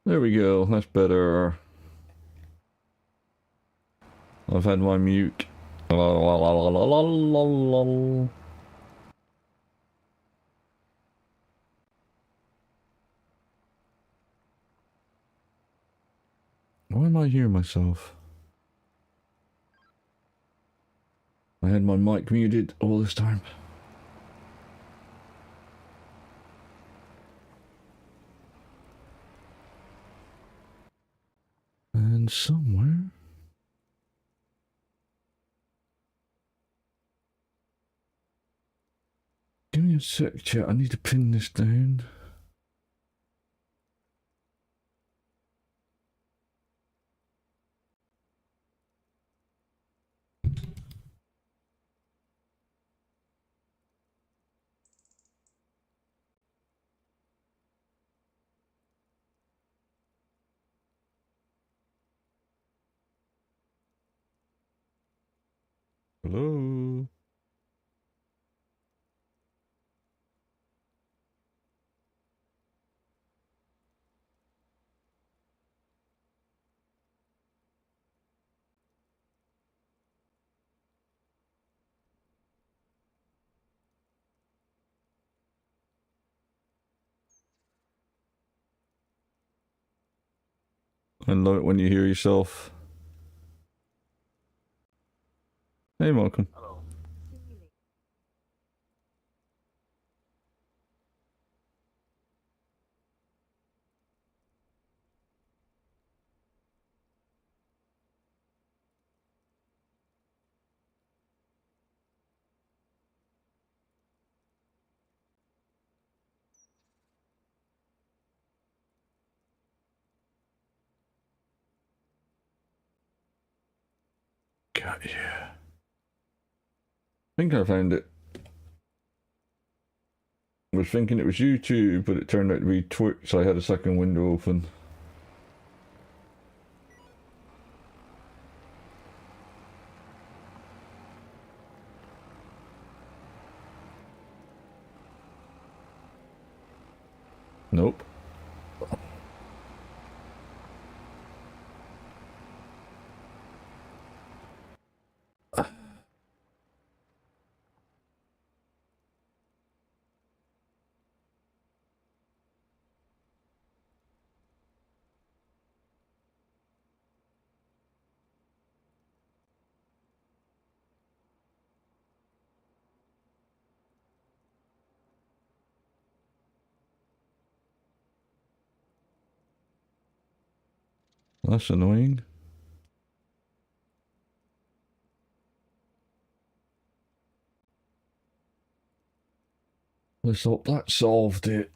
There we go, that's better. I've had my mute. Why am I hearing myself? I had my mic muted all this time. And somewhere... Give me a sec, chat. I need to pin this down. Hello? I love it when you hear yourself. Hey, Malcolm. Hello. Got you. I think I found it. I was thinking it was YouTube, but it turned out to be Twitch, so I had a second window open. Nope. That's annoying. Let's hope that solved it.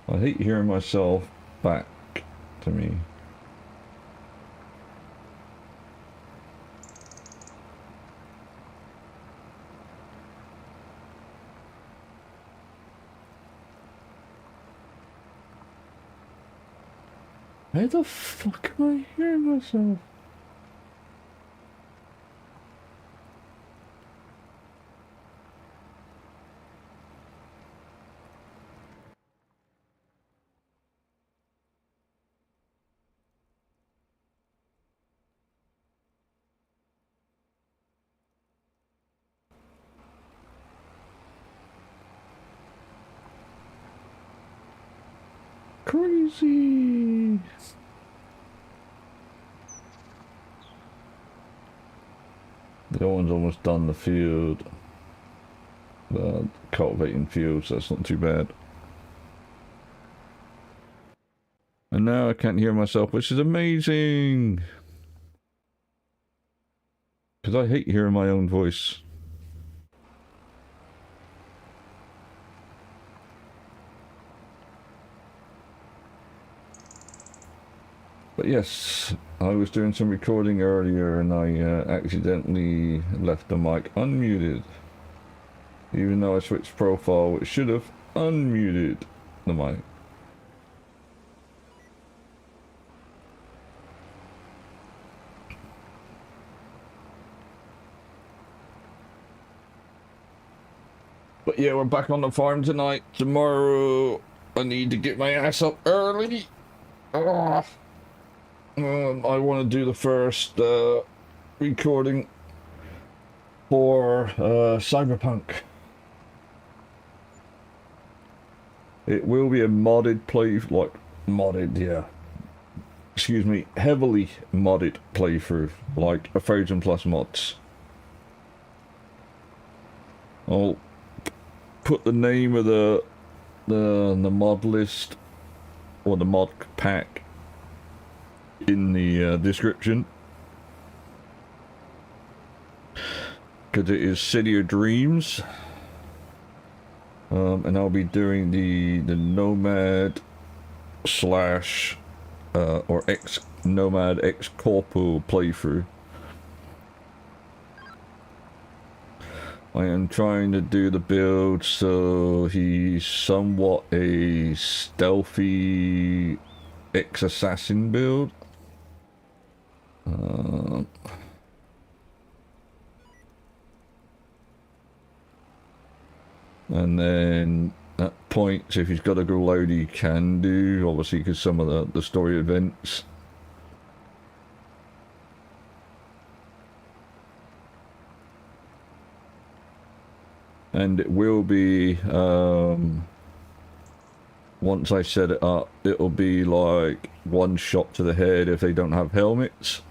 I hate hearing myself back to me. How the fuck am I hearing myself? Crazy! The one's almost done the field. The cultivating field, so that's not too bad. And now I can't hear myself, which is amazing! Because I hate hearing my own voice. But yes, I was doing some recording earlier and I accidentally left the mic unmuted. Even though I switched profile, it should have unmuted the mic. But yeah, we're back on the farm tonight. Tomorrow I need to get my ass up early. Ah. I want to do the first recording for Cyberpunk. It will be a modded yeah. Excuse me, heavily modded playthrough, like 1,000+ mods. I'll put the name of the mod list or the mod pack in the description, because it is City of Dreams, and I'll be doing the Nomad slash or Nomad X Corpo playthrough. I am trying to do the build so he's somewhat a stealthy ex-assassin build. And then at points, if he's got to go loud, he can do, obviously, because some of the story events. And it will be, once I set it up, it'll be like one shot to the head if they don't have helmets.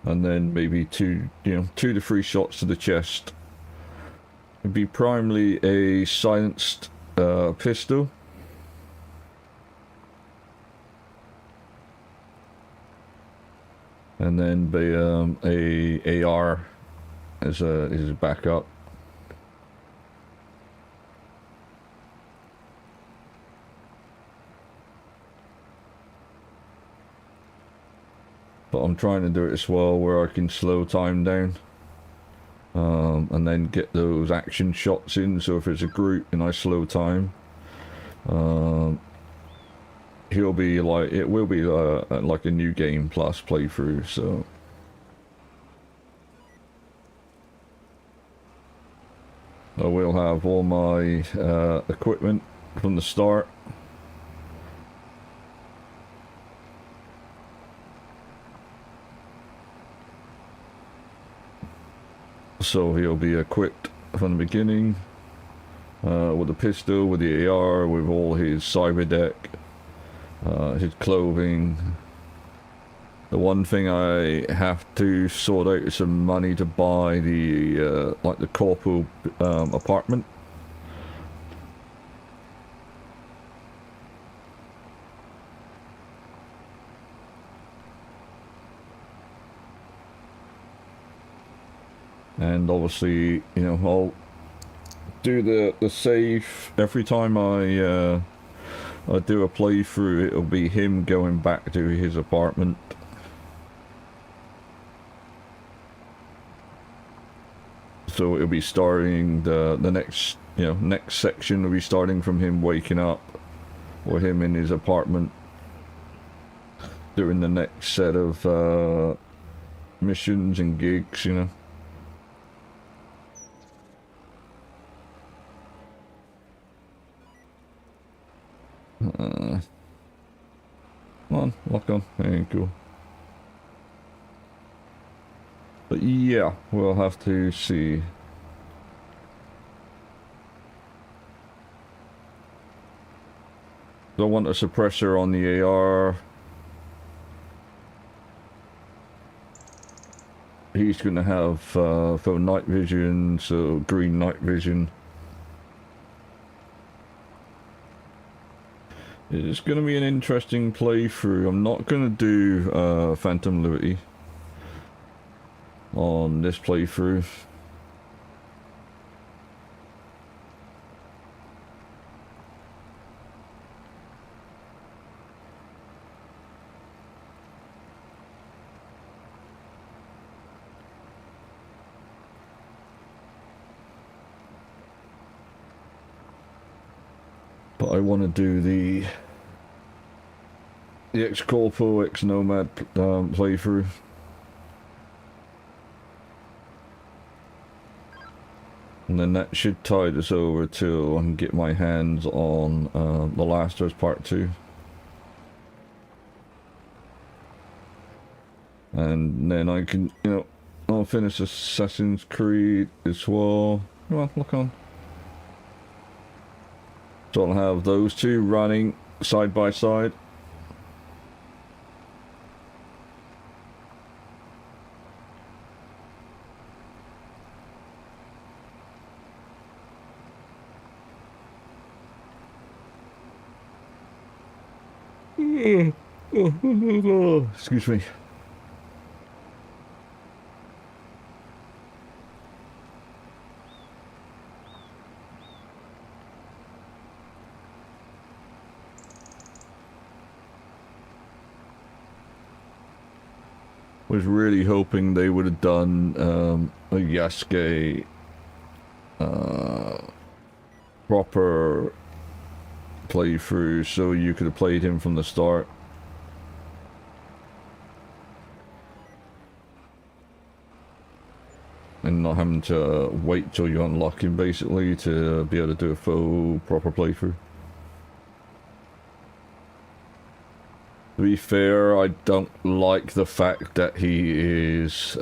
And then maybe 2 to 3 shots to the chest. It'd be primarily a silenced pistol. And then a AR as a backup. But I'm trying to do it as well where I can slow time down, and then get those action shots in. So if it's a group and I slow time, he'll be like, it will be like a new game plus playthrough. So I will have all my equipment from the start. So he'll be equipped from the beginning with a pistol, with the AR, with all his cyber deck, his clothing. The one thing I have to sort out is some money to buy the like the corporal apartment. And obviously, I'll do the save every time I do a playthrough. It'll be him going back to his apartment. So it'll be starting the next next section will be starting from him waking up, or him in his apartment doing the next set of missions and gigs, Come on, lock on. Very cool. But yeah, we'll have to see. I want a suppressor on the AR. He's going to have for night vision, so green night vision. It's going to be an interesting playthrough. I'm not going to do Phantom Liberty on this playthrough. But I want to do the X-Corpo, X-Nomad playthrough. And then that should tide us over till I can get my hands on The Last of Us Part 2. And then I can, you know, I'll finish Assassin's Creed as well. Come on, look on. So I'll have those two running side by side. Excuse me. Was really hoping they would have done a Yasuke proper playthrough so you could have played him from the start. And not having to wait till you unlock him basically to be able to do a full proper playthrough. To be fair, I don't like the fact that he is,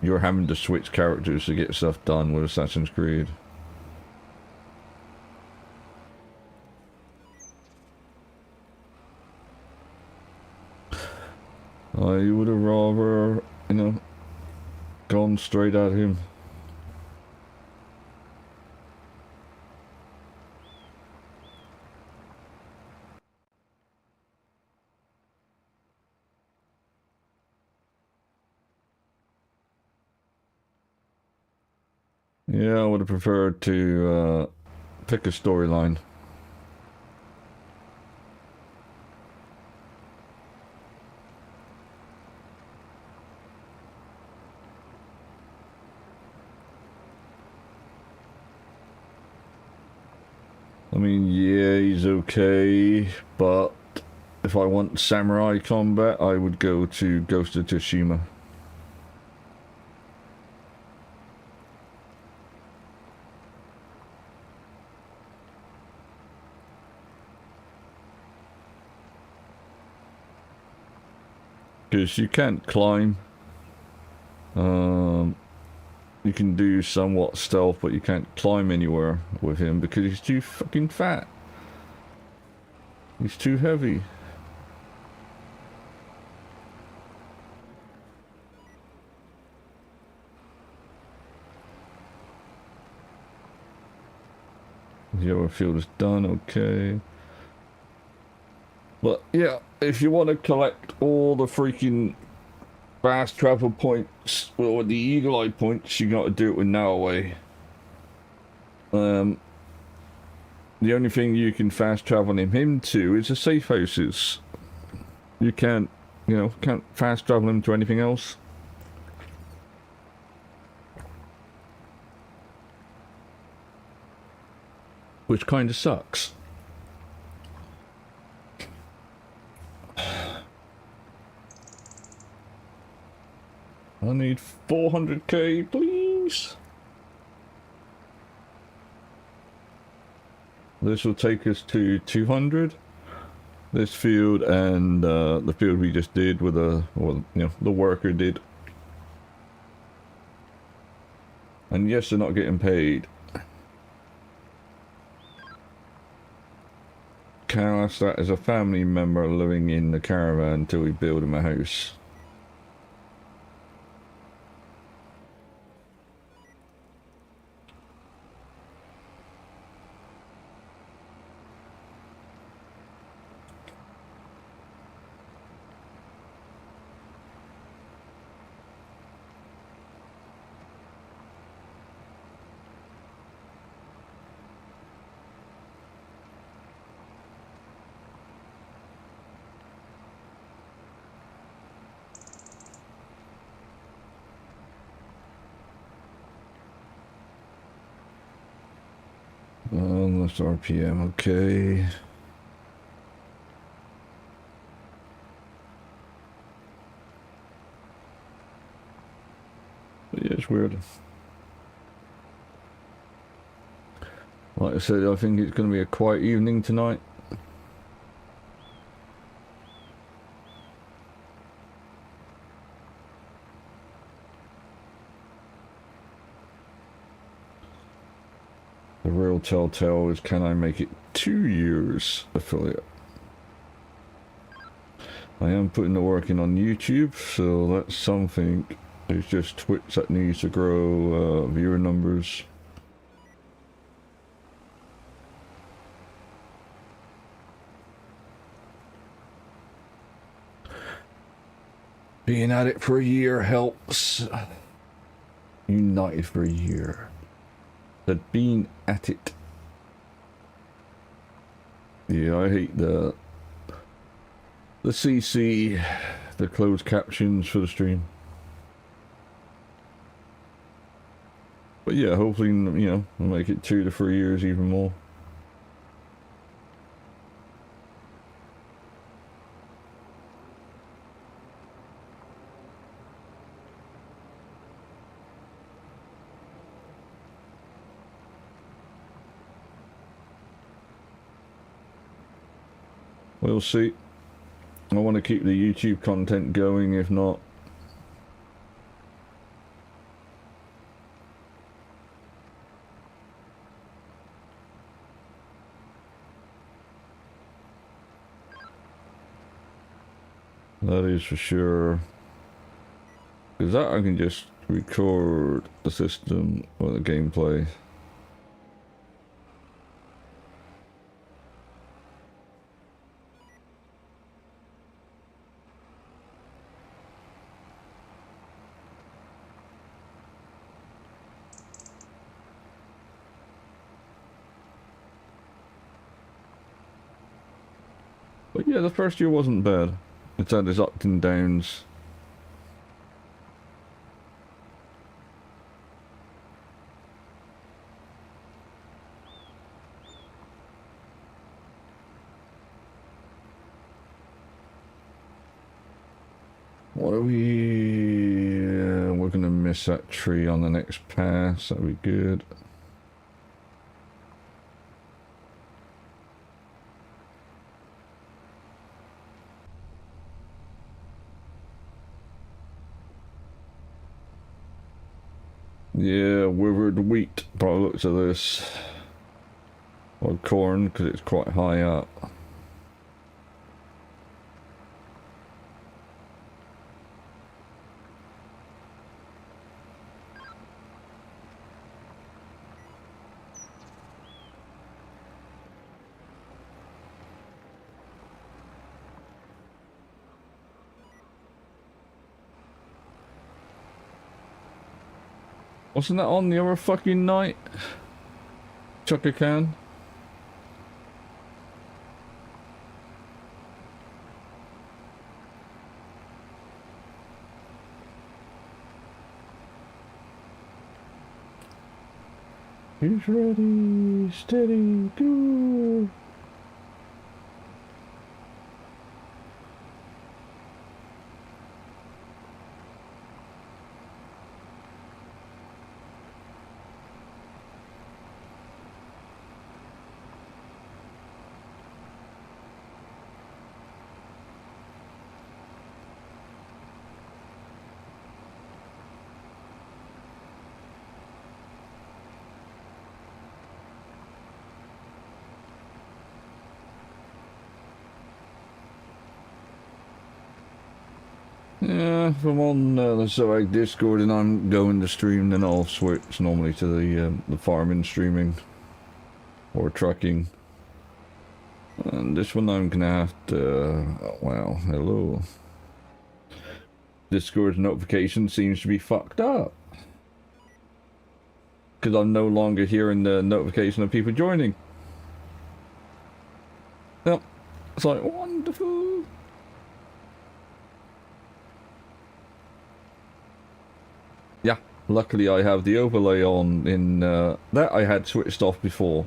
you're having to switch characters to get stuff done with Assassin's Creed. I would have rather, you know, gone straight at him. Yeah, I would have preferred to pick a storyline. I mean, yeah, he's okay, but if I want samurai combat, I would go to Ghost of Tsushima. Because you can't climb. You can do somewhat stealth, but you can't climb anywhere with him because he's too fucking fat. He's too heavy. The other field is done, okay. But yeah, if you want to collect all the freaking fast travel points, or the eagle eye points, you got to do it with Nowaway. The only thing you can fast travel him to is the safe houses. You can't, you know, can't fast travel him to anything else. Which kind of sucks. I need 400k, please. This will take us to 200. This field and the field we just did with the, well, you know, the worker did. And yes, they're not getting paid. Cast that as a family member living in the caravan until we build him a house. That's RPM, okay. But yeah, it's weird. Like I said, I think it's going to be a quiet evening tonight. The real telltale is, can I make it 2 years affiliate? I am putting the work in on YouTube, so that's something. It's just Twitch that needs to grow viewer numbers. Being at it for a year helps. United for a year. But being at it. Yeah, I hate the CC, the closed captions for the stream. But yeah, hopefully, you know, we'll make it 2 to 3 years even more. We'll see. I want to keep the YouTube content going, if not. That is for sure. Because that I can just record the system or the gameplay. But yeah, the first year wasn't bad. It's had its ups and downs. What are we... we're gonna miss that tree on the next pass. That'll be good. Yeah, withered wheat by the looks of this. Or corn, because it's quite high up. Wasn't that on the other fucking night? Chaka Khan? He's ready, steady, go! Yeah, if I'm on the Zoag Discord and I'm going to stream, then I'll switch normally to the farming streaming or trucking. And this one I'm gonna have to. Wow, hello. Discord's notification seems to be fucked up because I'm no longer hearing the notification of people joining. Yep, it's like wonderful. Yeah, luckily I have the overlay on in that I had switched off before,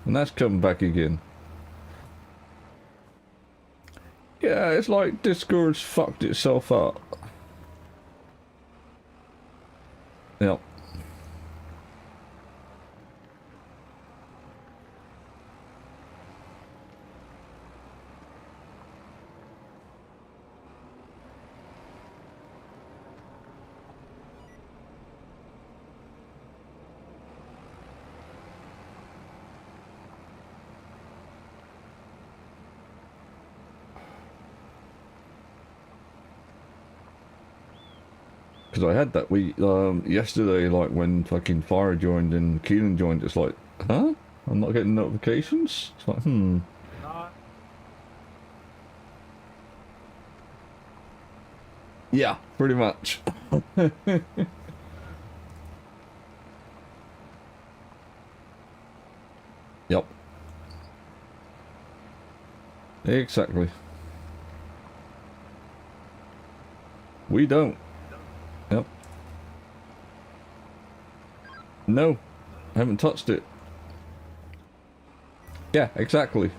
and that's come back again. Yeah, it's like Discord's fucked itself up. Yep. Because I had that week yesterday, like when fucking Fire joined and Keelan joined, it's like, huh? I'm not getting notifications? It's like, Yeah, pretty much. Yep. Exactly. We don't. Yep. No. I haven't touched it. Yeah, exactly.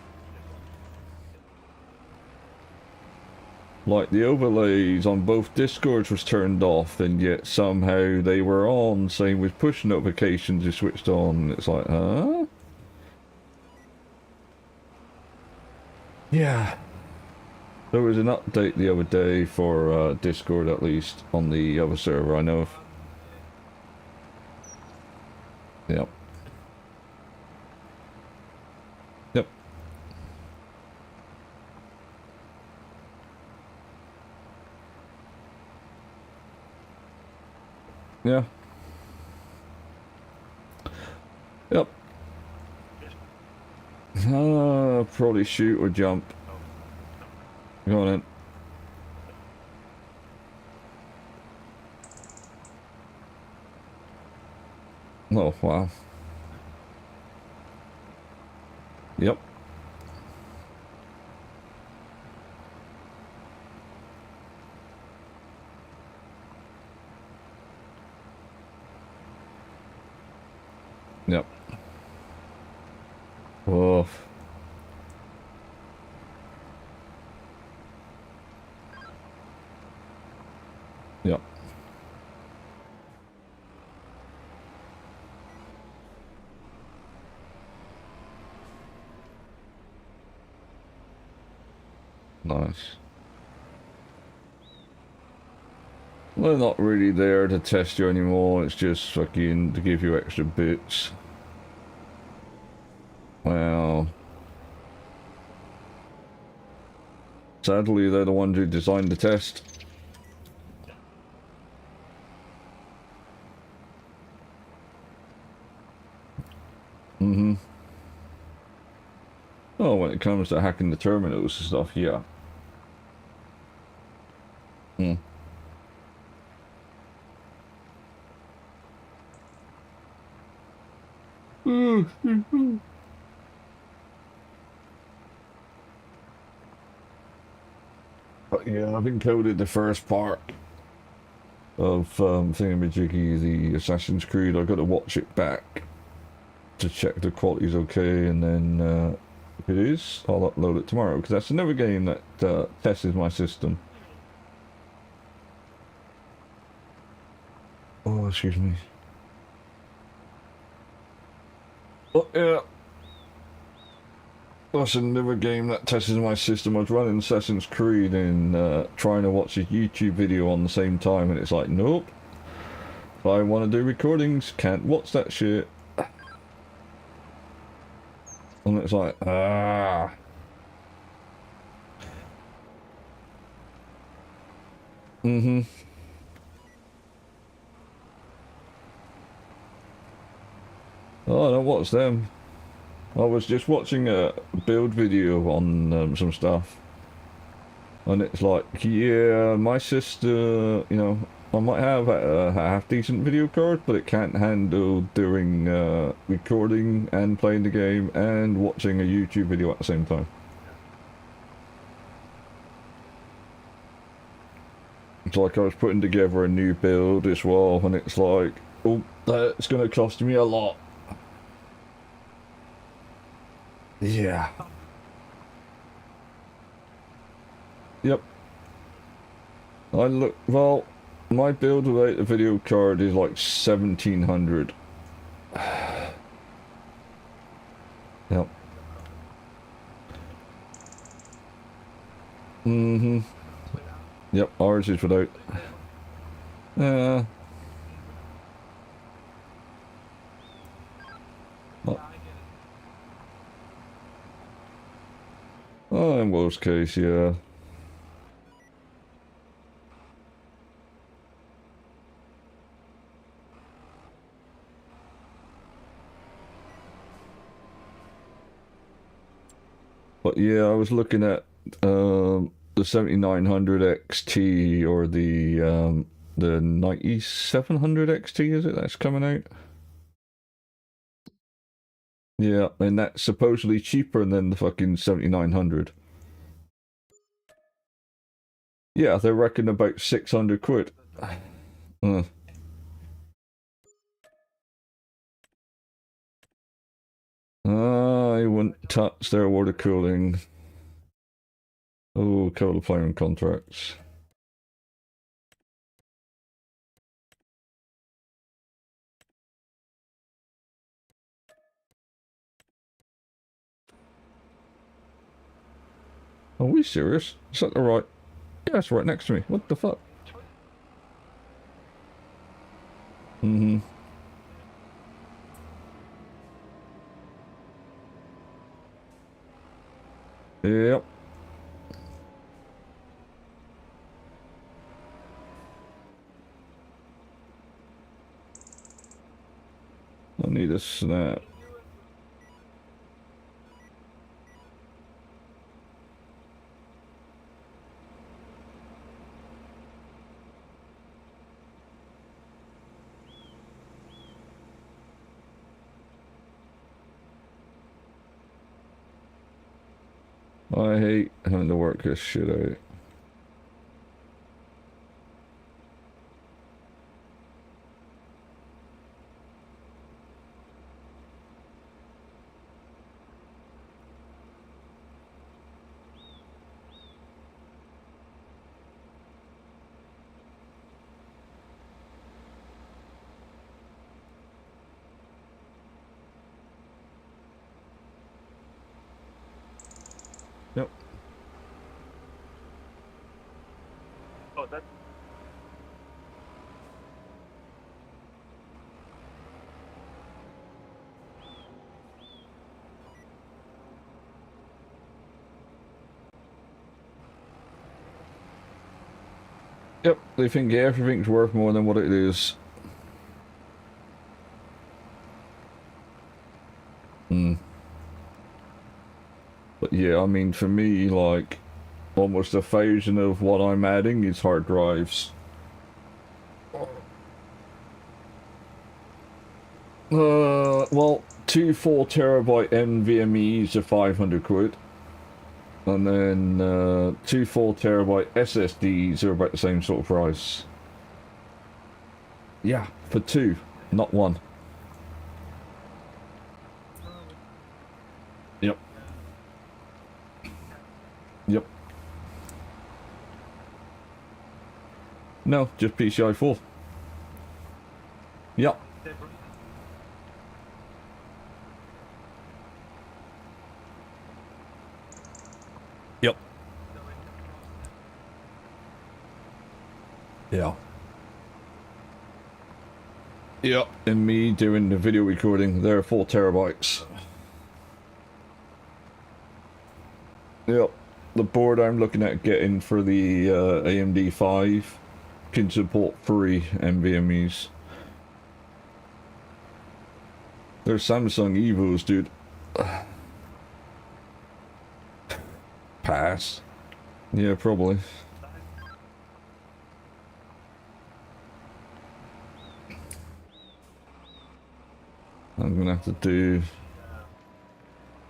Like the overlays on both Discords was turned off, and yet somehow they were on. Same with push notifications, you switched on. It's like, huh? Yeah. There was an update the other day for Discord, at least on the other server I know of. Yep. Yep. Yeah. Yep. Probably shoot or jump. Go on in. Oh, wow. Yep. Yep. Oh. Yep. Nice. They're not really there to test you anymore, it's just fucking to give you extra bits. Well, sadly they're the ones who designed the test. Mm-hmm. Oh, when it comes to hacking the terminals and stuff, yeah. Hmm. But yeah, I've encoded the first part of Thingamajiggy, the Assassin's Creed. I've got to watch it back to check the quality's okay, and then if it is, I'll upload it tomorrow, because that's another game that tests my system. Oh, excuse me. Oh, yeah. That's another game that tests my system. I was running Assassin's Creed and trying to watch a YouTube video on the same time, and it's like, nope. If I want to do recordings, can't watch that shit. And it's like, ah. Mm-hmm. Oh, I don't watch them. I was just watching a build video on some stuff. And it's like, yeah, my sister, you know, I might have a half-decent video card, but it can't handle doing recording and playing the game and watching a YouTube video at the same time. It's like I was putting together a new build as well, and it's like, oh, that's going to cost me a lot. Yeah. Yep. I look, well, my build without the video card is like 1700. Yep. Mm-hmm. Yep, ours is without. Uh, oh, in worst case, yeah. But yeah, I was looking at the 7900 XT or the 9700 XT, is it? That's coming out. Yeah, and that's supposedly cheaper than the fucking 7900. Yeah, they reckon about 600 quid. Uh. I wouldn't touch their water cooling. Oh, coal playing contracts. Are we serious? Is that the right? Yeah, it's right next to me. What the fuck? Mm-hmm. Yep. I need a snap. I hate having to work this shit out. Yep. Oh, that's... Yep, they think everything's worth more than what it is. Hmm. But yeah, I mean, for me, like, almost 1,000 of what I'm adding is hard drives. Well, two 4 terabyte NVMe's are 500 quid. And then two 4 terabyte SSDs are about the same sort of price. Yeah, for two, not one. Yep. Yep. No, just PCI 4. Yep. Yep. Yeah. Yep. And me doing the video recording, they're 4 terabytes. Yep. The board I'm looking at getting for the AMD 5 can support 3 NVMe's. They're Samsung Evos, dude. Pass. Yeah, probably. I'm gonna have to do...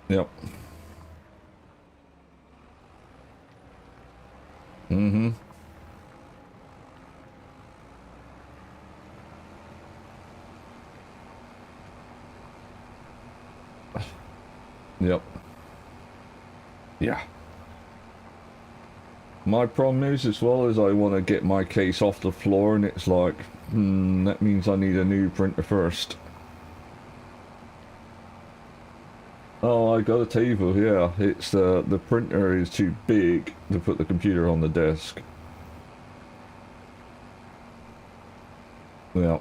Yep. Mm-hmm. Yep. Yeah. My problem is, as well, as I want to get my case off the floor, and it's like, that means I need a new printer first. Oh, I got a table, yeah. It's, the printer is too big to put the computer on the desk. Yeah.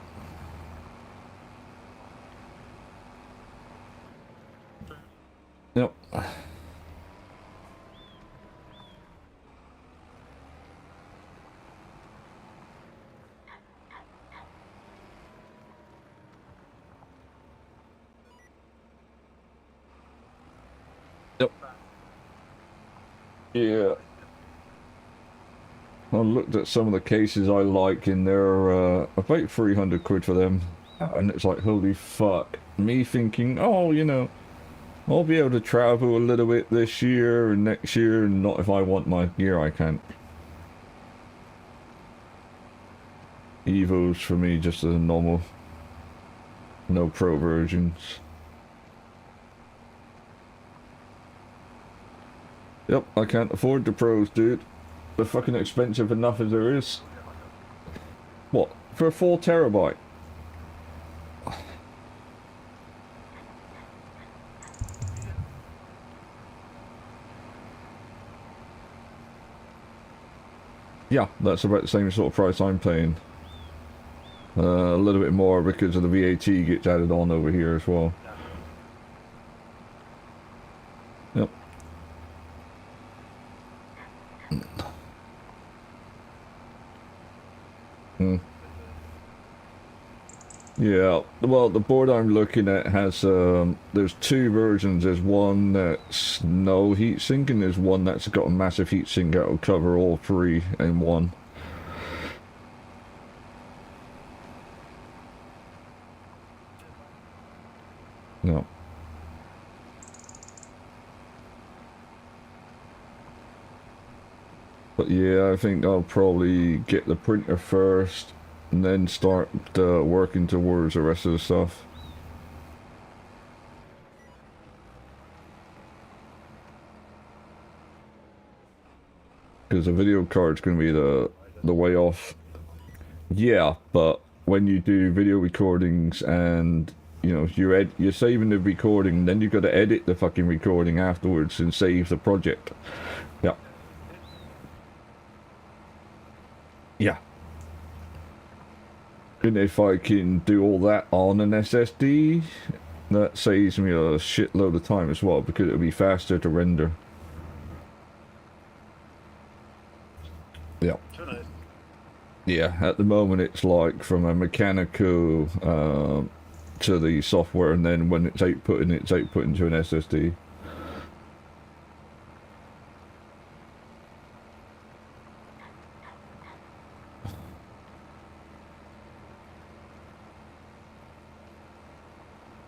Yep. Yep. Yeah. I looked at some of the cases I like and they're about 300 quid for them. And it's like, holy fuck. Me thinking, oh, you know, I'll be able to travel a little bit this year and next year, and not if I want my gear, I can't. Evos for me just a normal, no pro versions. Yep, I can't afford the pros, dude. They're fucking expensive enough as there is. What? For a 4 terabyte? Yeah, that's about the same sort of price I'm paying. A little bit more because of the VAT gets added on over here as well. Yep. Hmm. Yeah, well, the board I'm looking at has, there's 2 versions. There's one that's no heatsink, and there's one that's got a massive heatsink that will cover all 3 in one. No. But yeah, I think I'll probably get the printer first, and then start working towards the rest of the stuff. Because the video card's going to be the way off. Yeah, but when you do video recordings and you know you're saving the recording, then you've got to edit the fucking recording afterwards and save the project. Yeah. Yeah. And if I can do all that on an SSD, that saves me a shitload of time as well, because it'll be faster to render. Yeah. Yeah, at the moment it's like from a mechanical to the software, and then when it's output into an SSD.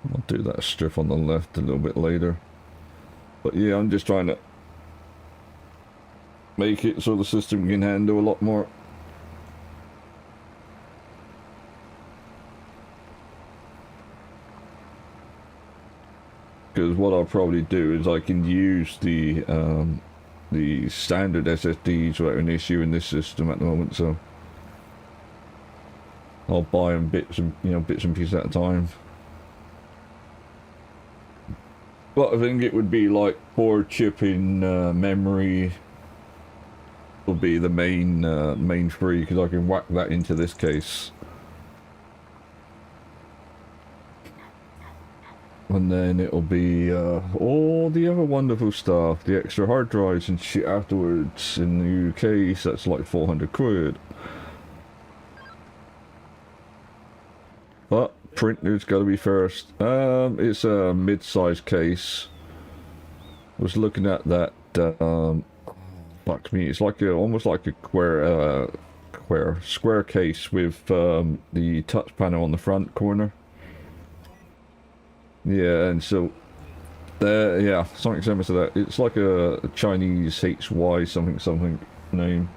I'll do that strip on the left a little bit later. But yeah, I'm just trying to make it so the system can handle a lot more. Because what I'll probably do is I can use the standard SSDs without an issue in this system at the moment, so I'll buy them bits and pieces at a time. But I think it would be like 4 chip in memory will be the main 3, because I can whack that into this case. And then it'll be all the other wonderful stuff, the extra hard drives and shit afterwards in the UK, so that's like 400 quid. But printer's got to be first. It's a mid-sized case. I was looking at that. Fuck me, it's like almost like a square case with the touch panel on the front corner. Yeah, and so yeah, something similar to that. It's like a Chinese HY something name.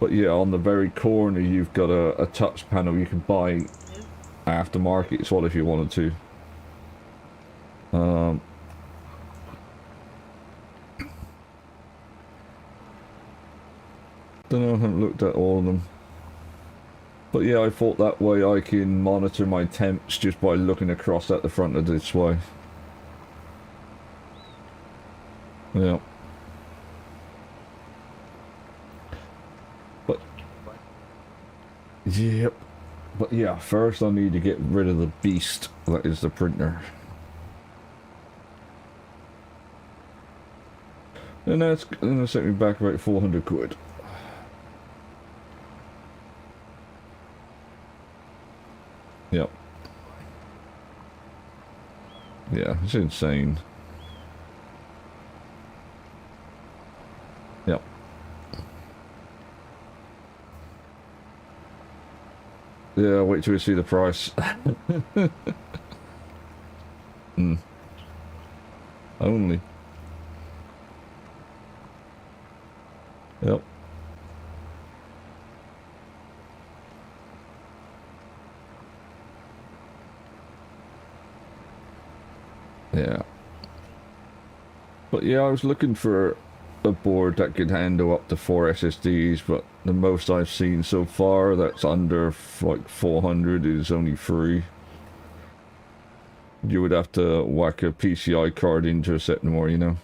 But yeah, on the very corner you've got a touch panel you can buy aftermarket as well if you wanted to. Don't know, I haven't looked at all of them. But yeah, I thought that way I can monitor my temps just by looking across at the front of the display. Yeah. But yep. But yeah, first I need to get rid of the beast that is the printer. And that's gonna set me back about 400 quid. Yep. Yeah, it's insane. Yeah, wait till we see the price. Only. Yep. Yeah. But yeah, I was looking for a board that could handle up to 4 SSDs, but the most I've seen so far that's under like 400 is only 3. You would have to whack a PCI card into a set more, you know?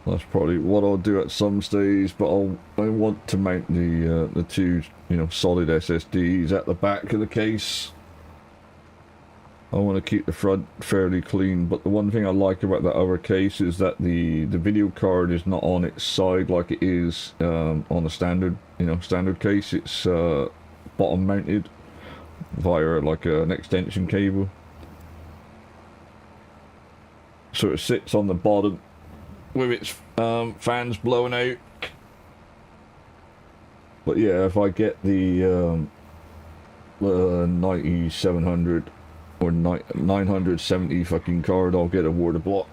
That's probably what I'll do at some stage, but I want to mount the 2, you know, solid SSDs at the back of the case. I want to keep the front fairly clean, but the one thing I like about that other case is that the video card is not on its side like it is on a standard, you know, standard case. It's bottom mounted via like an extension cable. So it sits on the bottom with its fans blowing out. But yeah, if I get the 9700 or 970 fucking card, I'll get a water block.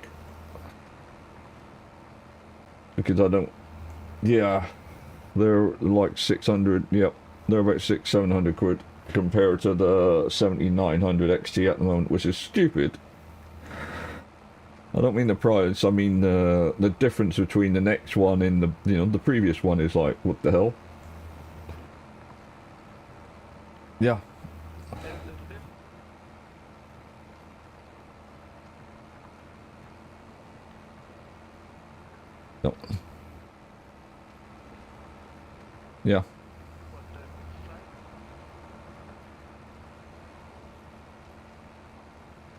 Because I don't... Yeah, they're like 600, yep, they're about 600-700 quid compared to the 7900 XT at the moment, which is stupid. I don't mean the price, I mean the difference between the next one and the, you know, the previous one is like, what the hell? Yeah. No. Yeah.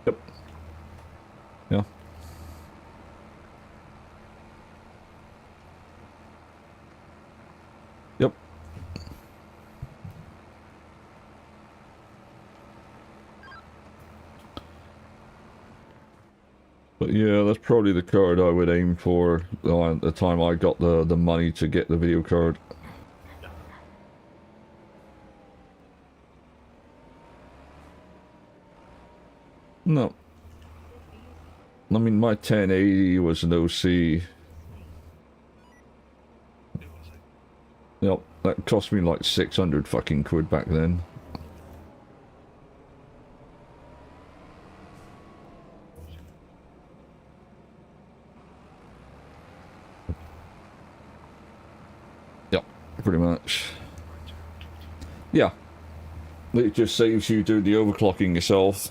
Yep. Yeah. Yep. But yeah, that's probably the card I would aim for at the time I got the money to get the video card. No. I mean, my 1080 was an OC. Yep, that cost me like 600 fucking quid back then. Yep, pretty much. Yeah. It just saves you doing the overclocking yourself.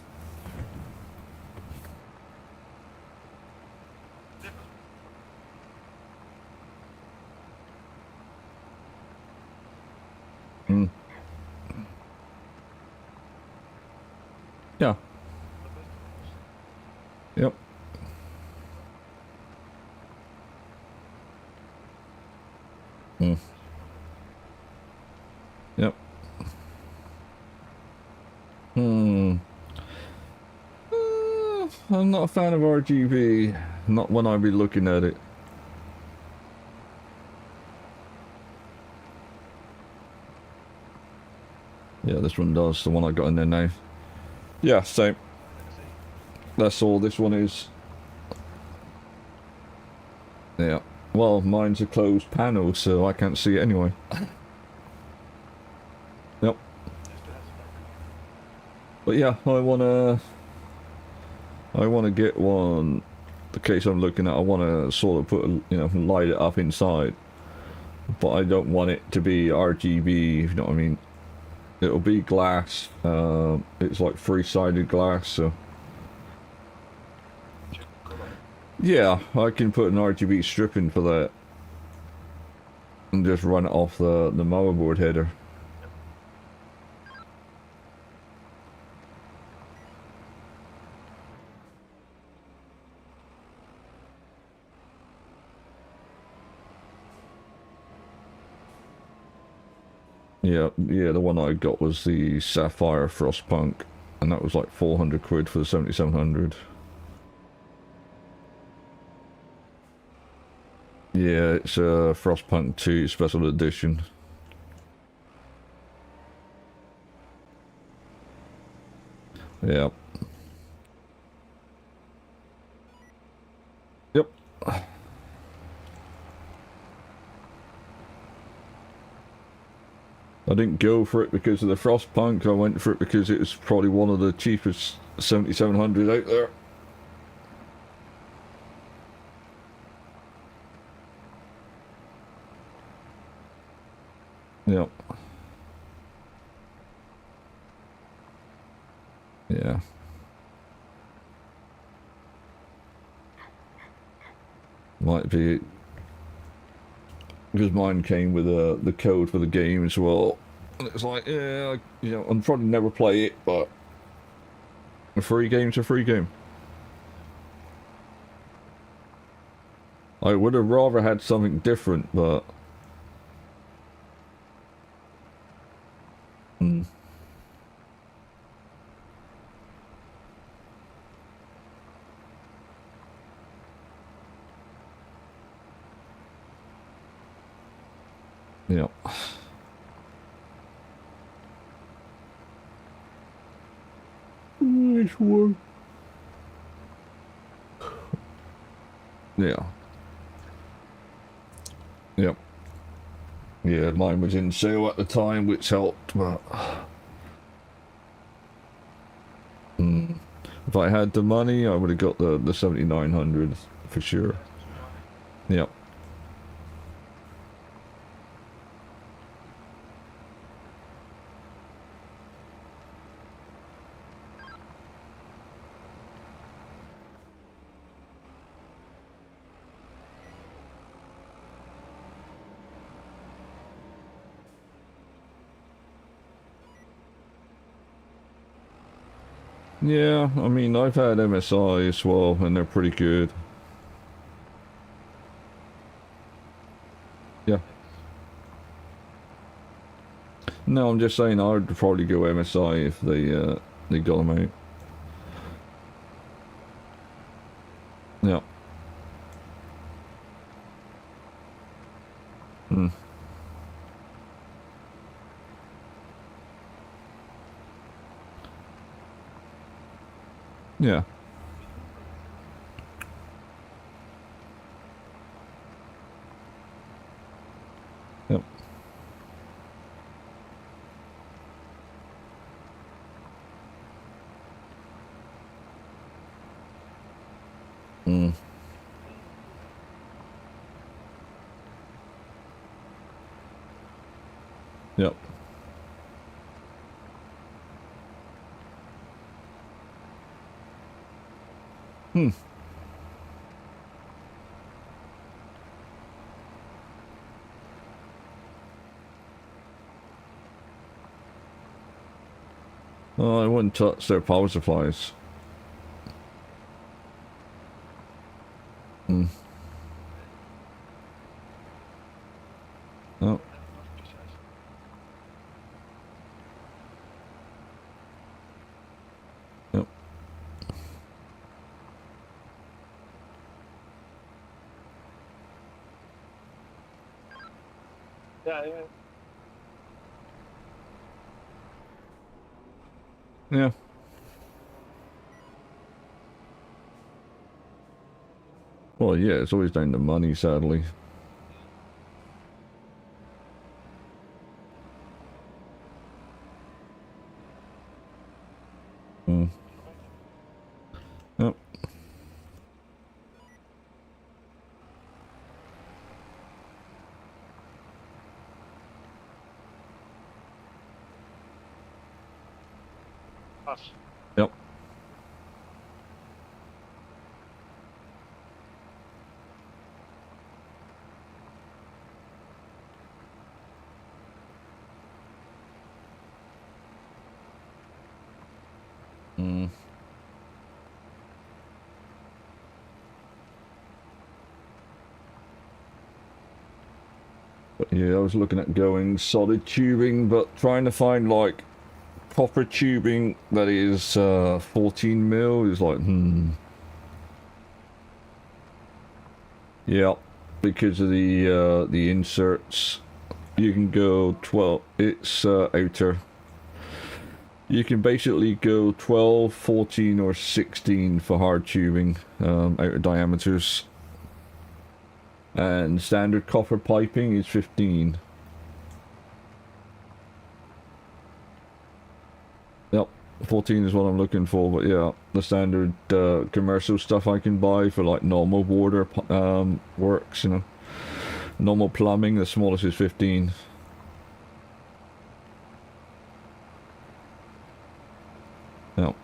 Yeah. Yep. Yep. I'm not a fan of RGB. Not when I be looking at it. Yeah, this one does. The one I got in there now. Yeah, same. That's all this one is. Yeah. Well, mine's a closed panel, so I can't see it anyway. Yep. But yeah, I wanna get one. The case I'm looking at, I wanna sort of put, you know, light it up inside. But I don't want it to be RGB, if you know what I mean. It'll be glass. It's like 3-sided glass, so. Yeah, I can put an RGB strip in for that. And just run it off the motherboard header. Yeah, the one I got was the Sapphire Frostpunk. and that was like 400 quid for the 7700. Yeah, it's a Frostpunk 2 special edition. Yeah. Yep. I didn't go for it because of the Frostpunk. I went for it because it was probably one of the cheapest 7700 out there. Yep. Yeah. Might be because mine came with the code for the game as well, and it's like, yeah, you know, I'll probably never play it, but a free game's a free game. I would have rather had something different, but yeah. Nice one. Yeah. Yep. Yeah, mine was in sale at the time, which helped, but if I had the money, I would have got the 7900 for sure. Yep. Yeah, I mean, I've had MSI as well, and they're pretty good. Yeah. No, I'm just saying I'd probably go MSI if they got them out. Yeah. Hmm. Yeah. Yep. Hmm. Yep. Hmm. Oh, I wouldn't touch their power supplies. Hmm. Oh. Yep. Yeah, yeah. Yeah. Well, yeah, it's always down to money, sadly. Hmm. Yep. Us. Yep. Hmm. But yeah, I was looking at going solid tubing, but trying to find like copper tubing that is 14 mil is like, Yeah, because of the inserts, you can go 12. It's outer. You can basically go 12, 14, or 16 for hard tubing, outer diameters. And standard copper piping is 15. Yep, 14 is what I'm looking for, but yeah, the standard commercial stuff I can buy for like normal water works, you know. Normal plumbing, the smallest is 15. Yep.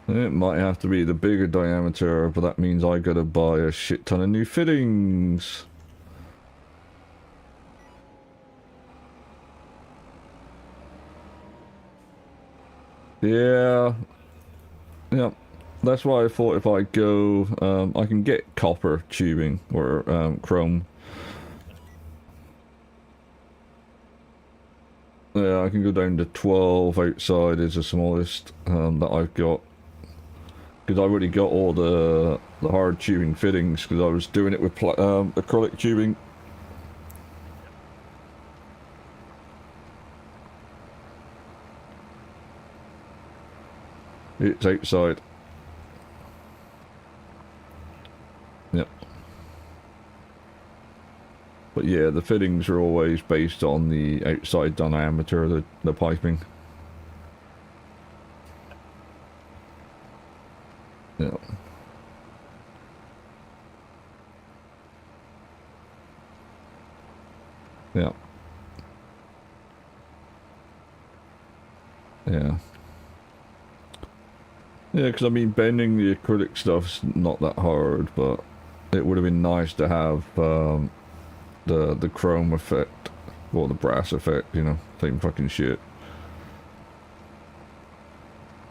It might have to be the bigger diameter, but that means I gotta buy a shit ton of new fittings. Yeah. Yep. That's why I thought if I go, I can get copper tubing or chrome. Yeah, I can go down to 12 outside is the smallest that I've got. Because I already got all the hard tubing fittings because I was doing it with acrylic tubing. It's outside. Yep. But yeah, the fittings are always based on the outside diameter of the piping. Yeah. Yeah. Yeah. Yeah, because I mean, bending the acrylic stuff's not that hard, but it would have been nice to have the chrome effect or the brass effect, you know, same fucking shit.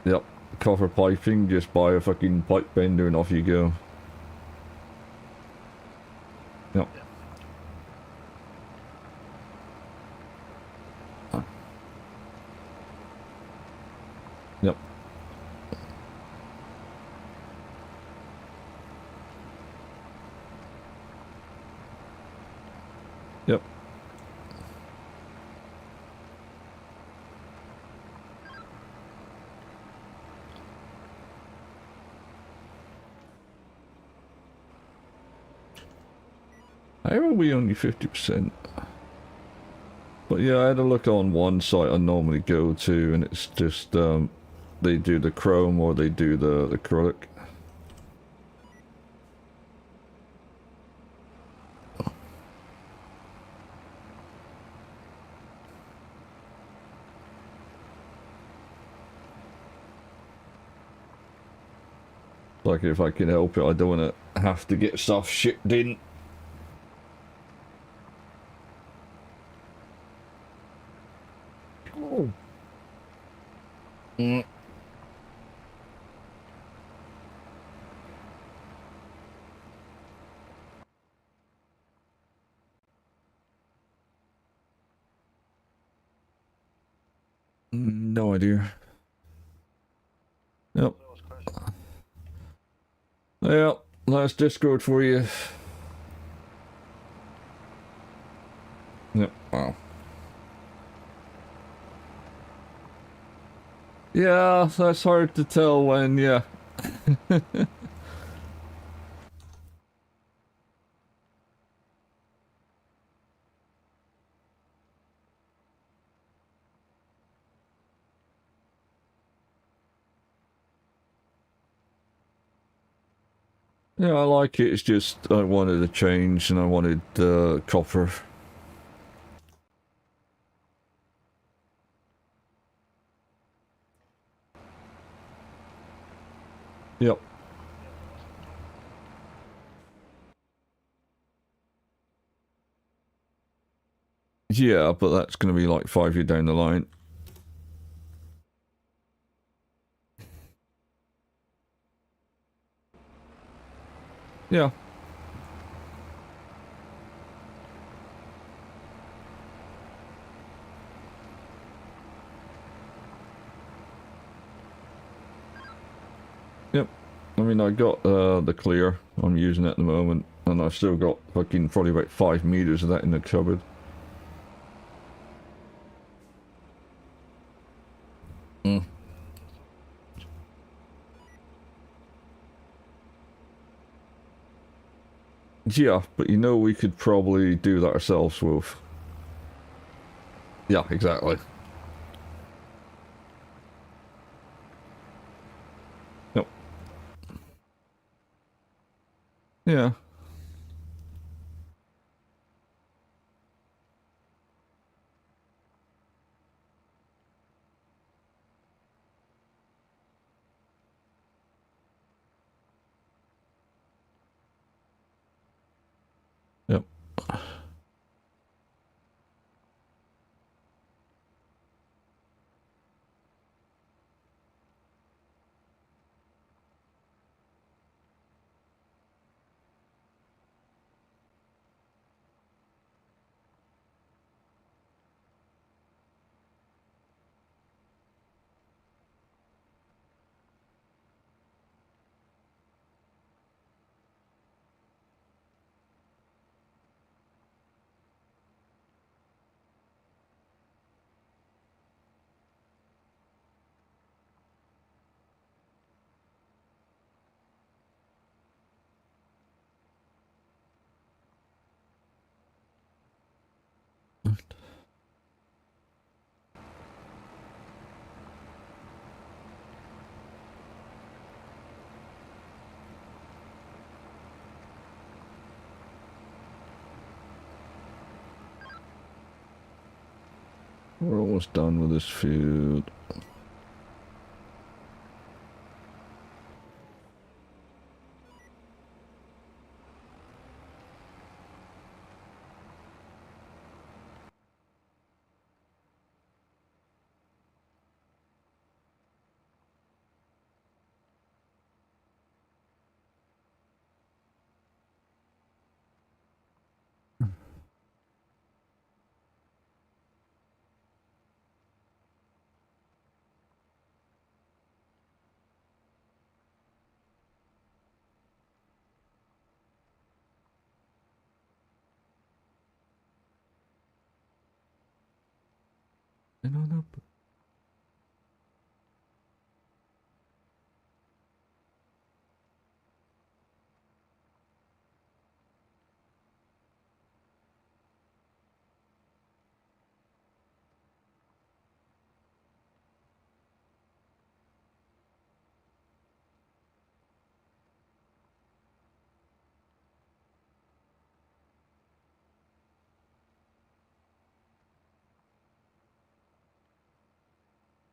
Yep, copper piping, just buy a fucking pipe bender and off you go. Yep. Yep. Yep. How are we only 50%? But yeah, I had a look on one site I normally go to, and it's just, they do the chrome or they do the acrylic. Like, if I can help it, I don't want to have to get stuff shipped in. Oh. Mm. No idea. Yep. Yeah, that's Discord for you. Yep. Wow. Yeah, that's hard to tell when, yeah. Yeah, I like it. It's just I wanted a change and I wanted copper. Yep. Yeah, but that's going to be like 5 years down the line. Yeah. I mean, I got the clear. I'm using it at the moment, and I've still got fucking probably about 5 meters of that in the cupboard. Mm. Yeah, but you know we could probably do that ourselves, Wolf. Yeah, exactly. Yep. Yeah. Yep. We're almost done with this field. And on up.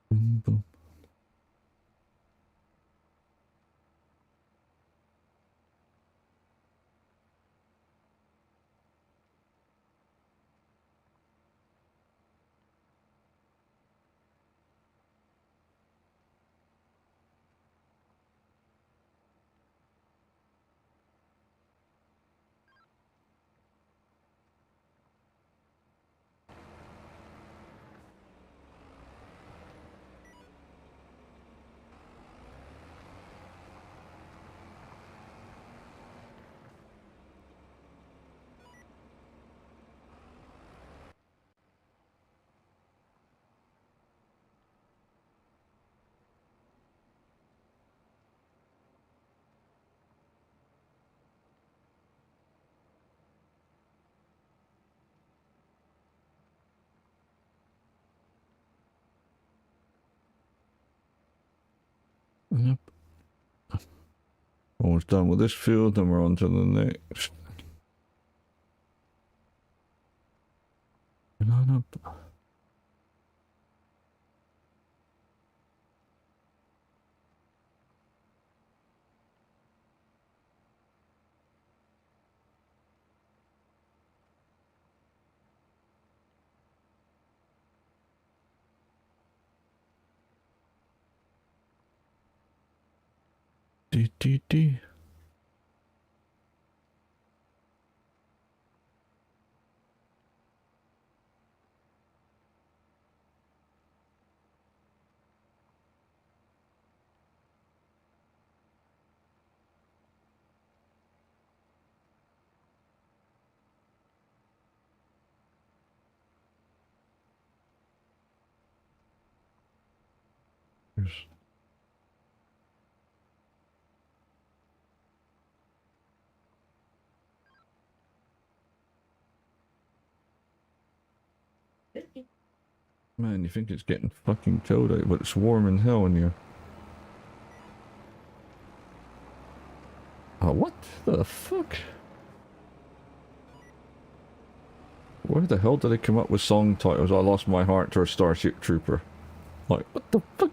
Boom, boom. Yep. Almost done with this field, then we're on to the next. And on up. Dee, dee, dee. Man, you think it's getting fucking cold out, but it's warm in hell in here. Oh, what the fuck? Where the hell did they come up with song titles? I Lost My Heart to a Starship Trooper. Like, what the fuck?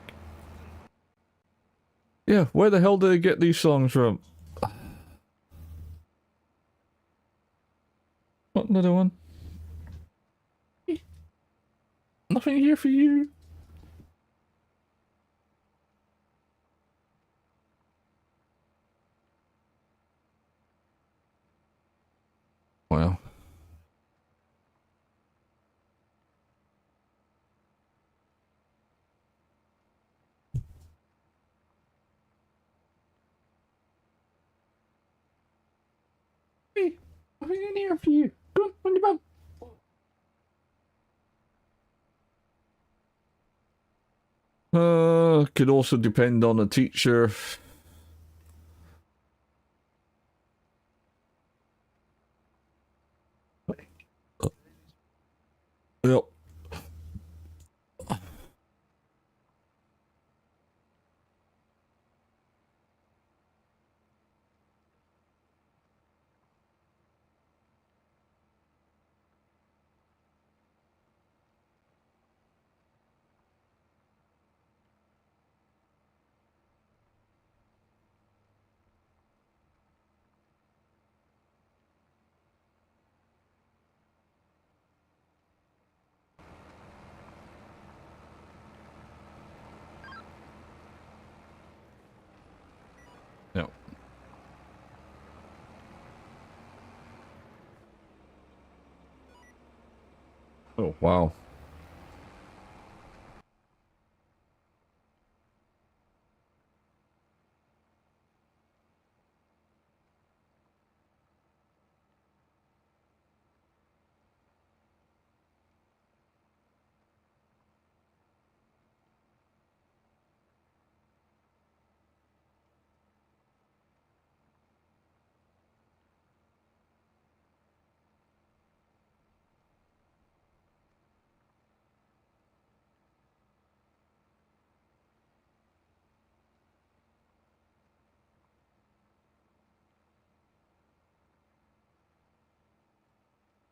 Yeah, where the hell did they get these songs from? What, another one? Nothing here for you. Wow. Hey, nothing in here for you. Go on your bum. Could also depend on the teacher. Yep. Yep. Oh, wow.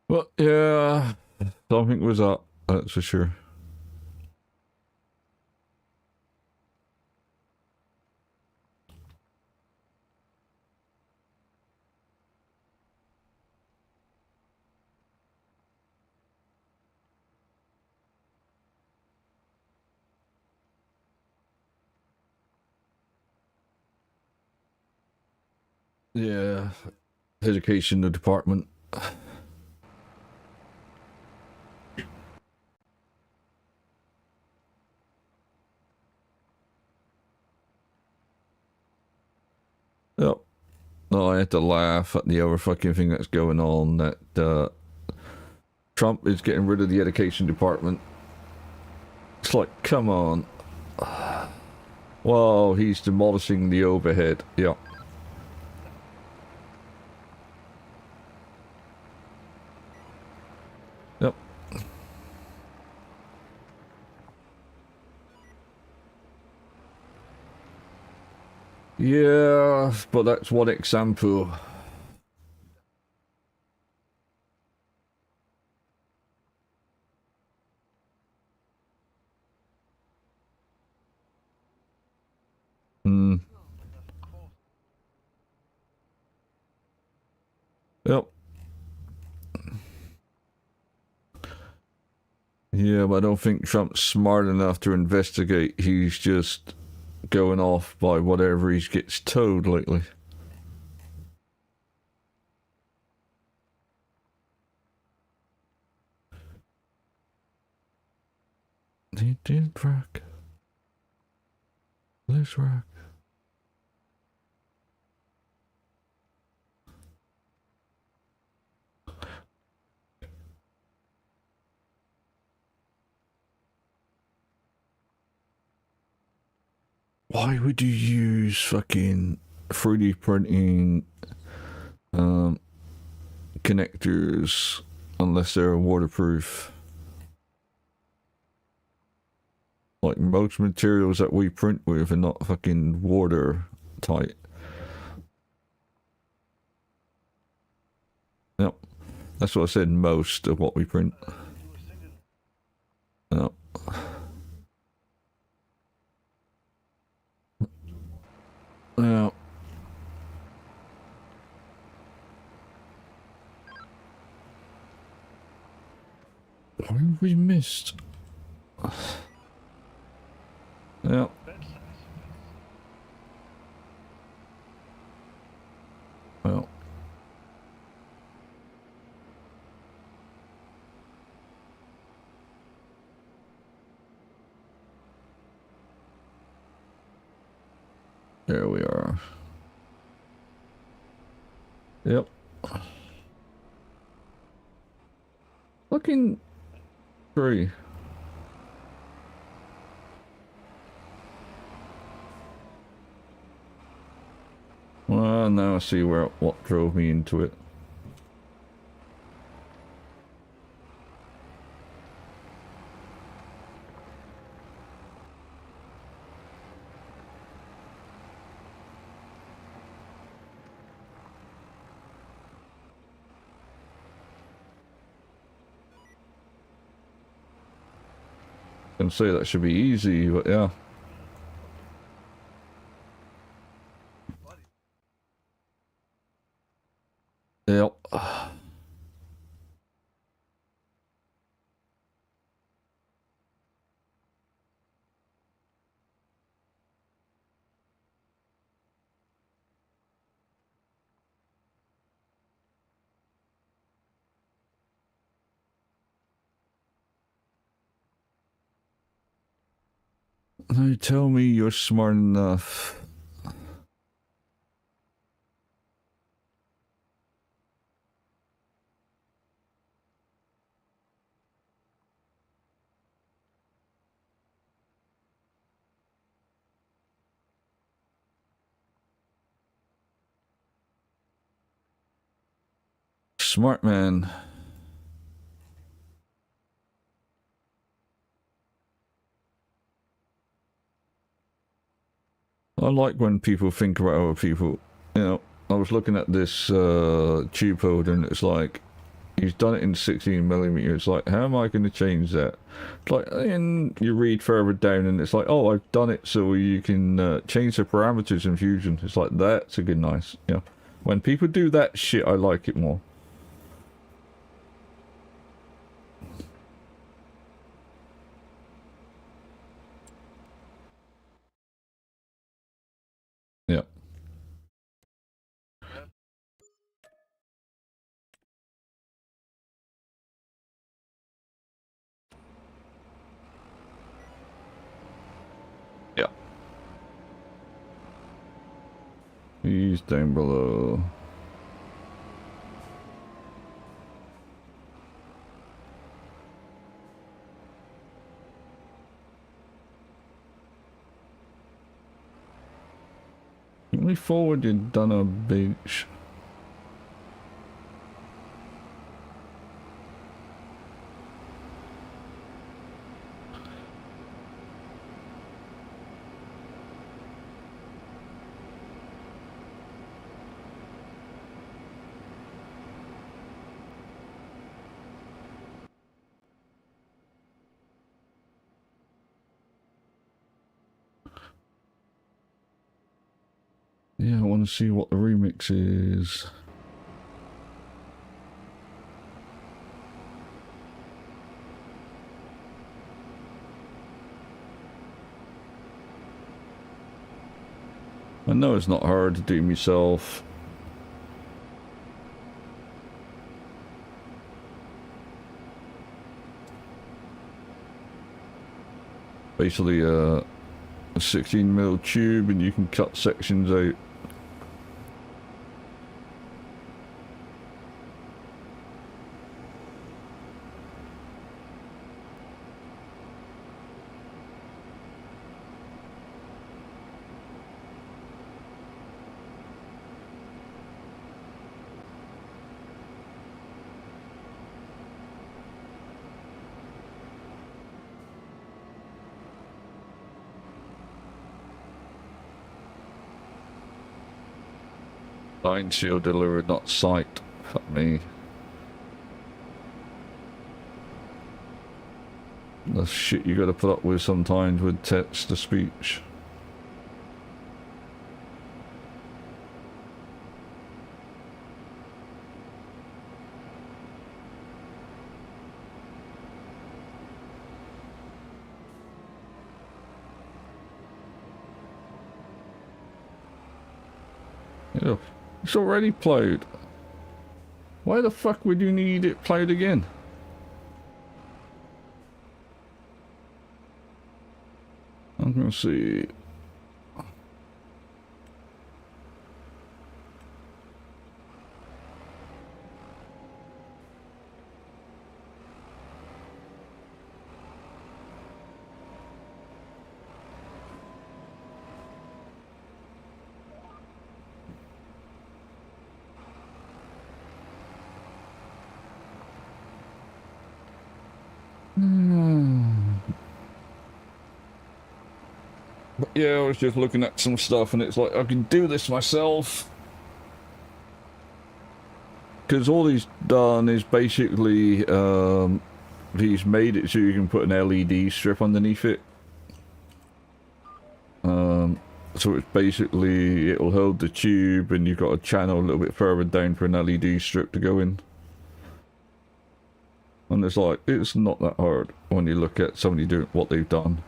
Well, yeah. Something was up, that's for sure. Yeah. Education department. Yep. No, I had to laugh at the other fucking thing that's going on, that Trump is getting rid of the education department. It's like, come on. Well, he's demolishing the overhead. Yep. Yep. Yeah, but that's one example. Hmm. Yep. Yeah, but I don't think Trump's smart enough to investigate. He's just going off by whatever he gets told lately. He did rock. Let's rock. Why would you use fucking 3D printing connectors unless they're waterproof? Like most materials that we print with are not fucking watertight. Yep. That's what I said, most of what we print. Yep. Yeah. What have we missed? Yeah. Well. There we are. Yep. Fucking tree. Well, now I see what drove me into it. Can say that should be easy, but yeah. Yep. Now tell me you're smart enough. Smart man. I like when people think about other people. You know, I was looking at this tube holder and it's like, he's done it in 16mm. It's like, how am I going to change that? It's like, and you read further down and it's like, oh, I've done it so you can change the parameters in Fusion. It's like, that's a good nice. You know, when people do that shit, I like it more. Yeah. Yeah. He's down below. We forwarded Dunno Beach. Yeah, I want to see what the remix is. I know it's not hard to do myself. Basically a 16mm tube and you can cut sections out. Line shield delivered, not sight. Fuck me. The shit you gotta put up with sometimes with text to speech. Yeah, it's already plowed. Why the fuck would you need it plowed again? I'm gonna see. But yeah, I was just looking at some stuff and it's like, I can do this myself. Because all he's done is basically, he's made it so you can put an LED strip underneath it. So it's basically, it'll hold the tube and you've got a channel a little bit further down for an LED strip to go in. And it's like, it's not that hard when you look at somebody doing what they've done.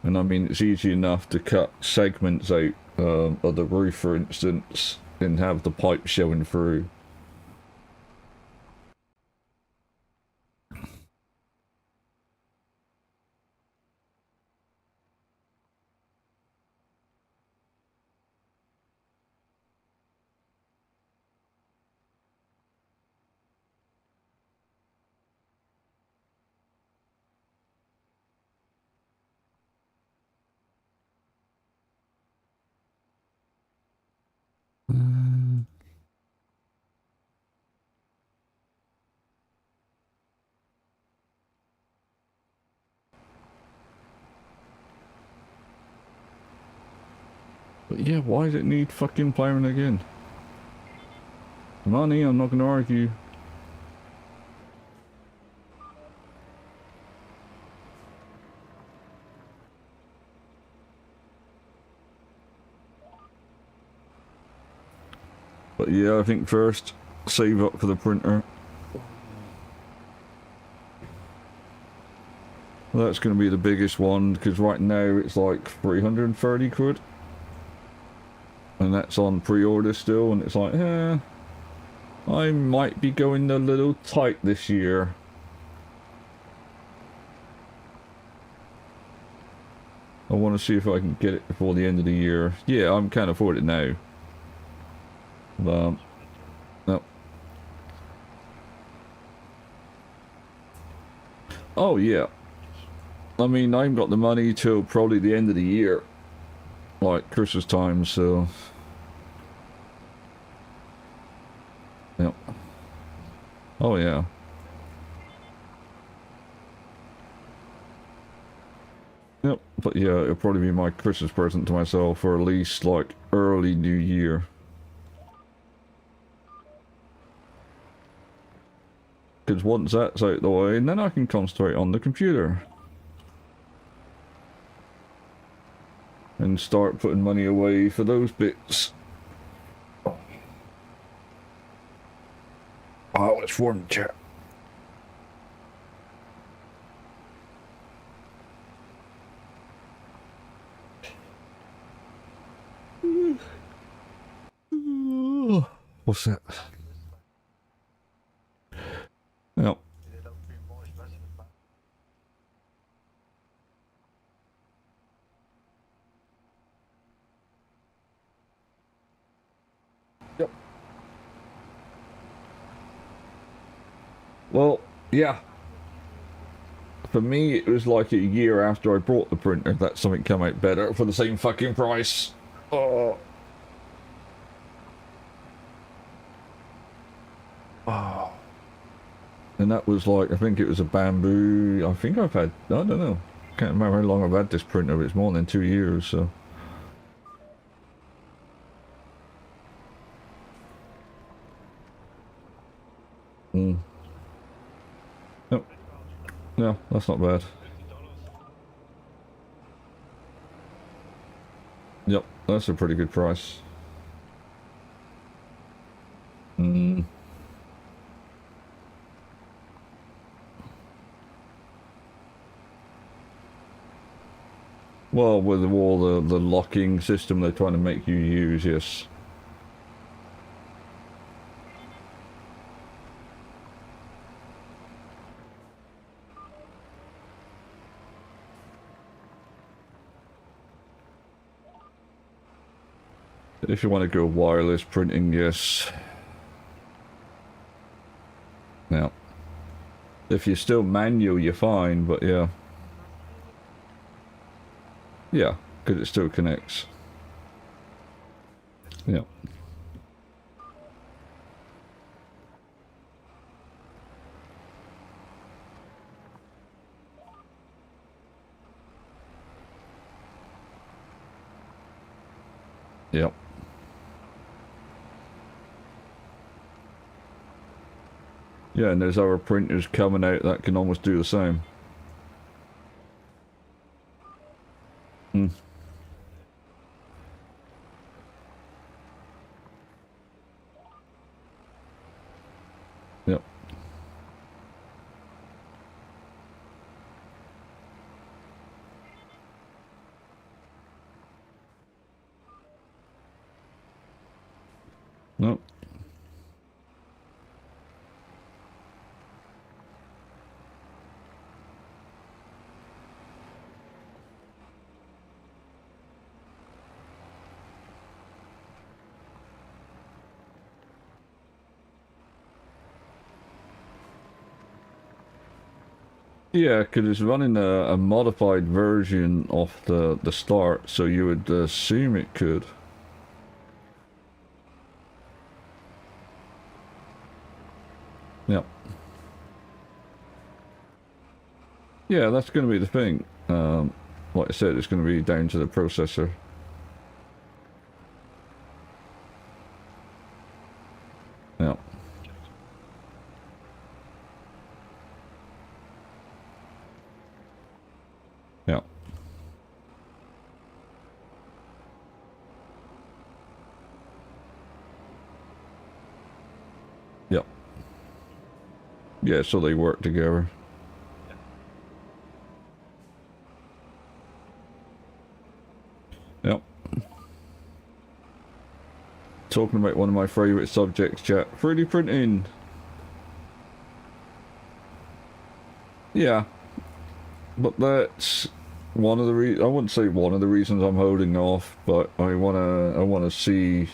And I mean, it's easy enough to cut segments out of the roof, for instance, and have the pipe showing through. But yeah, why does it need fucking plowing again? Money, I'm not gonna argue. But yeah, I think first, save up for the printer. Well, that's going to be the biggest one, because right now it's like 330 quid. And that's on pre-order still, and it's like, I might be going a little tight this year. I want to see if I can get it before the end of the year. Yeah, I can't afford it now. No. Oh yeah. I mean, I haven't got the money till probably the end of the year. Like Christmas time, so... Yep. Oh yeah. Yep, but yeah, it'll probably be my Christmas present to myself, or at least like early New Year. Because once that's out the way, then I can concentrate on the computer. And start putting money away for those bits. Oh, it's warm, chat. What's that? Yep. Yep. Well, yeah. For me, it was like a year after I bought the printer that something came out better for the same fucking price. Oh. Oh. And that was like, I think it was a bamboo. I think I've had, I don't know, can't remember how long I've had this printer, but it's more than 2 years, so. Yep. Yeah, that's not bad. Yep, that's a pretty good price. Well, with all the locking system they're trying to make you use, yes. If you want to go wireless printing, yes. Now, if you're still manual, you're fine, but yeah. Yeah, because it still connects. Yeah. Yep. Yeah, and there's other printers coming out that can almost do the same. Yep. Nope. Yeah, because it's running a modified version of the start, so you would assume it could. Yep. Yeah, that's going to be the thing. Like I said, it's going to be down to the processor. Yep. Yep. Yep. Yeah, so they work together. Yep. Talking about one of my favourite subjects, chat. 3D printing. Yeah. But that's one of the I wouldn't say one of the reasons I'm holding off, but I wanna see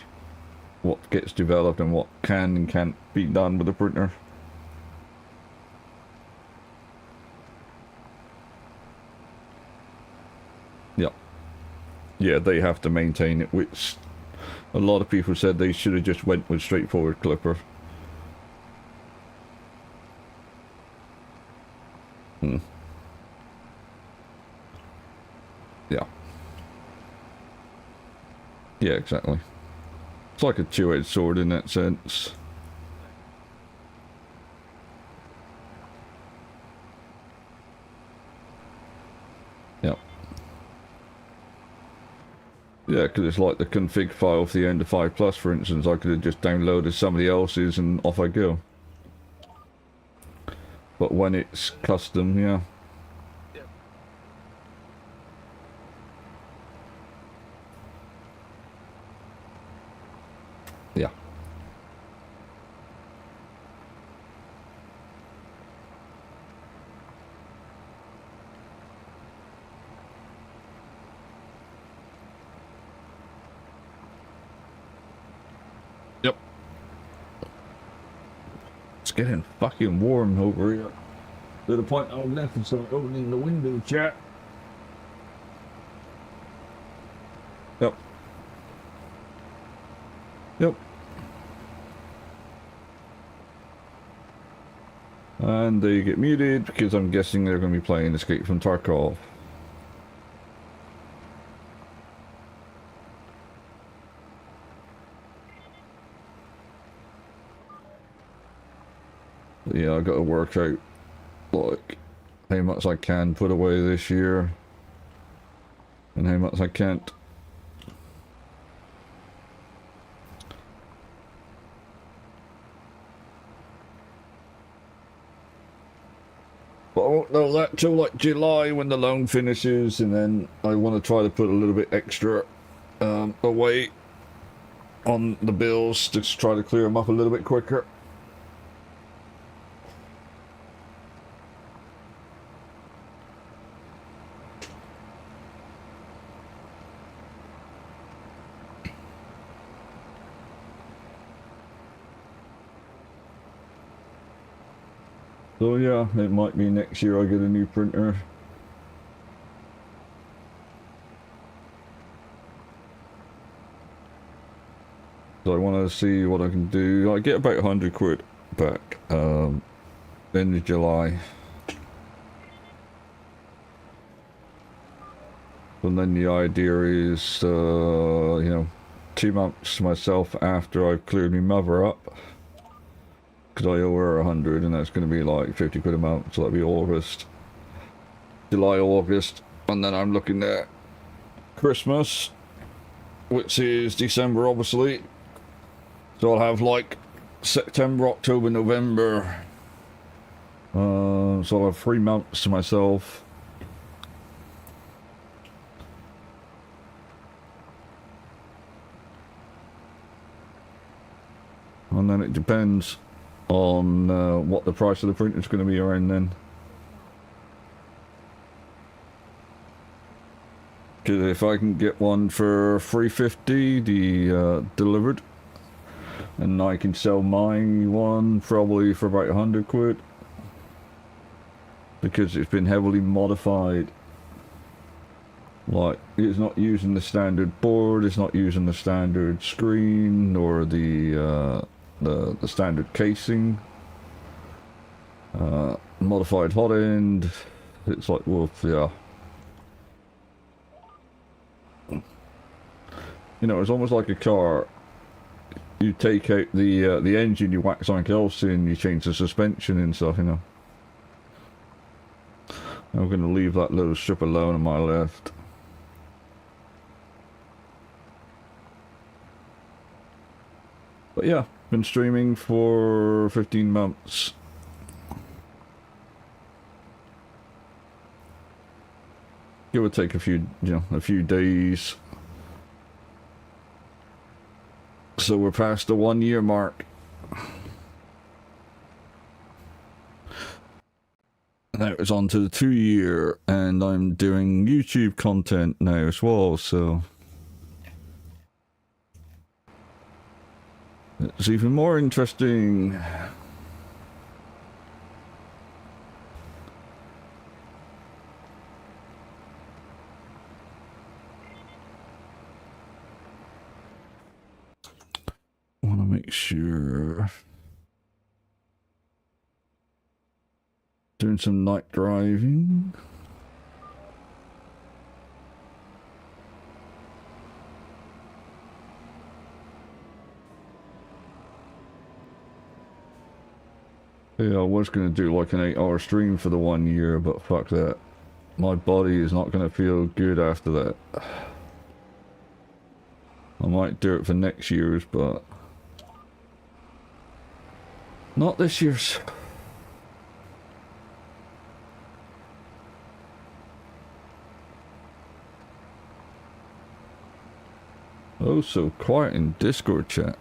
what gets developed and what can and can't be done with the printer. Yep. Yeah, they have to maintain it, which a lot of people said they should have just went with straightforward Clipper. Yeah. Yeah, exactly. It's like a two-edged sword in that sense. Yep. Yeah, because it's like the config file for the Ender 5 Plus, for instance. I could have just downloaded somebody else's and off I go. But when it's custom, yeah. Yeah. Yep. It's getting fucking warm over here. To the point I'll have to start opening the window, chat. Yep. Yep. And they get muted because I'm guessing they're going to be playing Escape from Tarkov. yeah, I got to work out like how much I can put away this year and how much I can't. But I won't know that till like July when the loan finishes, and then I want to try to put a little bit extra away on the bills to try to clear them up a little bit quicker. So yeah, it might be next year I get a new printer. So I want to see what I can do. I get about 100 quid back end of July. And then the idea is, you know, 2 months to myself after I've cleared my mother up. Because I owe her 100, and that's going to be like 50 quid a month, so that'll be August. July, August. And then I'm looking at Christmas, which is December, obviously. So I'll have like September, October, November. So I'll have 3 months to myself. And then it depends on what the price of the printer is going to be around then. Because if I can get one for $350, the delivered, and I can sell my one probably for about 100 quid, because it's been heavily modified. Like, it's not using the standard board, it's not using the standard screen or the standard casing. Modified hot end. It's like, well, yeah. You know, it's almost like a car. You take out the engine, you whack something else in, you change the suspension and stuff, you know. I'm going to leave that little strip alone on my left. But yeah, been streaming for 15 months. It would take a few, you know, a few days. So we're past the 1 year mark. Now it's on to the 2 year, and I'm doing YouTube content now as well, so it's even more interesting. I want to make sure. Doing some night driving. Yeah, I was going to do like an 8-hour stream for the 1 year, but fuck that. My body is not going to feel good after that. I might do it for next year's, but not this year's. Oh, so quiet in Discord chat.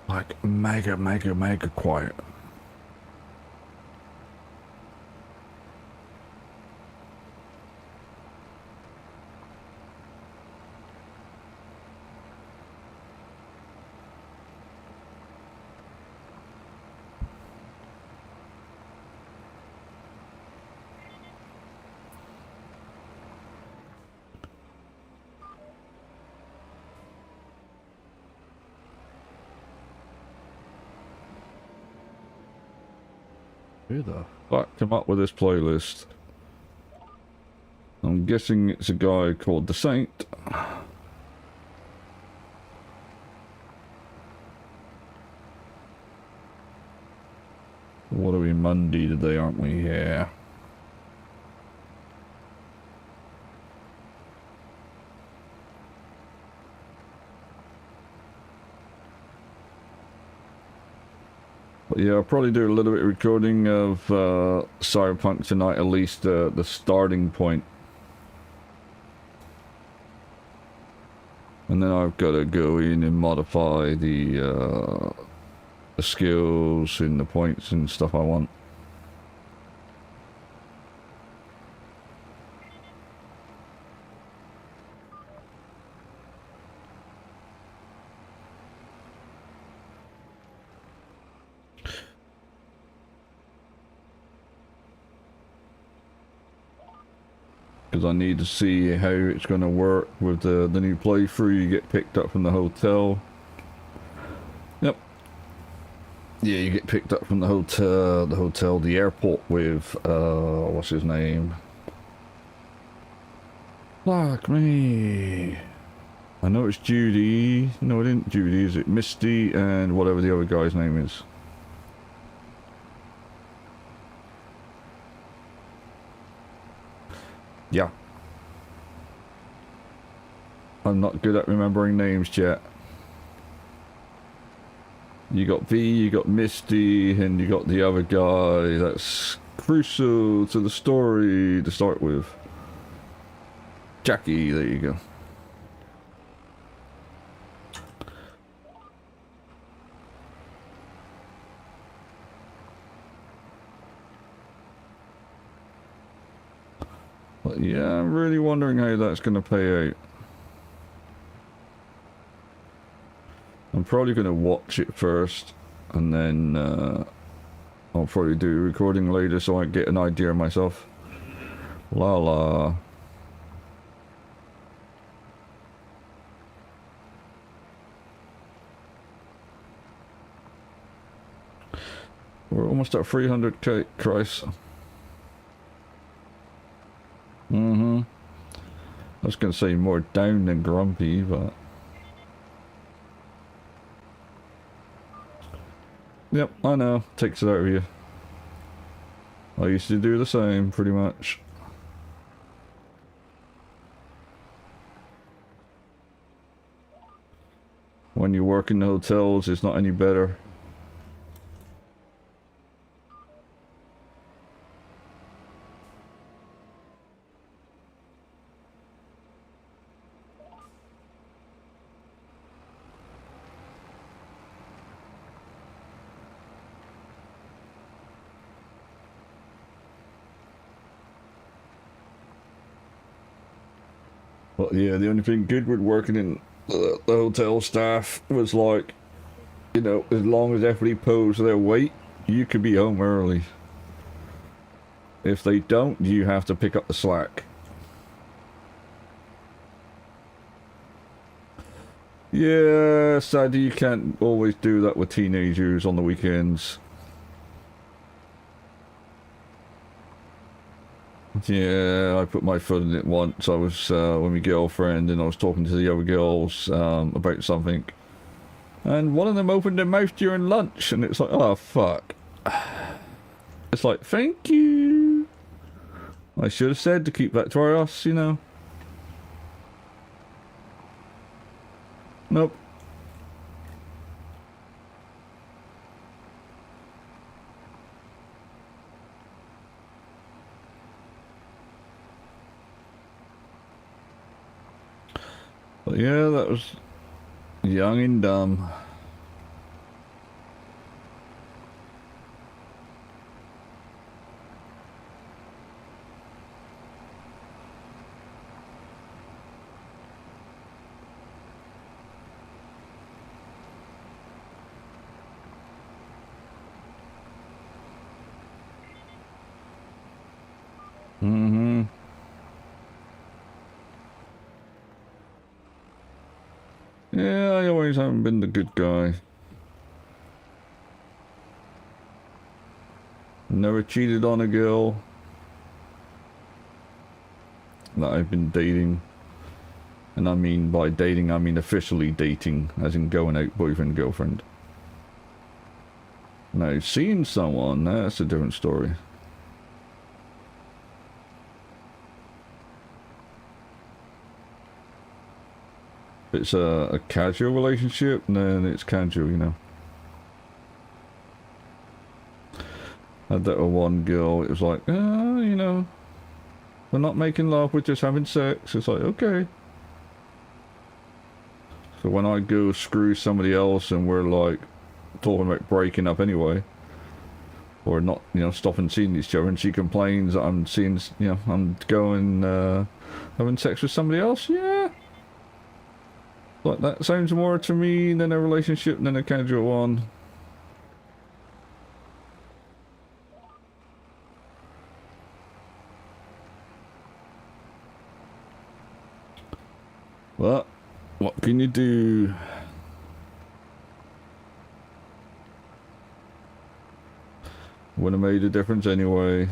Like mega quiet. Who the fuck came up with this playlist? I'm guessing it's a guy called The Saint. What are we, Monday today, aren't we? Yeah. But yeah, I'll probably do a little bit of recording of Cyberpunk tonight, at least the starting point. And then I've got to go in and modify the skills and the points and stuff I want. Because I need to see how it's going to work with the new playthrough. You get picked up from the hotel. Yep. Yeah, you get picked up from the hotel, the airport with, what's his name? Fuck me. I know it's Judy. No, it isn't Judy, is it? Misty and whatever the other guy's name is. Yeah. I'm not good at remembering names, chat. You got V, you got Misty, and you got the other guy that's crucial to the story to start with. Jackie, there you go. But yeah, I'm really wondering how that's going to pay out. I'm probably going to watch it first, and then I'll probably do a recording later so I get an idea myself. La la. We're almost at 300k, Christ. I was going to say more down than grumpy, but... Yep, I know. Takes it out of you. I used to do the same, pretty much. When you work in the hotels, it's not any better. But yeah, the only thing good with working in the hotel staff was like, you know, as long as everybody pulls their weight, you could be home early. If they don't, you have to pick up the slack. Yeah, sadly you can't always do that with teenagers on the weekends. Yeah, I put my foot in it once. I was with my girlfriend and I was talking to the other girls about something. And one of them opened their mouth during lunch and it's like, oh fuck. It's like, thank you. I should have said to keep that to us, you know. Nope. But yeah, that was young and dumb. Yeah, I always haven't been the good guy. Never cheated on a girl that I've been dating. And I mean by dating, I mean officially dating, as in going out boyfriend, girlfriend. Now, seeing someone, that's a different story. If it's a casual relationship, then it's casual, you know. I had that with one girl, it was like, you know, we're not making love, we're just having sex. It's like, okay. So when I go screw somebody else and we're like talking about breaking up anyway, or not, you know, stopping seeing each other, and she complains that I'm seeing, you know, I'm going, having sex with somebody else, yeah. Like, that sounds more to me than a relationship than a casual one. But what can you do? Would have made a difference anyway.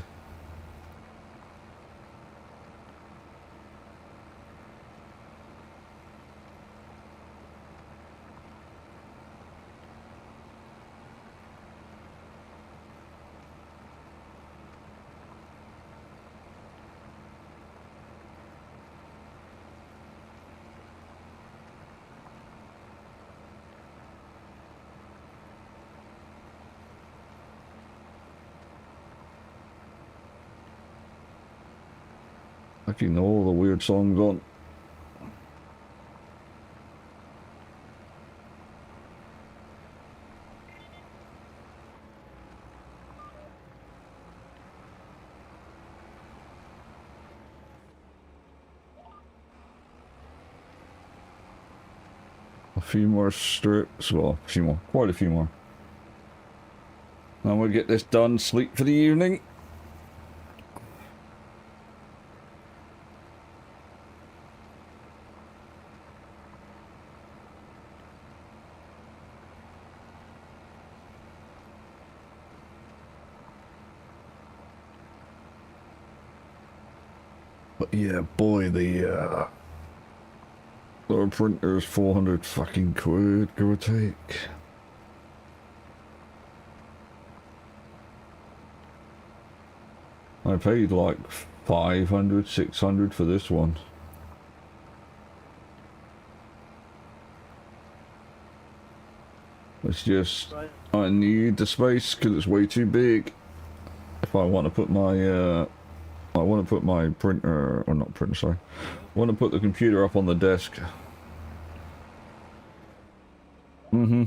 Fucking all the weird songs on. A few more strips, well, a few more, quite a few more. And we'll get this done, sleep for the evening. But yeah, boy, the printer's 400 fucking quid, give or take. I paid like 500, 600 for this one. It's just, I need the space because it's way too big. If I want to put my, I want to put my printer, or not printer, sorry. I want to put the computer up on the desk. Mm-hmm.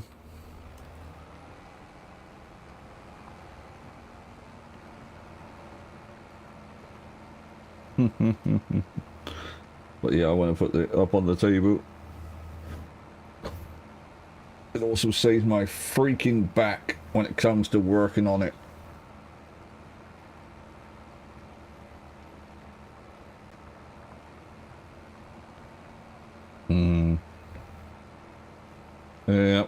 But yeah, I want to put it up on the table. It also saves my freaking back when it comes to working on it. Yeah.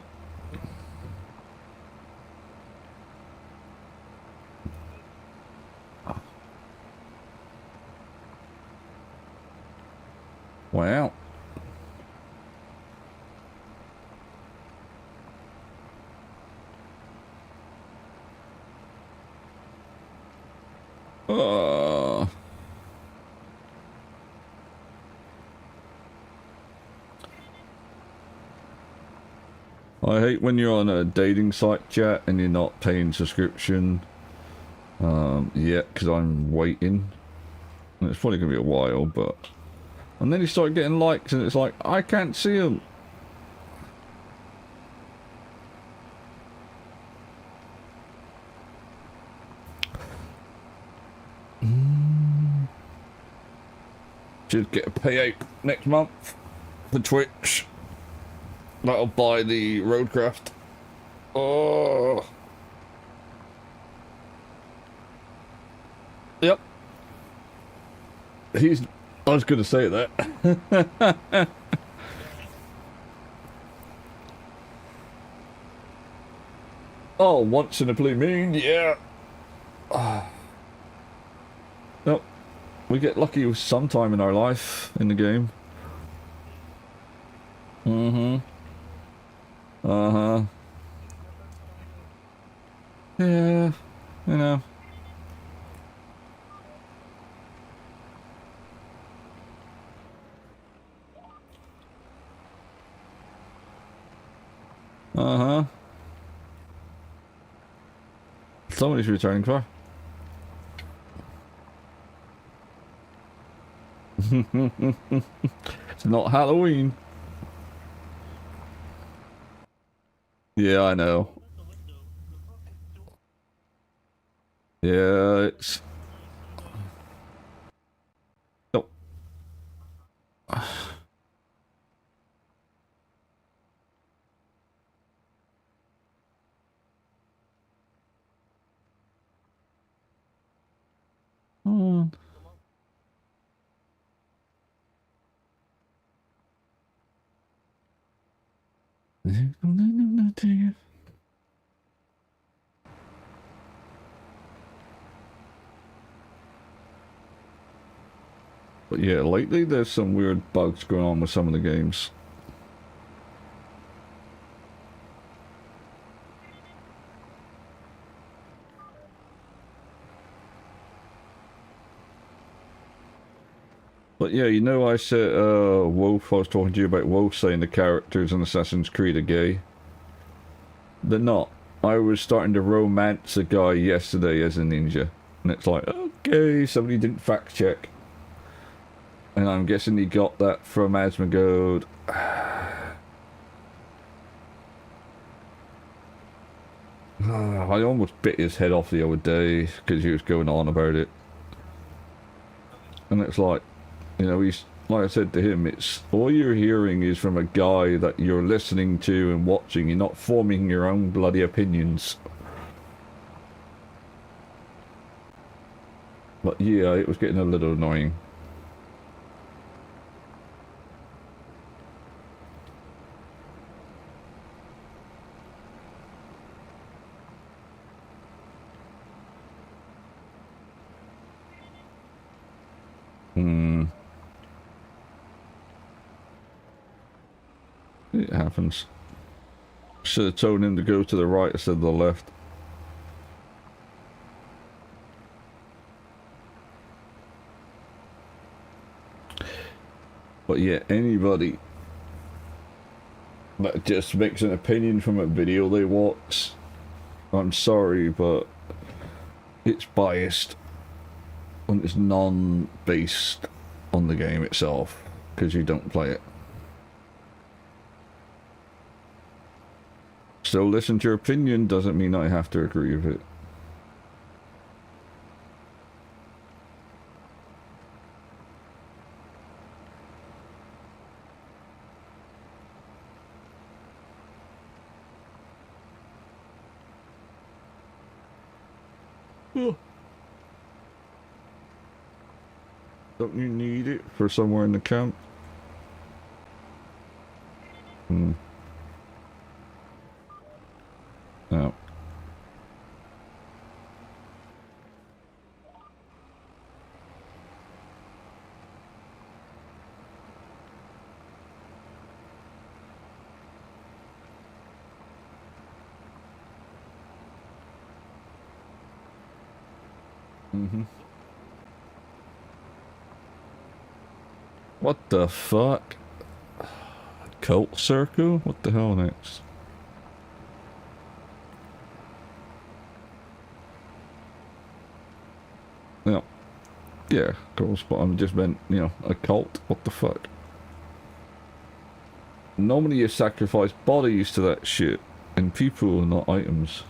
Wow. I hate when you're on a dating site chat and you're not paying subscription yet, because I'm waiting. And it's probably going to be a while, but... And then you start getting likes and it's like, I can't see them. Should get a payout next month for Twitch. That'll buy the Roadcraft. Oh. Yep. I was going to say that. Oh, once in a blue moon, yeah. Nope. We get lucky sometime in our life in the game. Mm-hmm. Uh-huh. Yeah, you know. Uh-huh. Somebody's returning car. It's not Halloween. Yeah, I know. Yeah, it's... Oh. Oh. But yeah, lately there's some weird bugs going on with some of the games. But yeah, you know I said, Wolf, I was talking to you about Wolf saying the characters in Assassin's Creed are gay. They're not. I was starting to romance a guy yesterday as a ninja. And it's like, okay, somebody didn't fact check. And I'm guessing he got that from Asmongold. I almost bit his head off the other day because he was going on about it. And it's like, you know, he's, like I said to him, it's all you're hearing is from a guy that you're listening to and watching. You're not forming your own bloody opinions. But yeah, it was getting a little annoying. It happens. Should have told him to go to the right instead of the left. But yeah, anybody that just makes an opinion from a video they watch, I'm sorry, but it's biased when it's non-based on the game itself, because you don't play it. So listen to your opinion doesn't mean I have to agree with it. Don't you need it for somewhere in the camp? No. What the fuck? Cult circle? What the hell next? Yeah. Yeah, of course, but I'm just meant, you know, a cult? What the fuck? Normally you sacrifice bodies to that shit, and people, not items.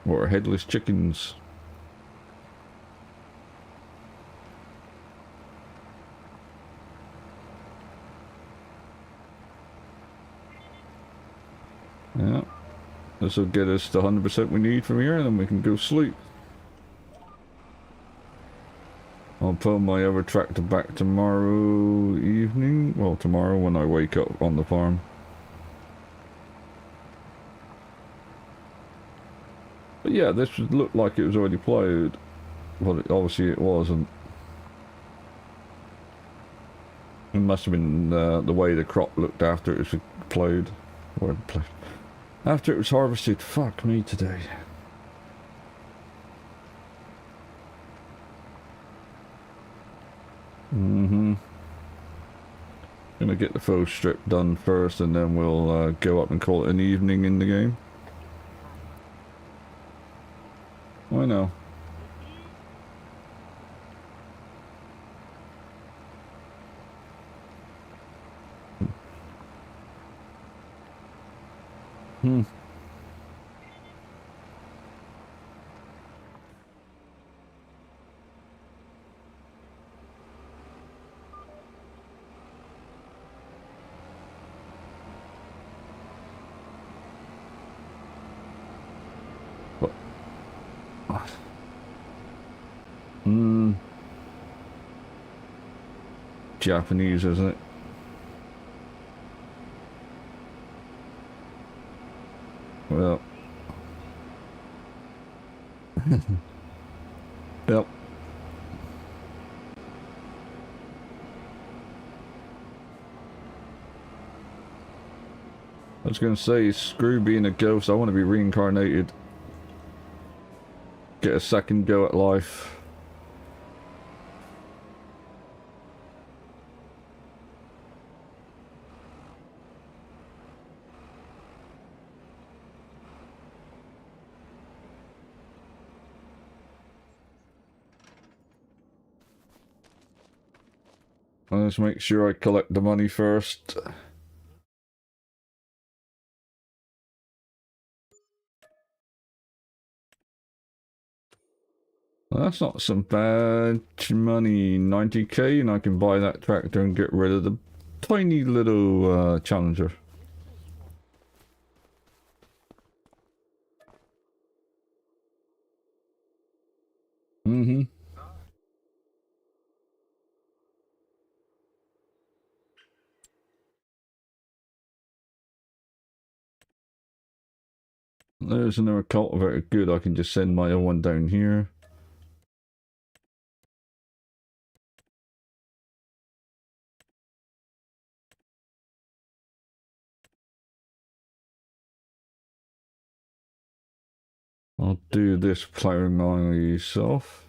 Or headless chickens. Yeah. This will get us the 100% we need from here, and then we can go sleep. I'll pull my other tractor back tomorrow evening. Well, tomorrow when I wake up on the farm. But yeah, this looked like it was already plowed. Well, obviously it wasn't. It must have been the way the crop looked after it was plowed. Wordplay. After it was harvested. Fuck me today. Gonna get the faux strip done first, and then we'll go up and call it an evening in the game. I know. Hmm. What? Hmm. Japanese, isn't it? Well. Yep. I was gonna say, screw being a ghost, I want to be reincarnated. Get a second go at life. Let's make sure I collect the money first. Well, that's not some bad money. 90k, and I can buy that tractor and get rid of the tiny little Challenger. Mm-hmm. There's another cultivator. Good, I can just send my other one down here. I'll do this plowing myself.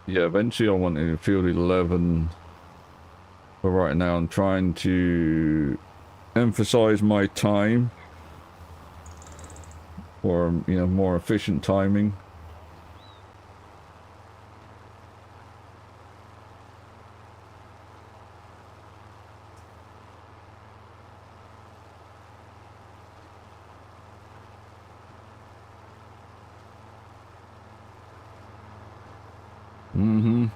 Yeah, eventually I want to field 11. But right now I'm trying to emphasize my time. Or, you know, more efficient timing. Mm-hmm.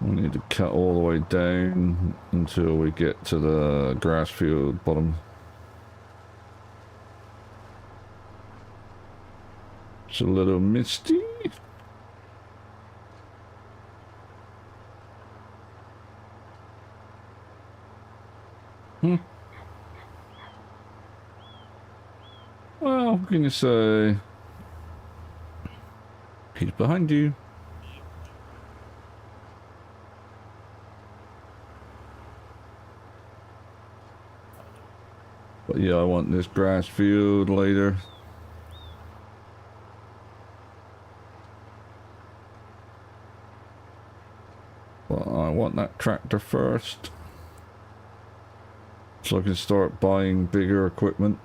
We need to cut all the way down until we get to the grass field bottom. It's a little misty. Well, what can you say? He's behind you. But yeah, I want this grass field later. But I want that tractor first. So I can start buying bigger equipment.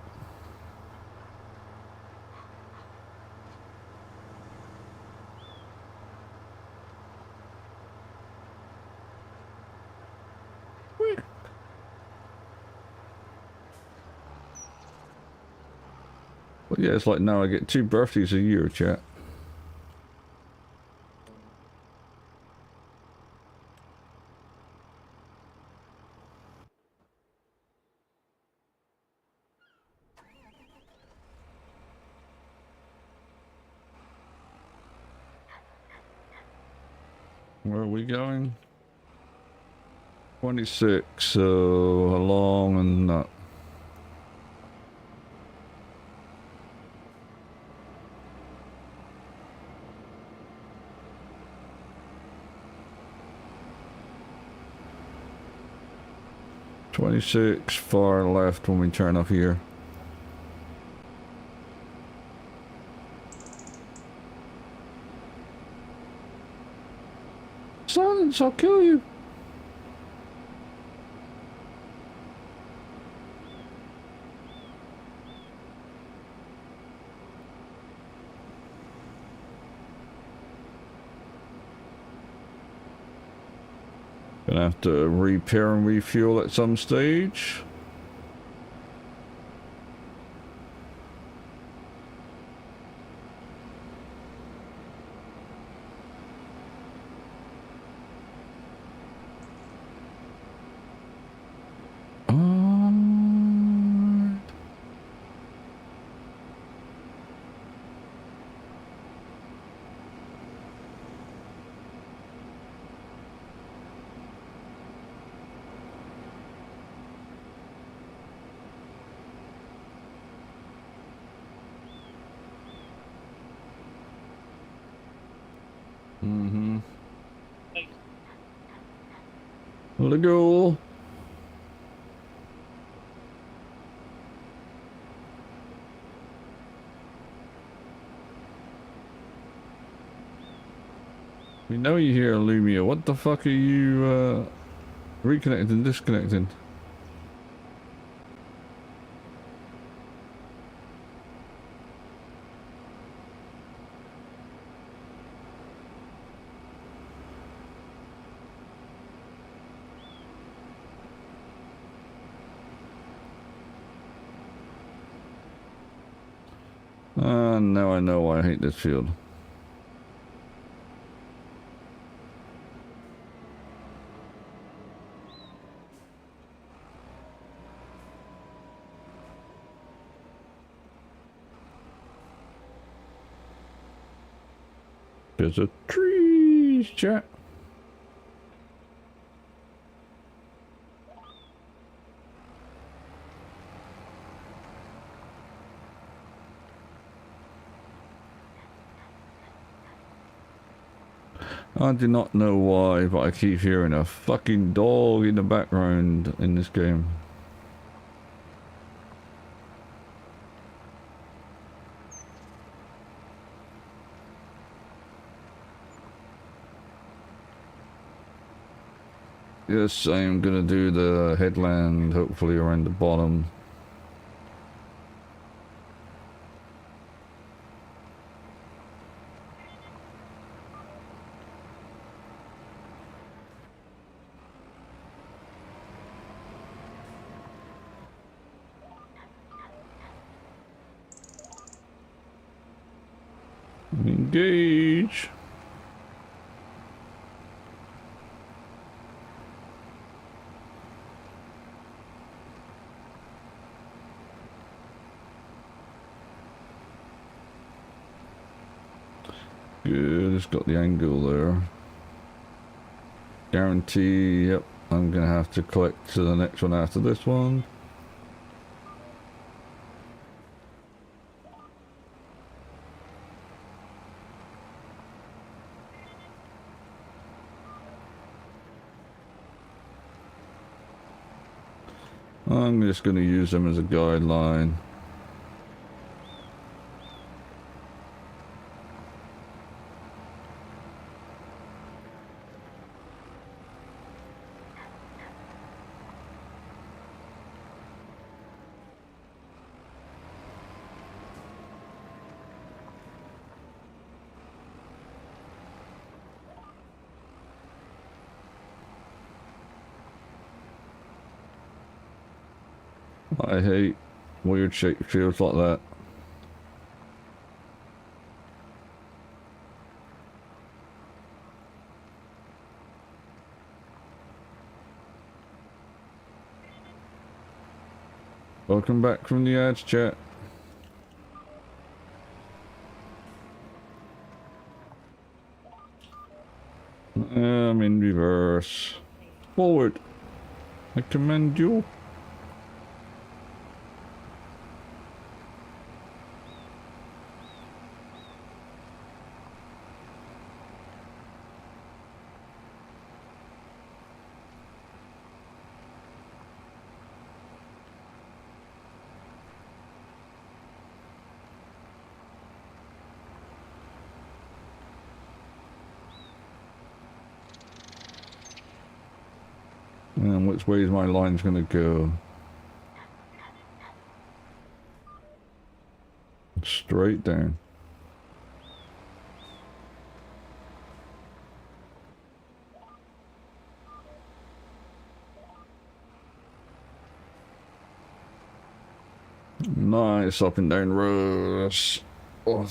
But yeah, it's like now I get 2 birthdays a year, chat. Where are we going? 26, so along and that. "26 far left when we turn off here." Silence, I'll kill you. Gonna have to repair and refuel at some stage. Let go. We know you're here, Lumia. What the fuck are you reconnecting and disconnecting? Now I know why I hate this field. There's a tree, chat. I do not know why, but I keep hearing a fucking dog in the background in this game. Yes, I am gonna do the headland, hopefully around the bottom. Engage. Good, it's got the angle there. Guarantee, yep, I'm gonna have to collect to the next one after this one. I'm just gonna use them as a guideline. I hate weird shaped fields like that. Welcome back from the ads, chat. reverse. Forward. I command you. And which way is my line's gonna go? Straight down. Nice up and down roads. Oh.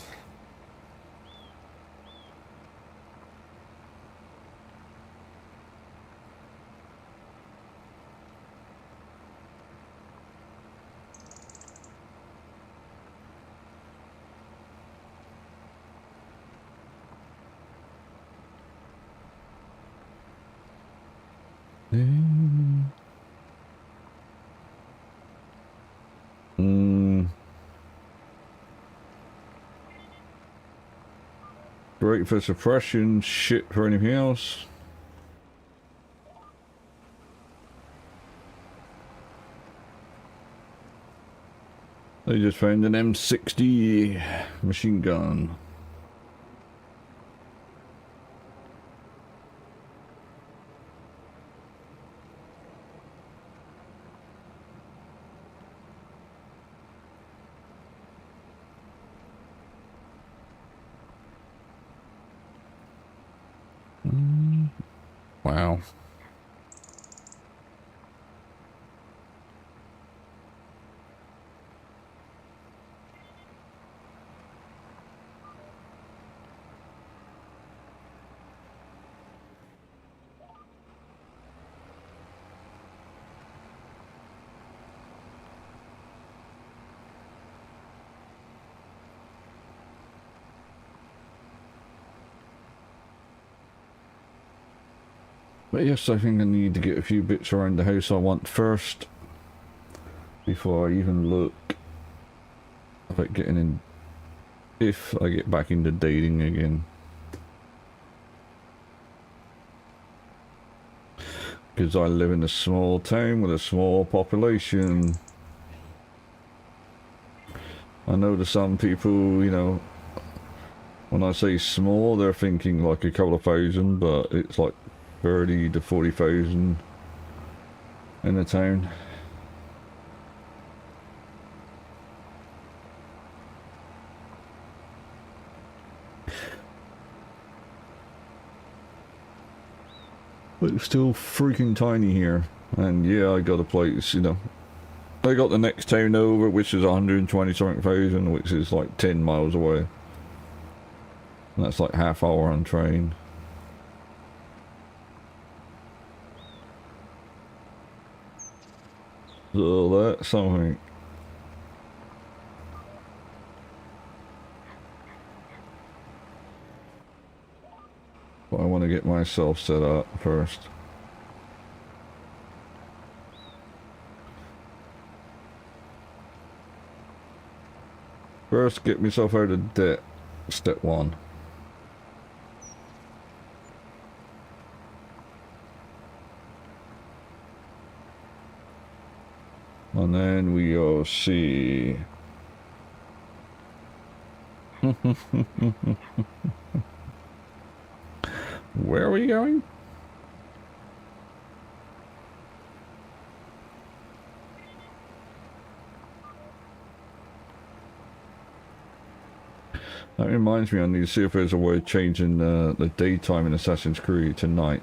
Great for suppression, shit for anything else. They just found an M60 machine gun. Wow. But yes, I think I need to get a few bits around the house I want first before I even look about getting in, if I get back into dating again. Because I live in a small town with a small population. I know to some people, you know, when I say small, they're thinking like a couple of thousand, but it's like 30 to 40,000 in the town. But it's still freaking tiny here. And yeah, I got a place, you know. I got the next town over, which is 120 something thousand, which is like 10 miles away. And that's like half hour on train. So that's something. But I want to get myself set up first. First, get myself out of debt. Step one. And then we all see. Where are we going? That reminds me, I need to see if there's a way of changing the daytime in Assassin's Creed to night.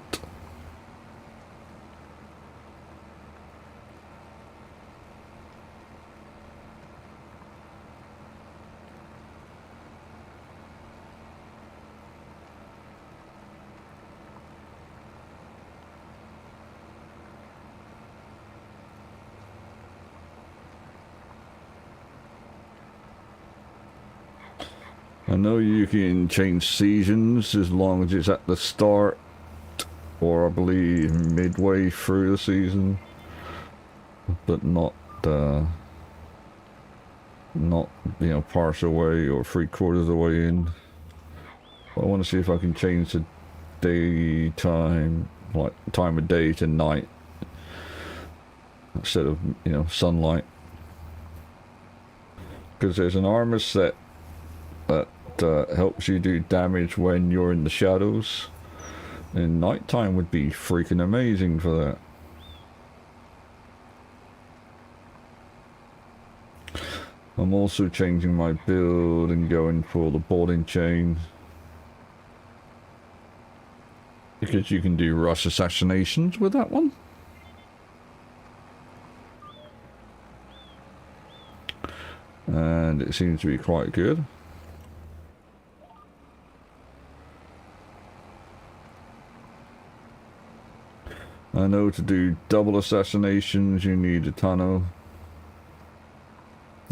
I know you can change seasons as long as it's at the start or I believe midway through the season, but not you know, partial way or 3/4 of the way in. I want to see if I can change the daytime, like time of day to night, instead of, you know, sunlight. Because there's an armor set that helps you do damage when you're in the shadows, and nighttime would be freaking amazing for that. I'm also changing my build and going for the boarding chain, because you can do rush assassinations with that one. And it seems to be quite good. I know to do double assassinations you need a Tano,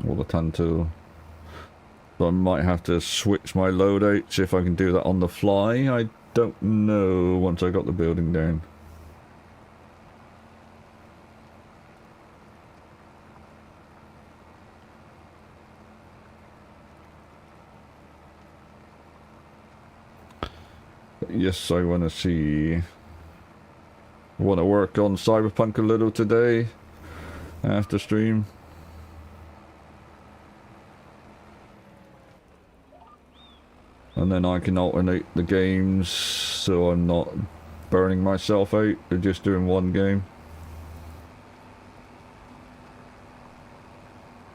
or the Tanto. So I might have to switch my loadouts if I can do that on the fly. I don't know once I got the building down. But yes, I want to see. I want to work on Cyberpunk a little today after stream. And then I can alternate the games so I'm not burning myself out or just doing one game.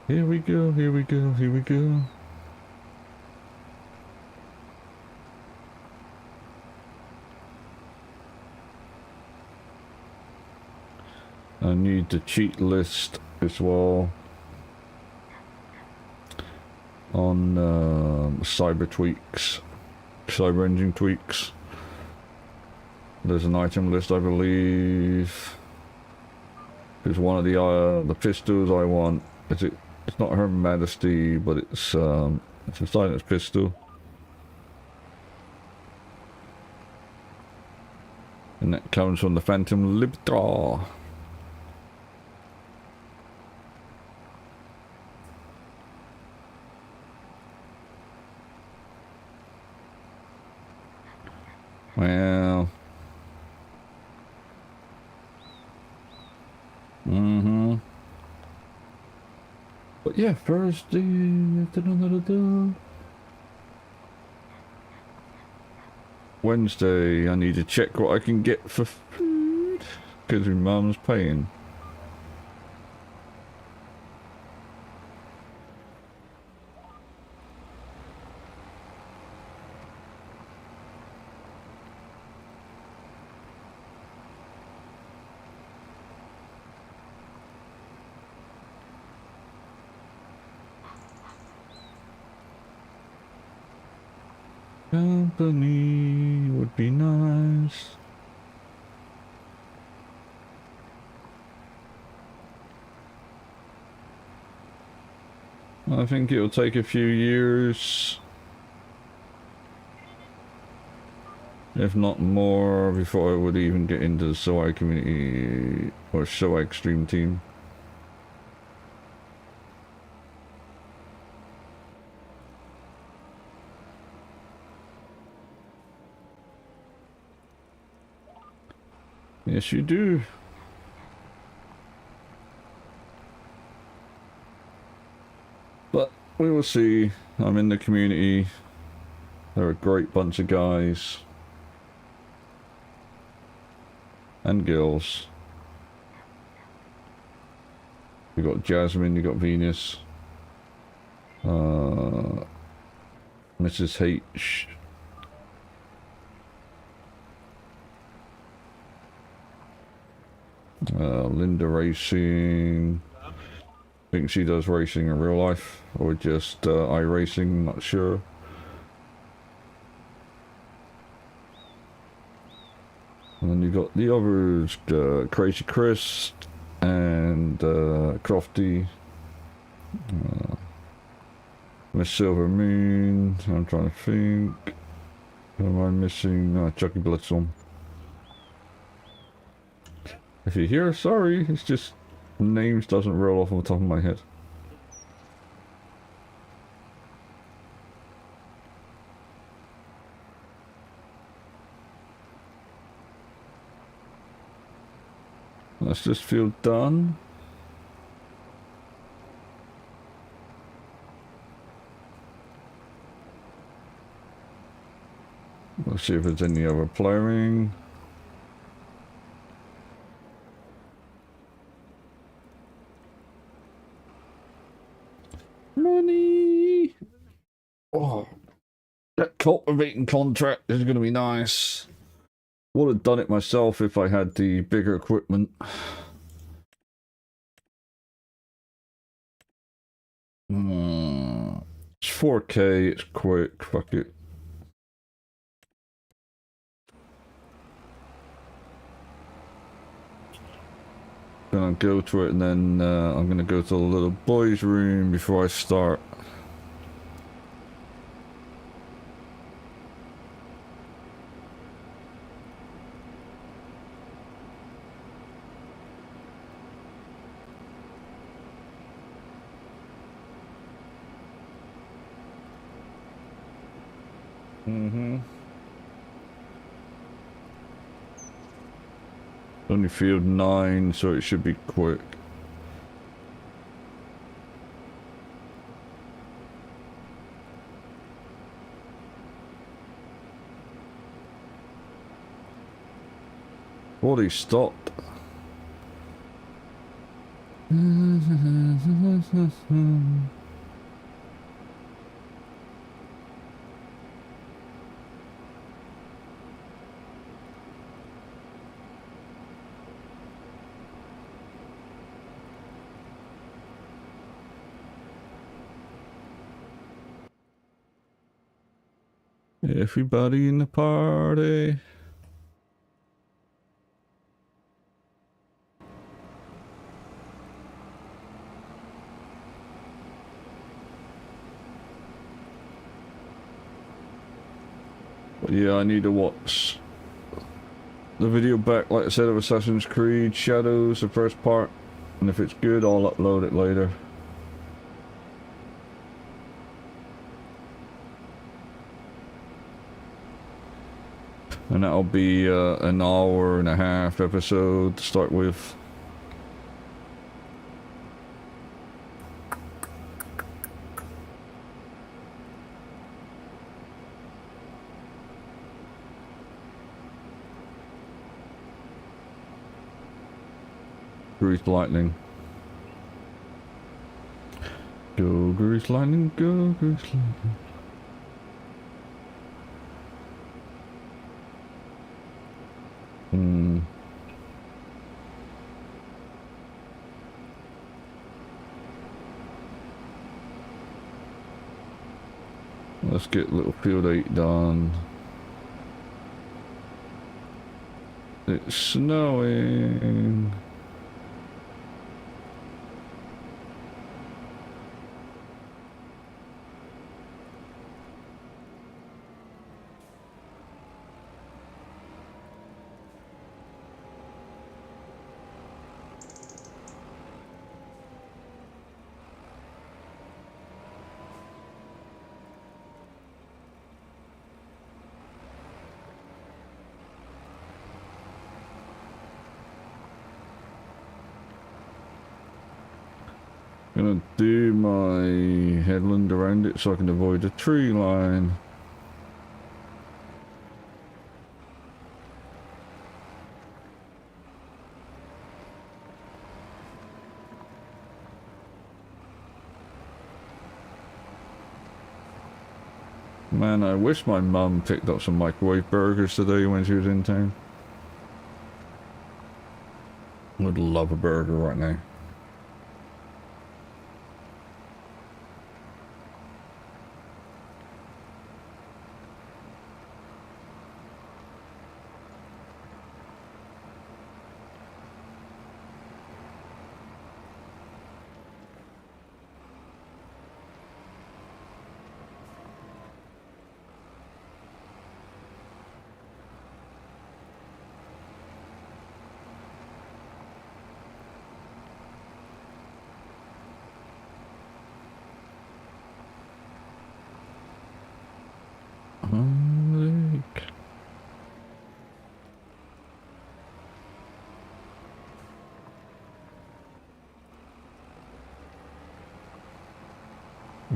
Here we go, here we go, here we go. I need the cheat list as well on cyber tweaks, cyber engine tweaks. There's an item list, I believe. There's one of the pistols I want. It's not Her Majesty, but it's a silence pistol. And that comes from the Phantom Libra. Well, but yeah, Thursday. Wednesday, I need to check what I can get for food because my mum's paying. Company would be nice. I think it'll take a few years, if not more, before I would even get into the SOI community or SOI Extreme team. Yes, you do. But we will see. I'm in the community. They're a great bunch of guys. And girls. You got Jasmine, you got Venus. Mrs. H. Linda Racing. I think she does racing in real life, or just iRacing, not sure. And then you got the others, Crazy Chris and Crofty, Miss Silver Moon. I'm trying to think. Who am I missing? Chucky Blitzel. If you hear sorry, it's just names doesn't roll off on the top of my head. Let's just feel done. Let's see if there's any other playing. Money! Oh, that cultivating contract is going to be nice. Would have done it myself if I had the bigger equipment. It's 4K, it's quick, fuck it. Gonna go to it and then I'm gonna go to the little boys' room before I start. Only field 9, so it should be quick. Oh, he stopped. Everybody in the party. But yeah, I need to watch the video back, like I said, of Assassin's Creed Shadows, the first part. And if it's good, I'll upload it later. And that'll be an hour and a half episode to start with. Grease Lightning. Go Grease Lightning, go Grease Lightning. Let's get little field 8 done. It's snowing. Gonna do my headland around it so I can avoid the tree line. Man, I wish my mum picked up some microwave burgers today when she was in town. Would love a burger right now.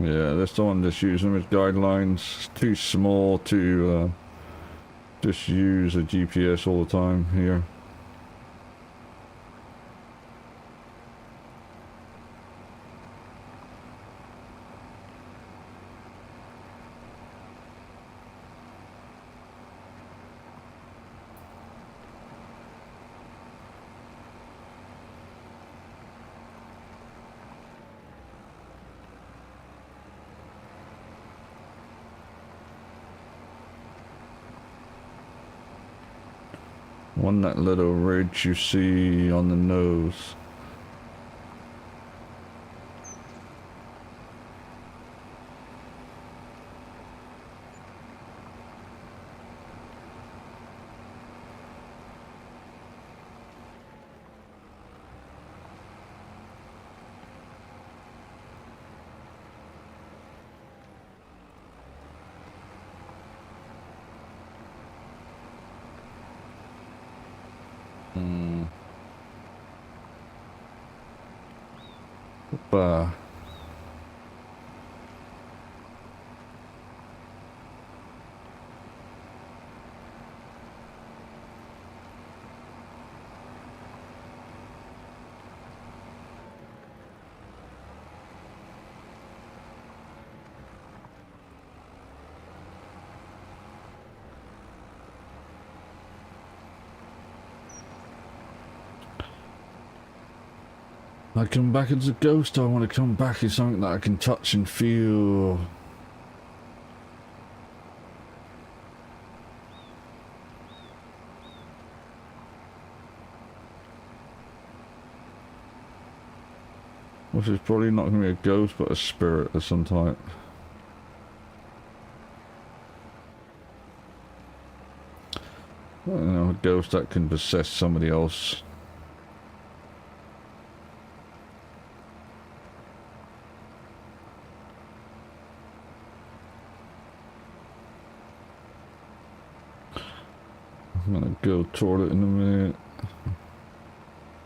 Yeah, this one just using them as guidelines. It's too small to just use a GPS all the time here. On that little ridge you see on the nose. Bah. I come back as a ghost, I want to come back as something that I can touch and feel. Which is probably not going to be a ghost, but a spirit of some type. I don't know, a ghost that can possess somebody else. I'm gonna go toilet in a minute.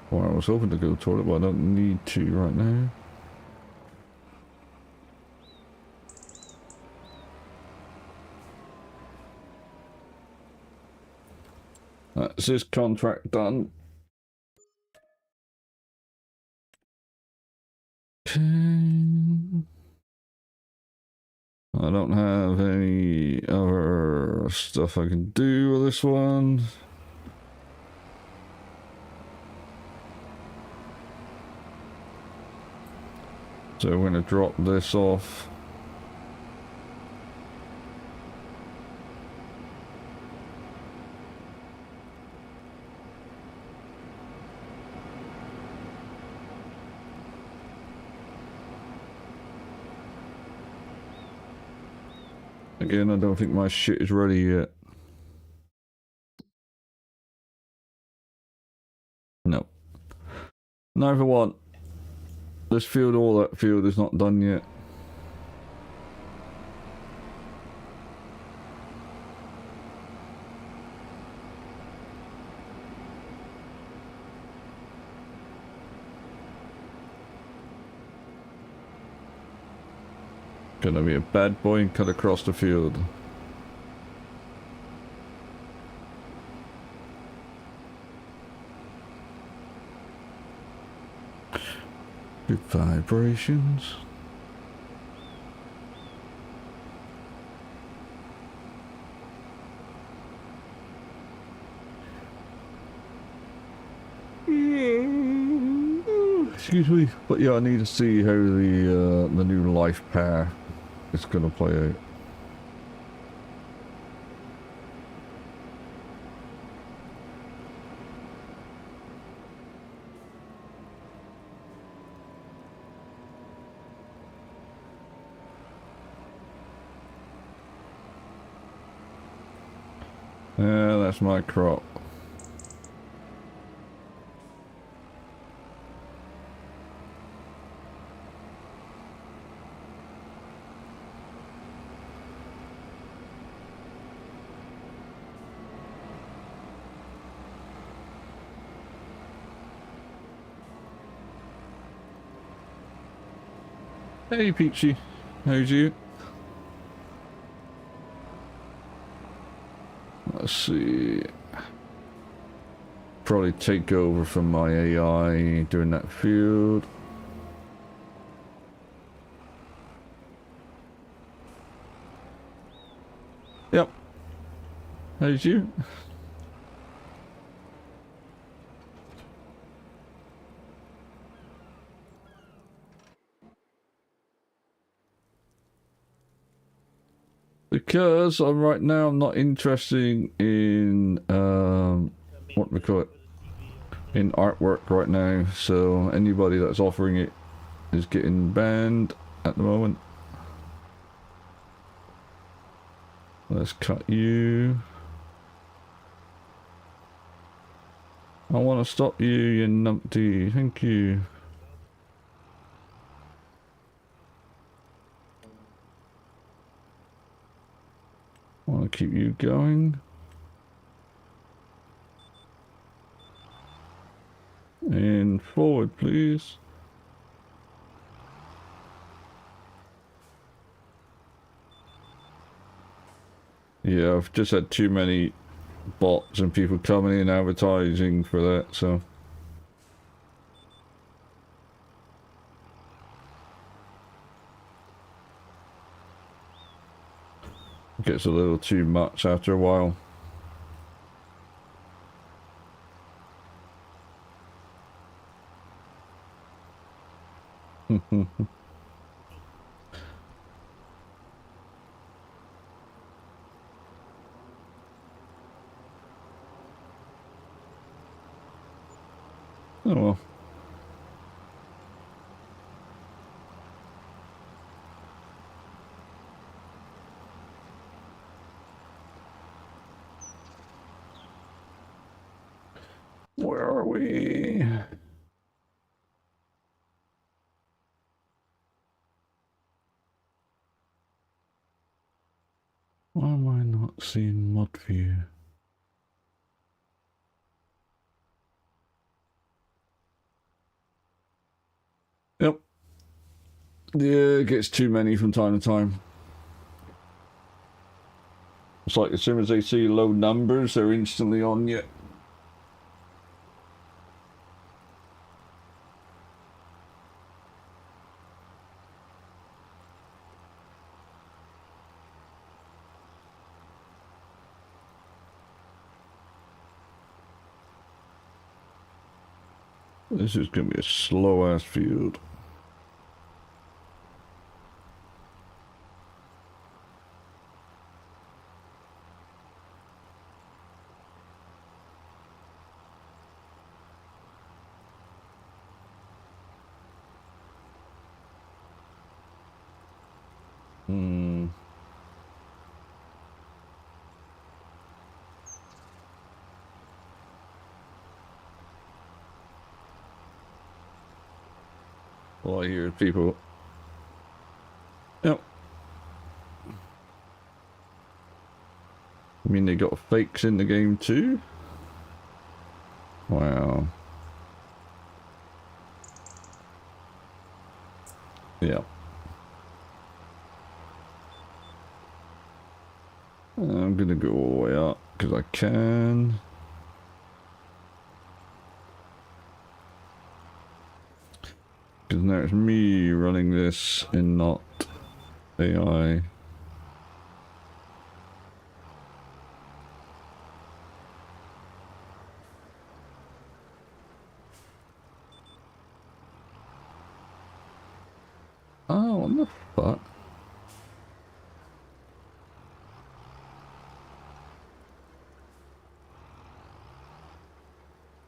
Well, I was hoping to go toilet, but I don't need to right now. That's this contract done. I don't have any other stuff I can do with this one. So we're going to drop this off. Again, I don't think my shit is ready yet. No. Neither one. This field or that field is not done yet. Gonna be a bad boy and cut across the field. Good vibrations. Excuse me, but yeah, I need to see how the new life pair is gonna play out. Yeah, that's my crop. Hey, Peachy. How's you? Let's see. Probably take over from my AI doing that field. Yep. How's you? Because I'm right now I'm not interested in what we call it, in artwork right now, so anybody that's offering it is getting banned at the moment. Let's cut you. I want to stop you, you numpty. Thank you. I want to keep you going. And forward, please. Yeah, I've just had too many bots and people coming in advertising for that, so. It gets a little too much after a while. Oh well. Where are we? Why am I not seeing mod view? Yep. Yeah, it gets too many from time to time. It's like as soon as they see low numbers, they're instantly on you. This is gonna be a slow ass field. Hmm. All I hear is people. Yep. I mean, they got fakes in the game too? Wow. Yeah. I'm gonna go all the way up because I can. Because now it's me running this and not AI. Oh, what the fuck?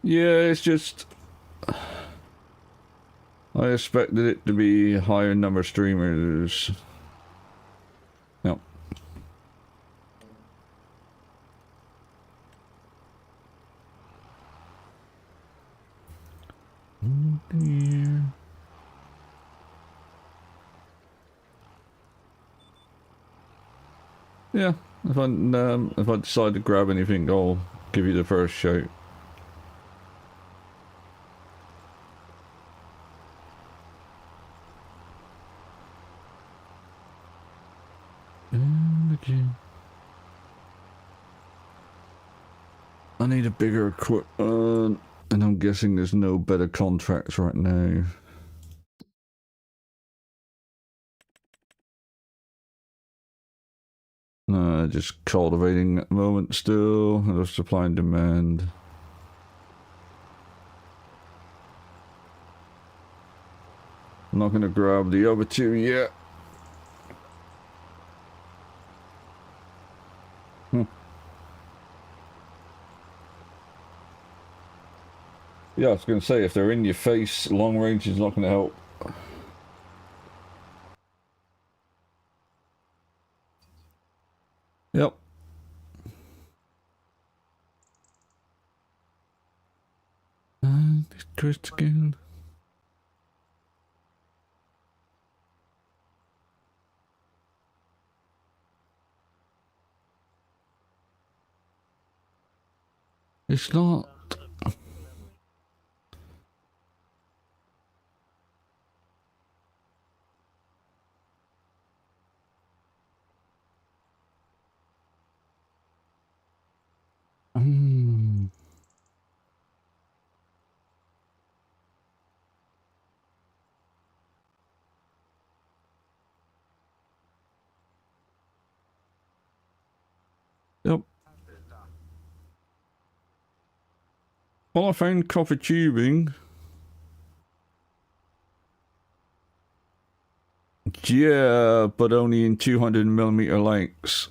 Yeah, it's just... I expected it to be a higher number of streamers. Yep. Oh dear. Yeah, if I decide to grab anything, I'll give you the first shout. I need a bigger equipment, and I'm guessing there's no better contracts right now. No, just cultivating at the moment still. There's supply and demand. I'm not going to grab the other two yet. Yeah, I was going to say, if they're in your face, long range is not going to help. Yep. And twist again. It's not. Yep. Well, I found copper tubing. Yeah, but only in 200mm lengths.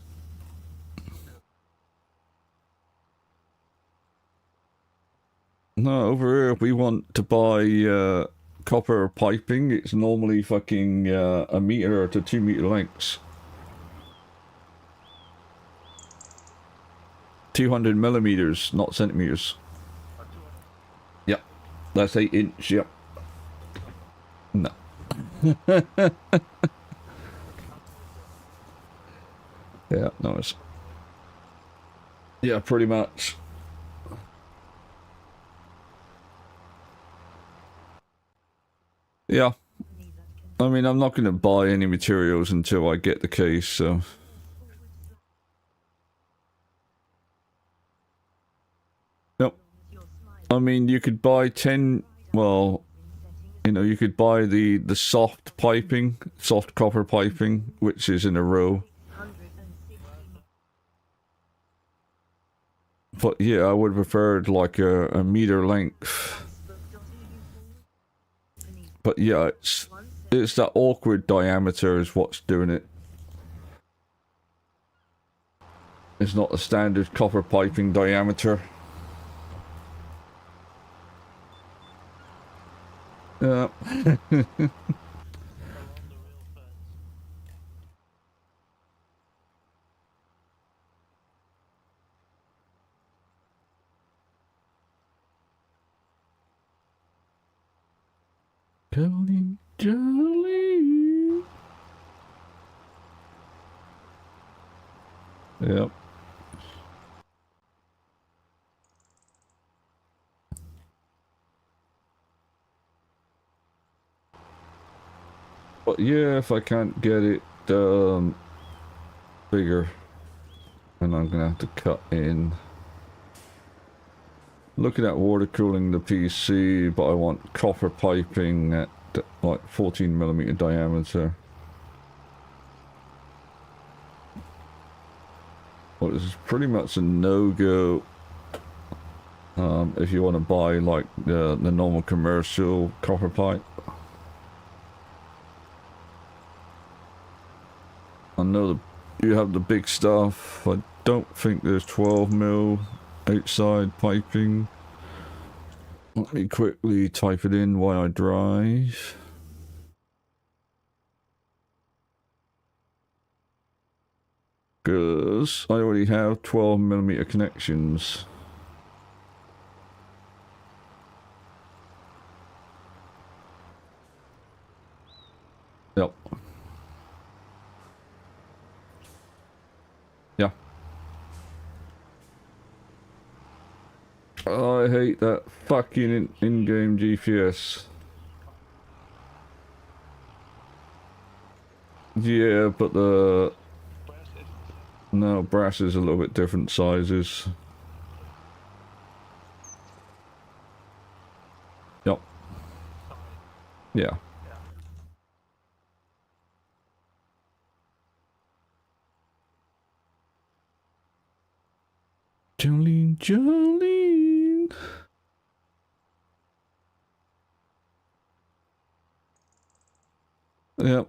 No, over here, if we want to buy copper piping, it's normally fucking a meter to 2 meter lengths. 200mm, not centimeters. Yep, that's 8 inch. Yep. No. Yeah, nice. Yeah, pretty much. Yeah. I mean, I'm not going to buy any materials until I get the case, so... Yep. I mean, you could buy 10... Well, you know, you could buy the soft piping, soft copper piping, which is in a row. But yeah, I would have preferred like a meter length. But yeah, it's that awkward diameter is what's doing it. It's not a standard copper piping diameter. Yeah. Jolly, jolly. Yep. But yeah, if I can't get it bigger, then I'm gonna have to cut in. Looking at water cooling the PC, but I want copper piping at like 14mm diameter. Well, this is pretty much a no-go if you want to buy like the normal commercial copper pipe. I know you have the big stuff. I don't think there's 12mm outside piping. Let me quickly type it in while I drive. Because I already have 12mm connections. Yep. Yeah. I hate that fucking in-game GPS. Yeah, but the... No, brass is a little bit different sizes. Yep. Yeah. Yeah. Jolene, Jolene. Yep.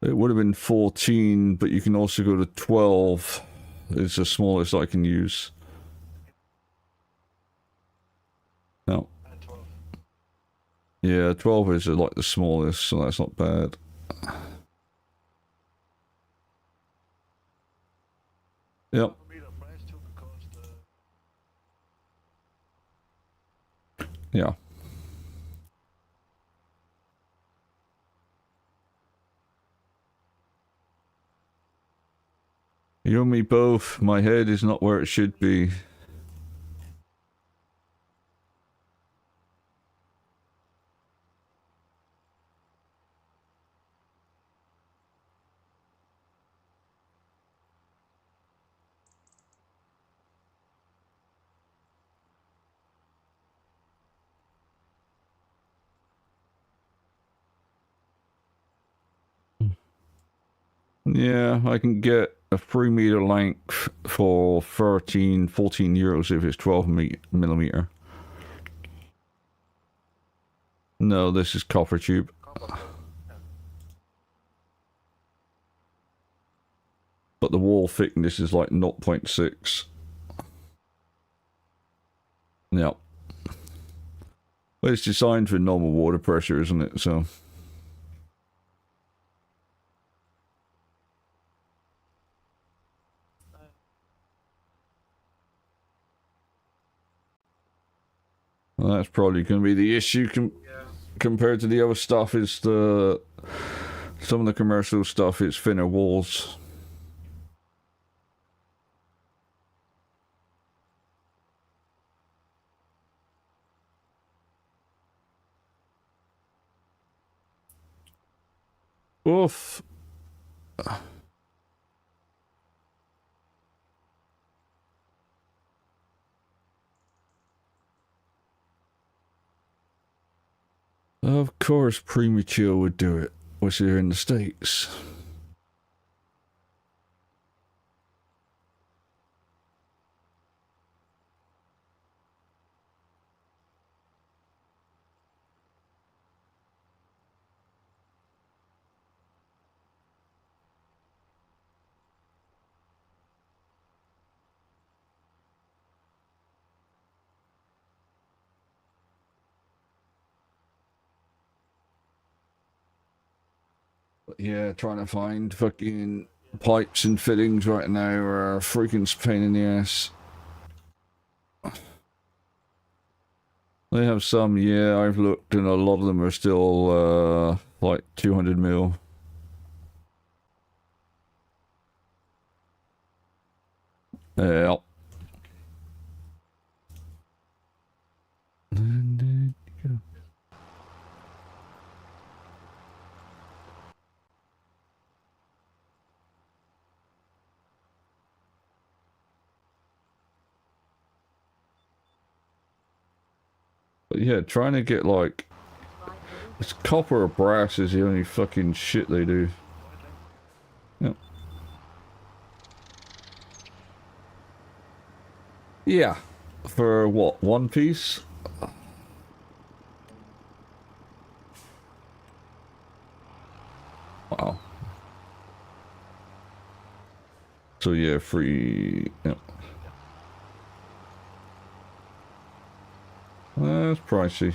It would have been 14, but you can also go to 12. It's the smallest I can use. No. 12. Yeah, 12 is like the smallest, so that's not bad. Yep. For me, the price too, because the Yeah. You and me both. My head is not where it should be. Yeah, I can get a 3 meter length for 13, 14 euros if it's 12 millimeter. No, this is copper tube. copper. But the wall thickness is like 0.6. Yeah. Well, it's designed for normal water pressure, isn't it? So. Well, that's probably going to be the issue compared to the other stuff. Is some of the commercial stuff is thinner walls. Oof. Of course, Premature would do it. Was here in the States. Yeah, trying to find fucking pipes and fittings right now are a freaking pain in the ass. They have some, yeah, I've looked, and a lot of them are still, like 200 mil. Yeah. But yeah, trying to get like, it's copper or brass is the only fucking shit they do. Yep. Yeah. For what, one piece? Wow. So yeah, free. Yep. That's pricey.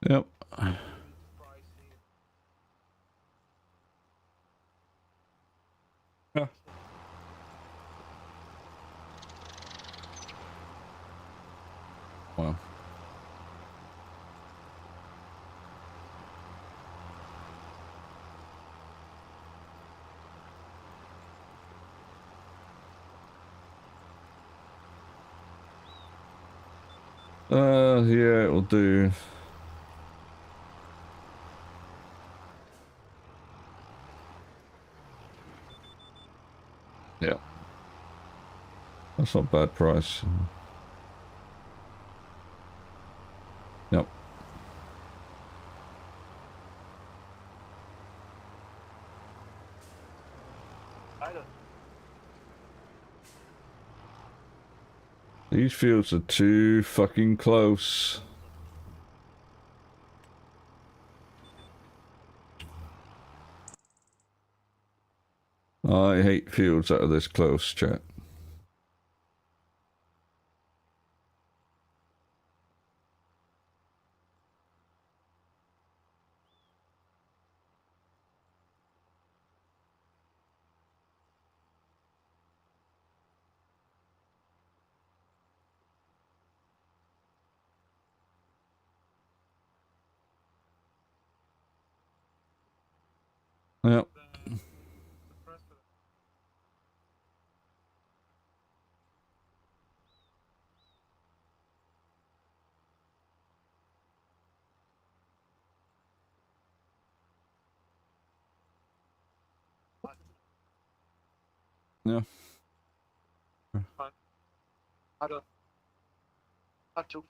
Yep. Yeah. Yeah, it'll do. Yeah. That's not a bad price. Yep. I don't. These fields are too fucking close. I hate fields that are this close, chat. Yep. Yeah. I don't. Have to.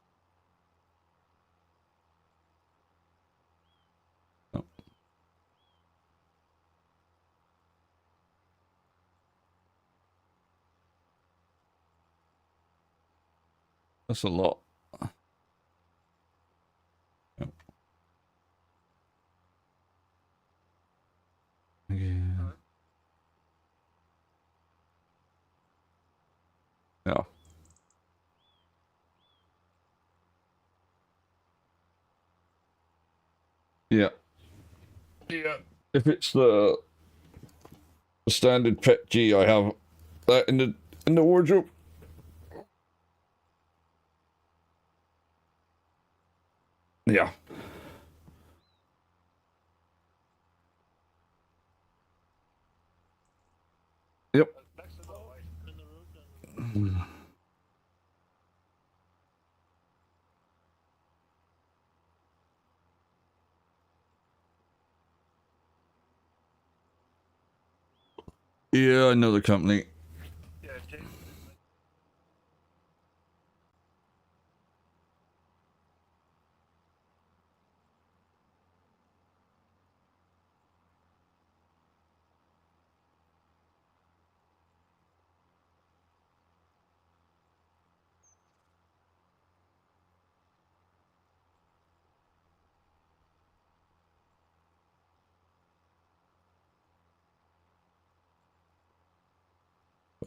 Yep. That's a lot. Yep. Yeah. Yeah. Yeah. Yeah. If it's the standard pet G, I have that in the wardrobe. Yeah. Yep. Next to the white in the road. Yeah, I know the company. Yeah, James.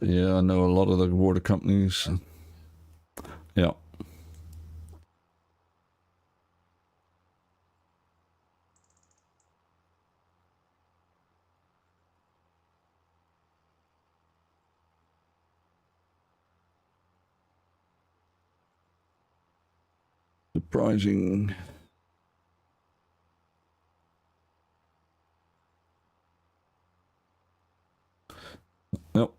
Yeah, I know a lot of the water companies. Yeah. Surprising. Yep.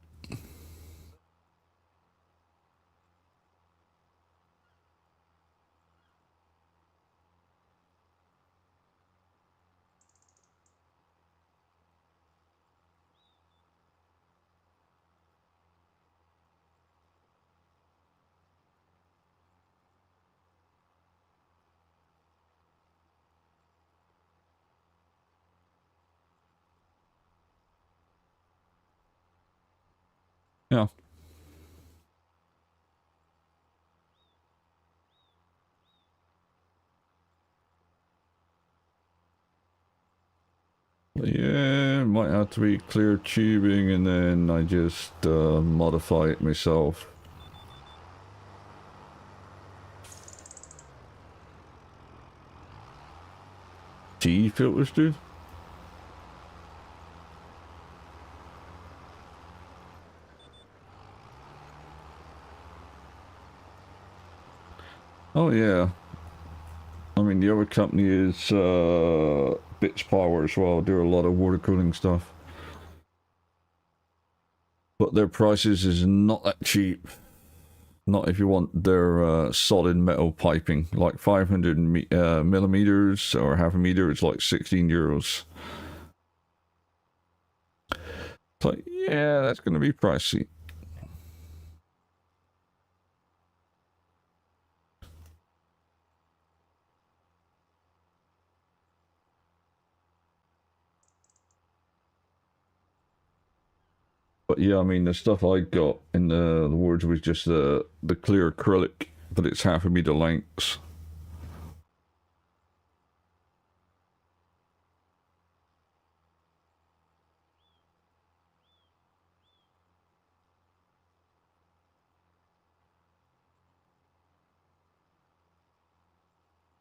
Yeah. Yeah, might have to be clear tubing and then I just modify it myself. T filters, dude? Oh yeah. I mean, the other company is Bits Power as well. Do a lot of water cooling stuff. But their prices is not that cheap. Not if you want their solid metal piping, like 500 millimeters or half a meter. It's like €16. It's like, yeah, that's going to be pricey. But yeah, I mean, the stuff I got in the words was just the clear acrylic, but it's half a meter lengths.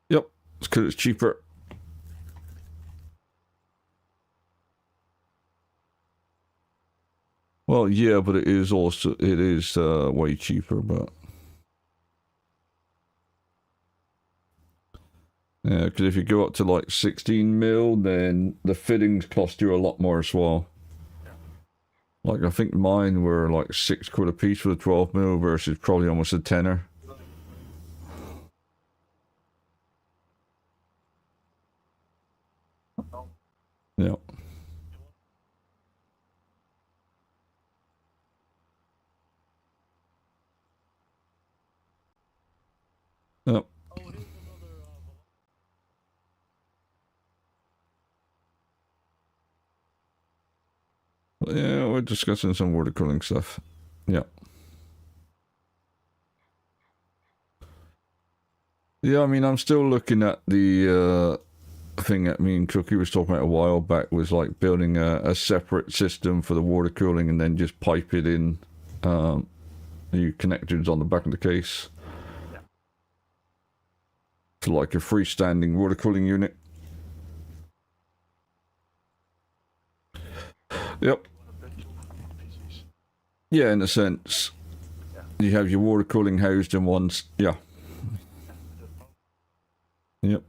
Yep, it's because it's cheaper. Well, yeah, but it is also way cheaper, but yeah, because if you go up to like 16 mil, then the fittings cost you a lot more as well. Like I think mine were like £6 a piece for the 12 mil versus probably almost a tenner. Yeah. Yep. Oh, here's another. Yeah, we're discussing some water cooling stuff. Yeah. Yeah, I mean, I'm still looking at the thing that me and Cookie was talking about a while back, was like building a separate system for the water cooling and then just pipe it in the connectors on the back of the case. Yeah. To like a freestanding water cooling unit. Yep. PCs. Yeah, in a sense. Yeah. You have your water cooling housed in one. Yeah. Yep.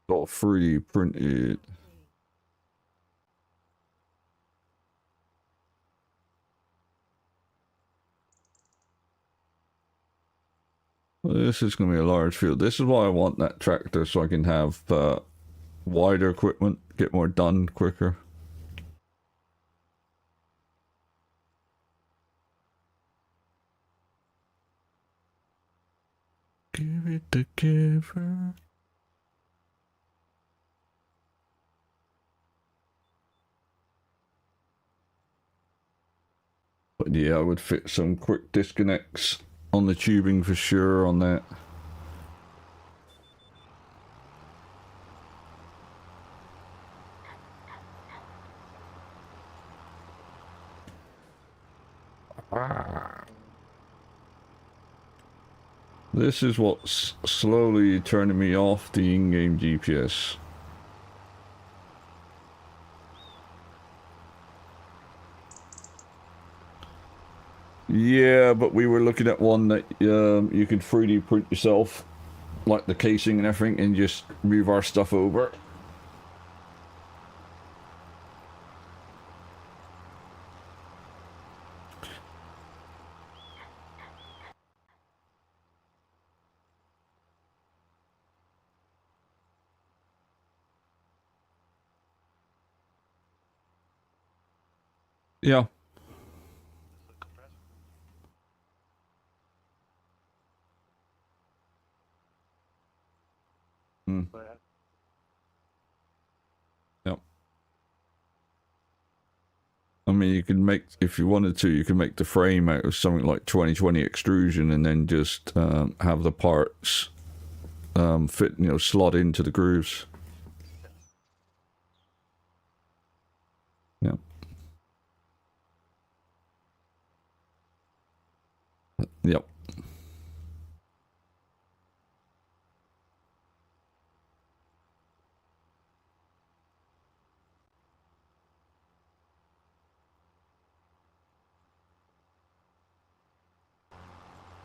All 3D printed. This is going to be a large field. This is why I want that tractor, so I can have wider equipment, get more done quicker. Give it the giver. But yeah, I would fit some quick disconnects on the tubing for sure on that. This is what's slowly turning me off the in-game GPS. Yeah, but we were looking at one that you could 3D print yourself, like the casing and everything, and just move our stuff over. Yeah. Hmm. Yep. I mean, you can make, if you wanted to, you can make the frame out of something like 2020 extrusion and then just have the parts fit, slot into the grooves. Yeah. Yep.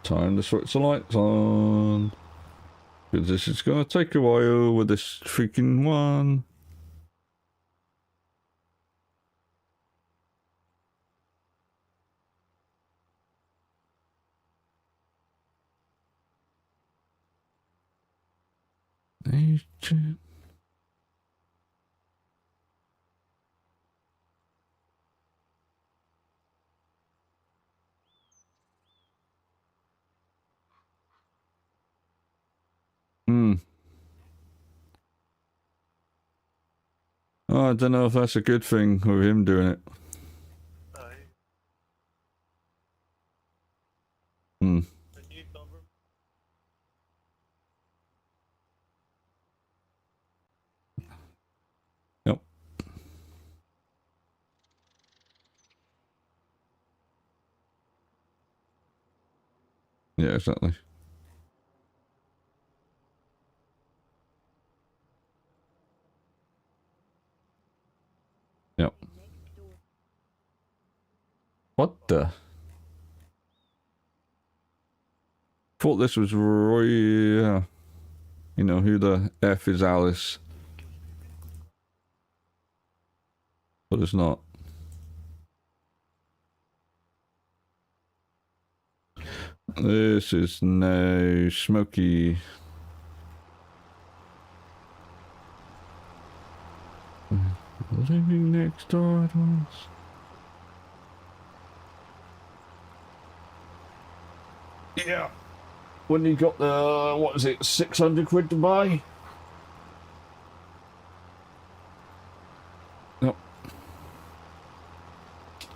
Time to switch the lights on. Because this is gonna take a while with this freaking one. Agent. Oh, I don't know if that's a good thing with him doing it. Aye. Hmm. Can you cover? Yep. Yeah, exactly. Yep. What the? Thought this was Roy. You know, who the F is Alice? But it's not. This is no Smoky. Living next door at once. Yeah. When you got the, what is it, 600 quid to buy? Yep.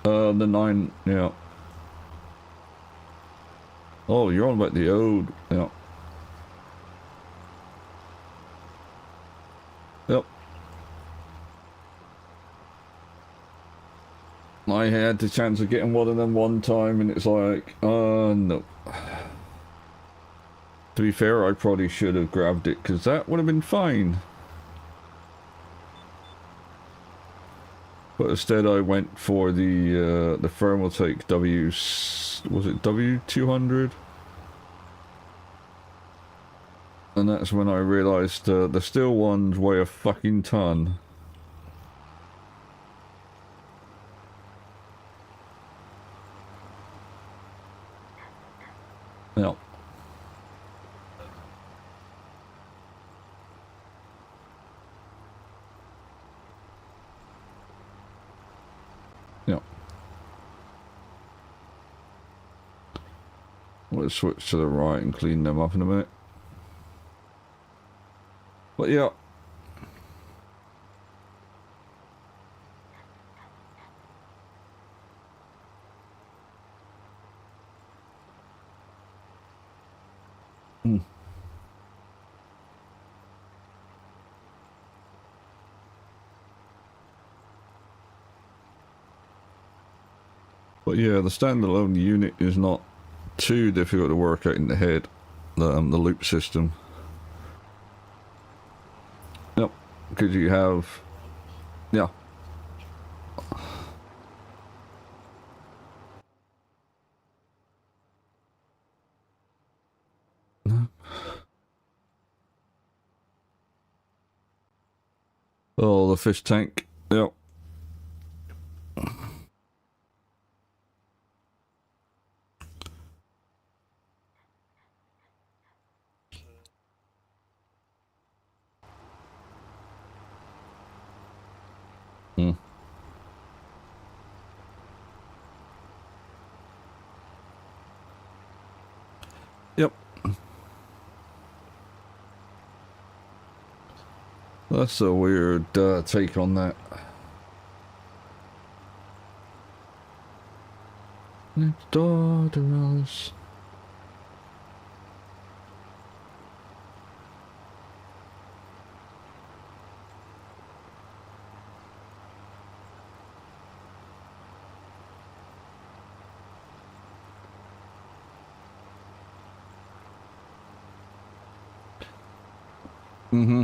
The 9, yeah. Oh, you're on about the old, yeah. Yep. I had the chance of getting one of them one time and it's like, no. To be fair, I probably should have grabbed it because that would have been fine. But instead I went for the Thermaltake W, was it W200? And that's when I realised the steel ones weigh a fucking ton. Yeah. Yeah. Let's switch to the right and clean them up in a minute. But yeah. Hmm. But yeah, the standalone unit is not too difficult to work out in the head. The loop system. Yep. Because you have, yeah. Oh, the fish tank. Yep. Hmm. Yep. That's a weird take on that. Next door to Alice. Mm-hmm.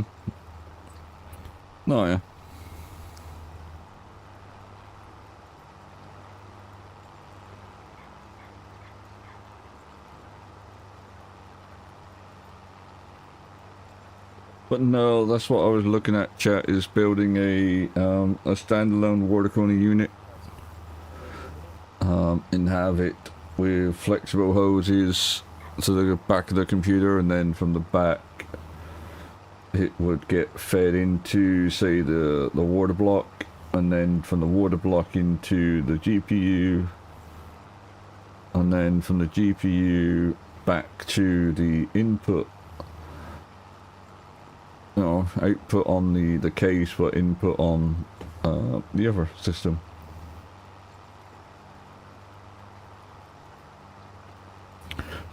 Oh, yeah. But no, that's what I was looking at, chat, is building a standalone water cooling unit. And have it with flexible hoses to the back of the computer, and then from the back it would get fed into, say, the water block, and then from the water block into the GPU, and then from the GPU back to the input, you know, output on the case, but input on the other system.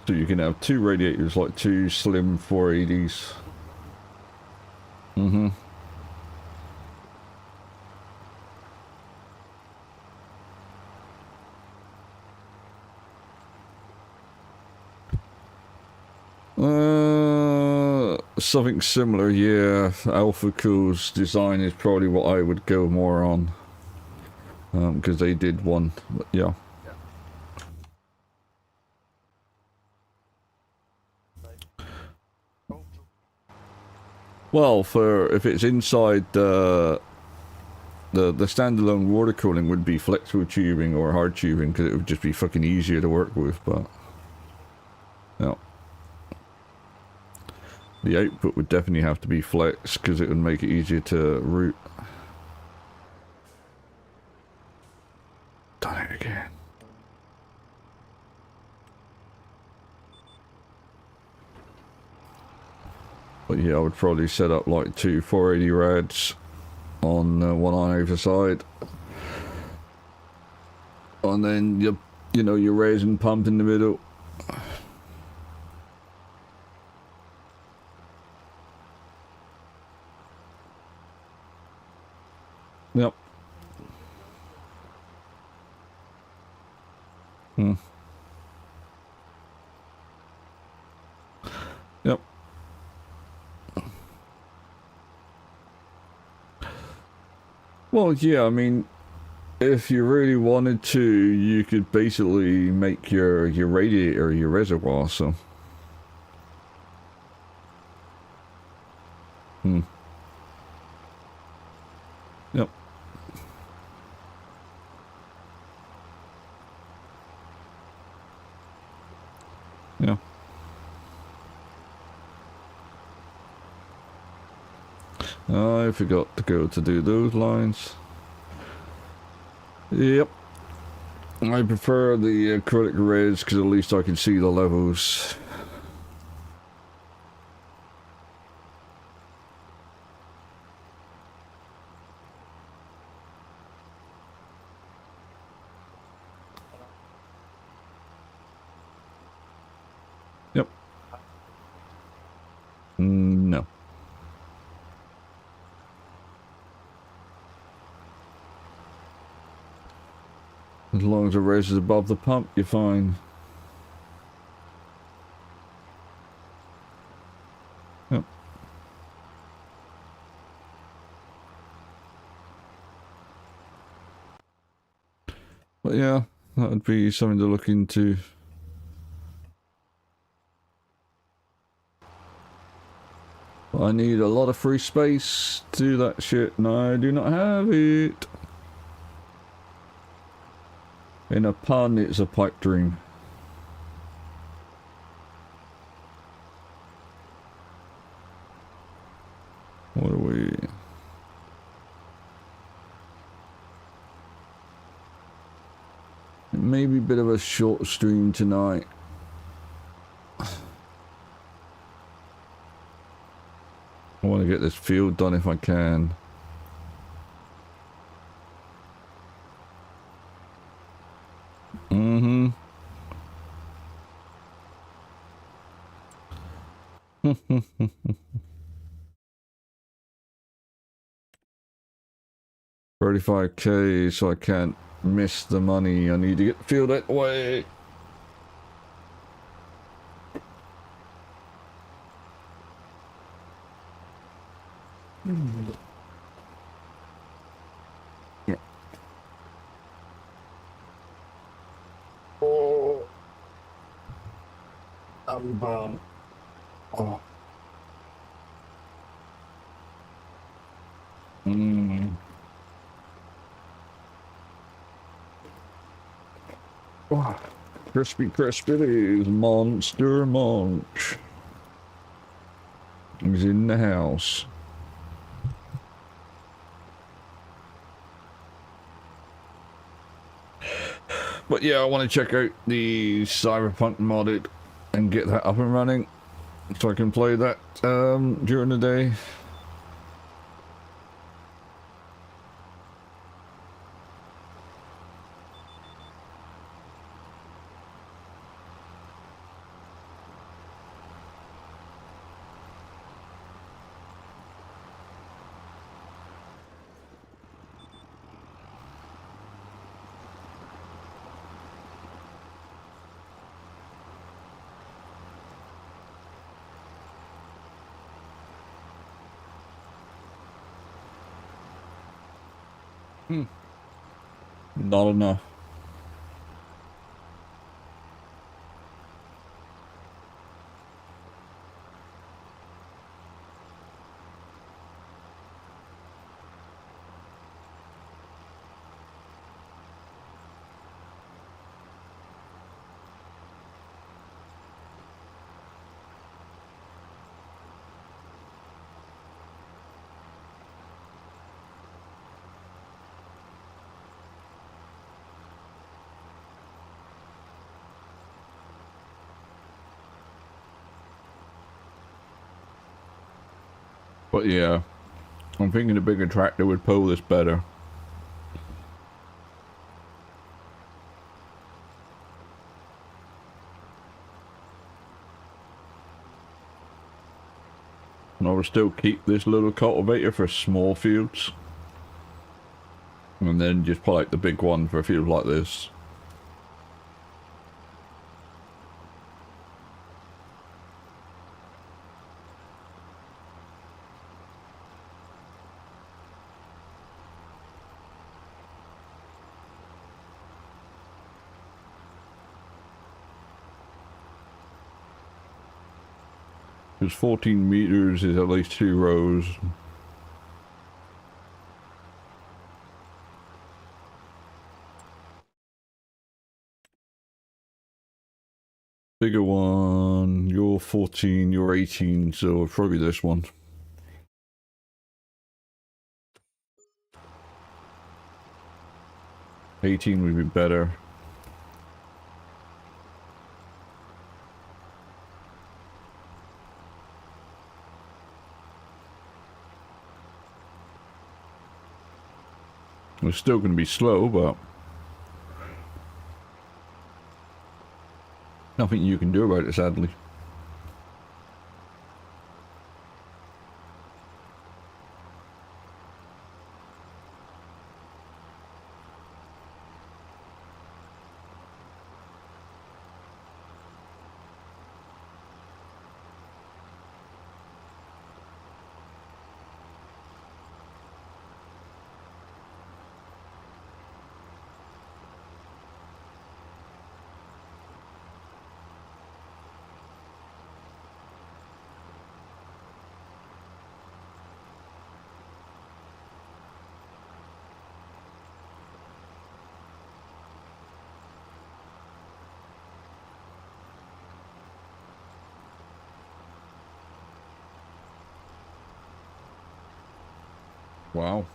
So you can have two radiators, like two slim 480s. Mm-hmm. Something similar, yeah. Alpha Cool's design is probably what I would go more on. Because they did one, but yeah. Well, for if it's inside the standalone water cooling would be flexible tubing or hard tubing, because it would just be fucking easier to work with, but no. The output would definitely have to be flex, because it would make it easier to route. Done it again. But yeah, I would probably set up like two 480 rads on one on either side, and then you know your resin pump in the middle. Yep. Yep. Well, yeah, I mean, if you really wanted to, you could basically make your radiator your reservoir, so. Yep. Yeah. I forgot to go to do those lines. Yep. I prefer the acrylic reds because at least I can see the levels. Yep. No. As long as the res is above the pump, you're fine. Yep. But yeah, that would be something to look into. I need a lot of free space to do that shit, and I do not have it. In a pun, it's a pipe dream. What are we? It may be a bit of a short stream tonight. I want to get this field done if I can. Mm-hmm. 35k, so I can't miss the money. I need to get the field that way. Yeah. Oh. I'm bummed. Oh. Mm. Oh, crispy Crispies, Monster Munch is in the house. But yeah, I want to check out the Cyberpunk modded and get that up and running so I can play that during the day. Not enough. But yeah, I'm thinking a bigger tractor would pull this better. And I would still keep this little cultivator for small fields. And then just pull out the big one for a field like this. Because 14 meters is at least 2 rows. Bigger one, you're 14, you're 18, so probably this one. $18 would be better. It's still going to be slow, but nothing you can do about it, sadly. Wow.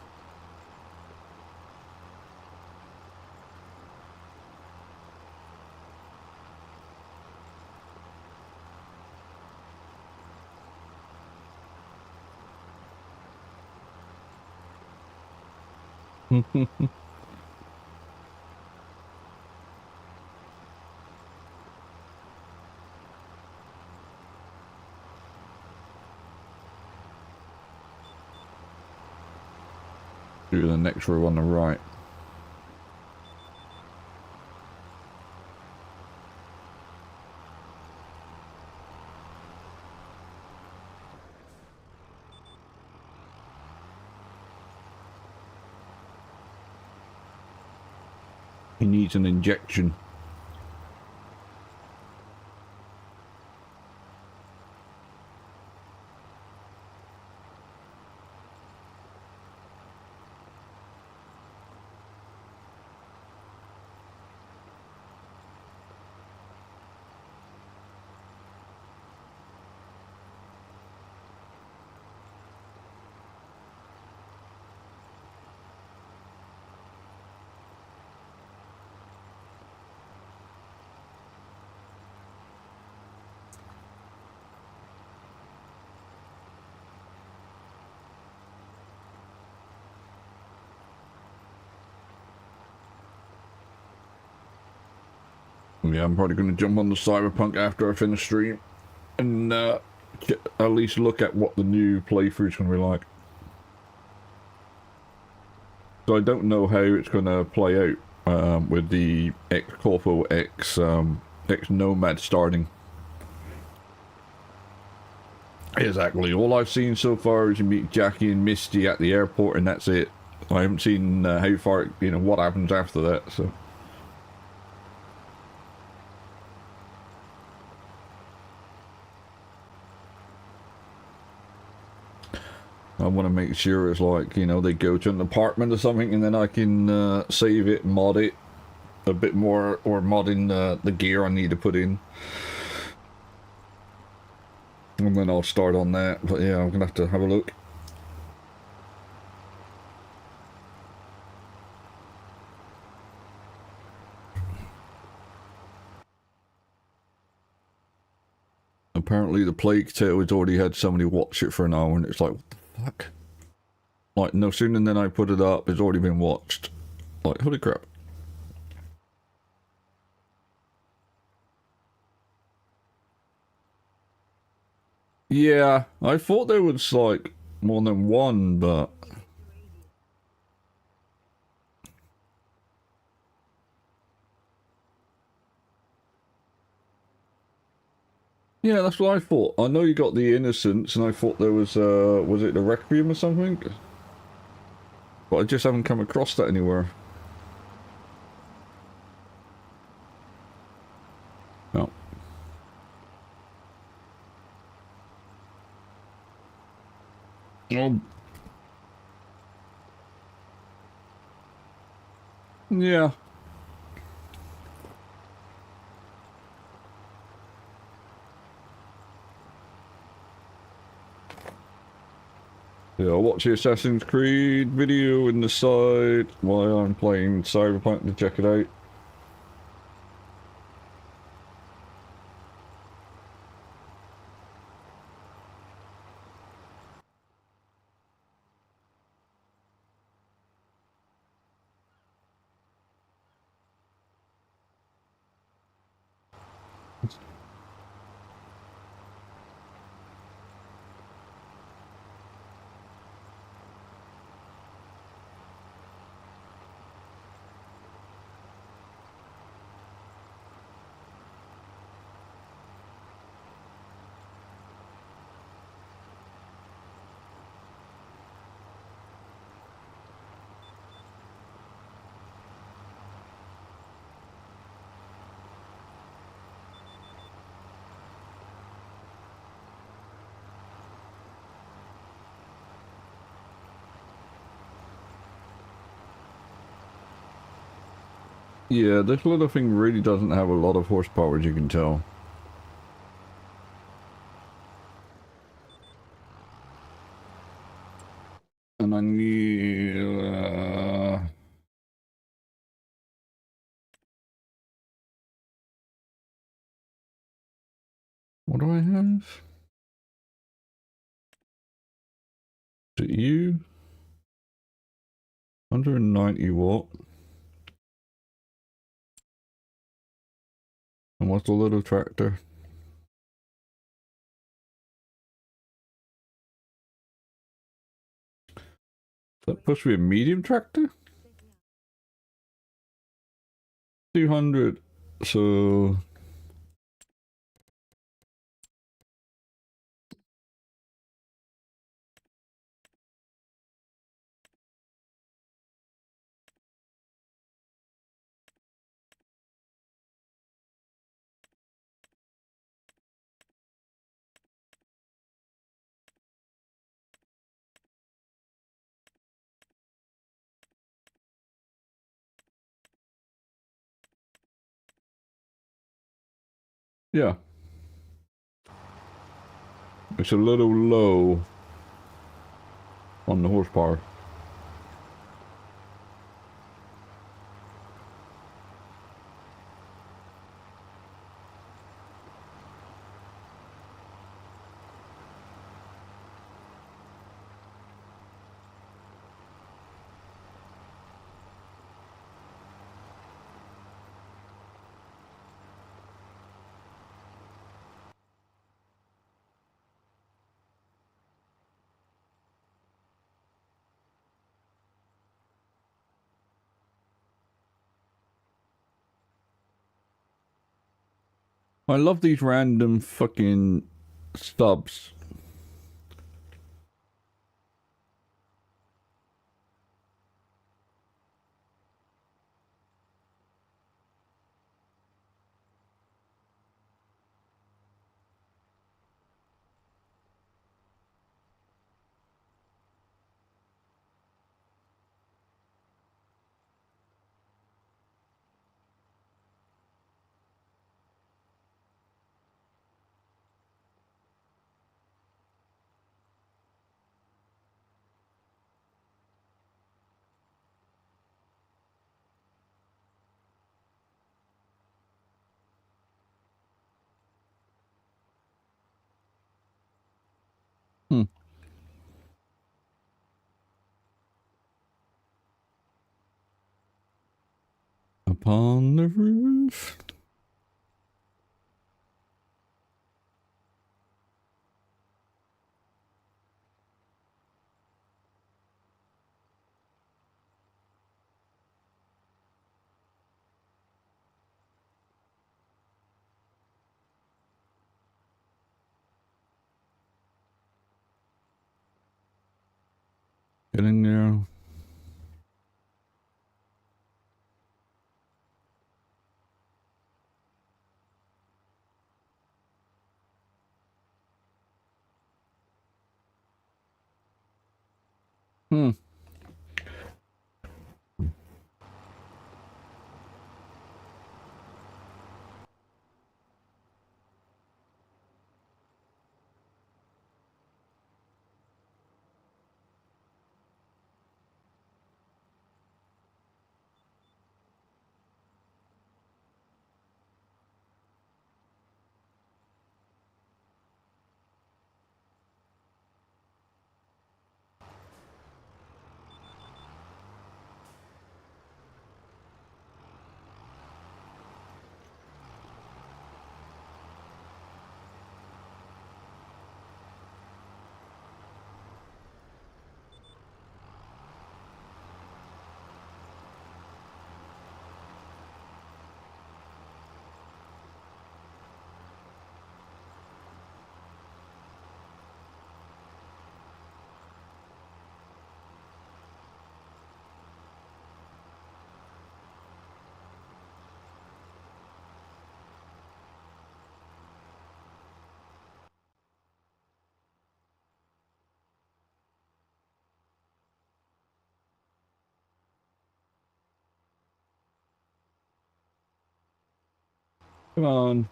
Do the next row on the right. He needs an injection. Yeah, I'm probably going to jump on the Cyberpunk after I finish stream and at least look at what the new playthrough is going to be like. So I don't know how it's going to play out with the Corpo X Nomad starting. Exactly. All I've seen so far is you meet Jackie and Misty at the airport, and that's it. I haven't seen how far, what happens after that. So. I want to make sure it's like, they go to an apartment or something, and then I can save it, mod it a bit more, or mod in the gear I need to put in. And then I'll start on that. But yeah, I'm going to have to have a look. Apparently the Plague Tale has already had somebody watch it for an hour, and it's like, what the fuck? Like, no sooner than I put it up, it's already been watched. Like, holy crap. Yeah, I thought there was, like, more than one, but... Yeah, that's what I thought. I know you got the Innocents, and I thought there was it the Requiem or something? But I just haven't come across that anywhere. No. Oh. Yeah. Yeah, I'll watch the Assassin's Creed video in the side while I'm playing Cyberpunk to check it out. Yeah, this little thing really doesn't have a lot of horsepower, as you can tell. And I need... what do I have? Is it you? 190 watt. And what's the little tractor? Is that supposed to be a medium tractor? 200. So... yeah. It's a little low on the horsepower. I love these random fucking stubs. Hmm. Upon the roof. Getting there. Hmm. Come on.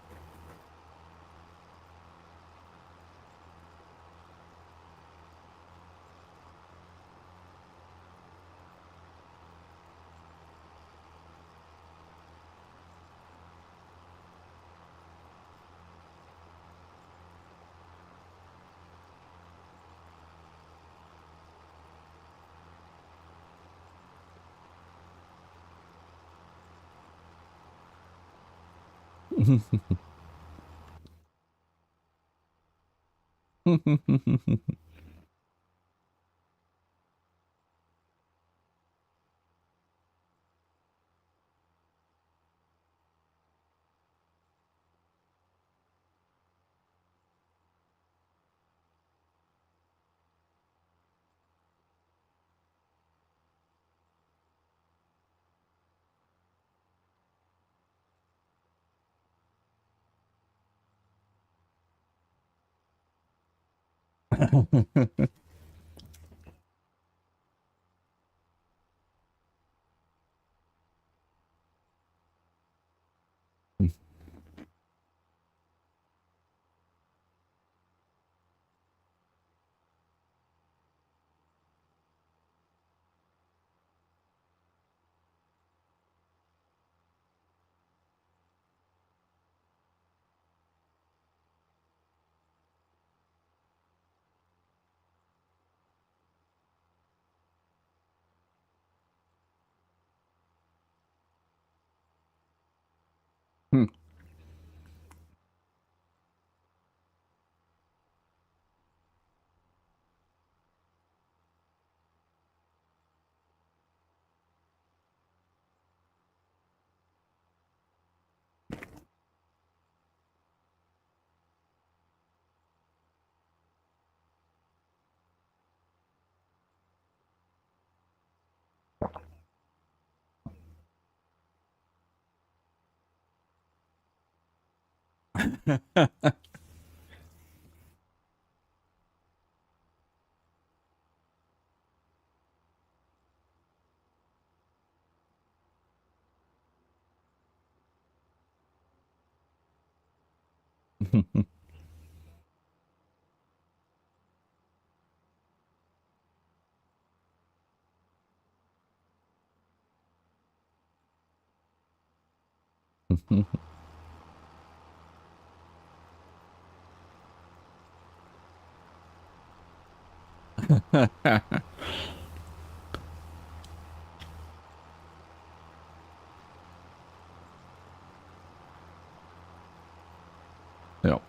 Yep.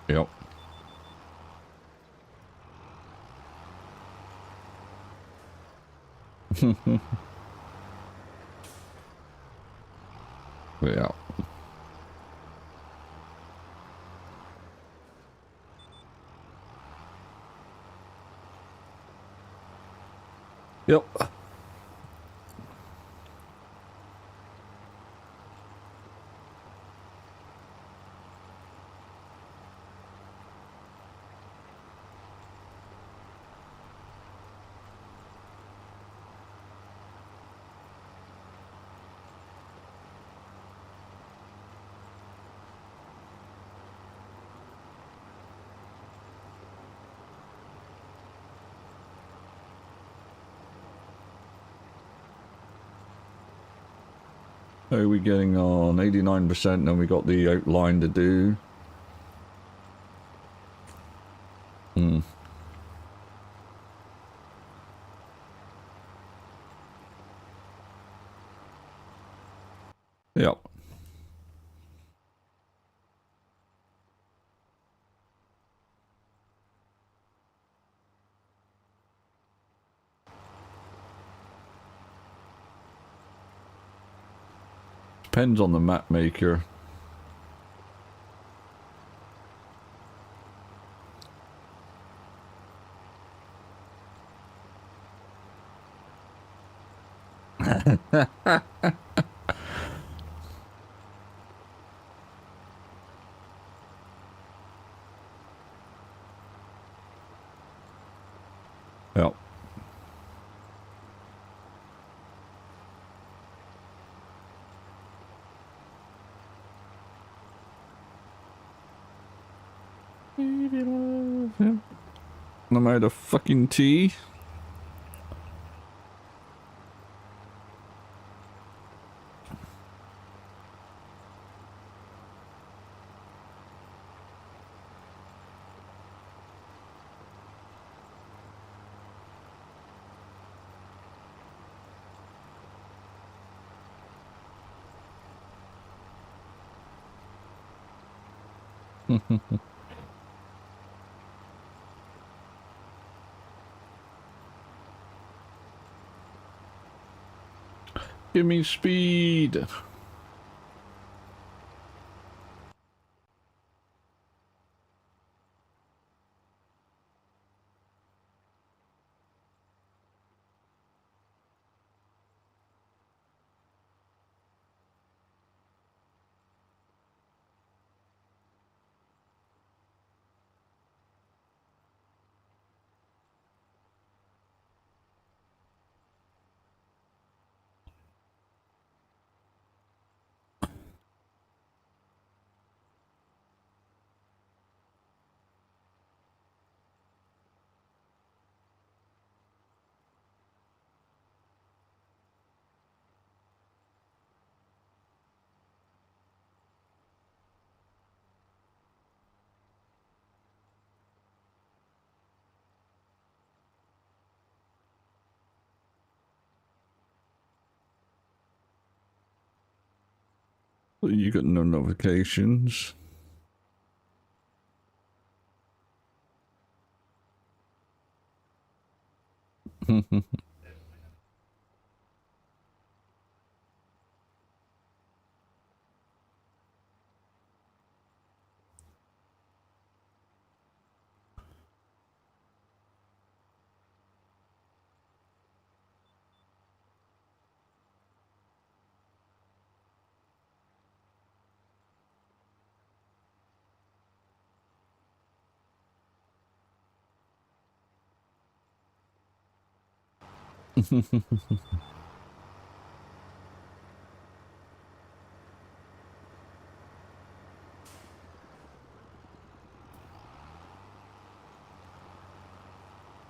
Yep. Yeah. Yep. How are we getting on? 89%, and we got the outline to do. Hmm. Yep. Depends on the map maker. Yep. I'm out of fucking tea. Give me speed. You got no notifications.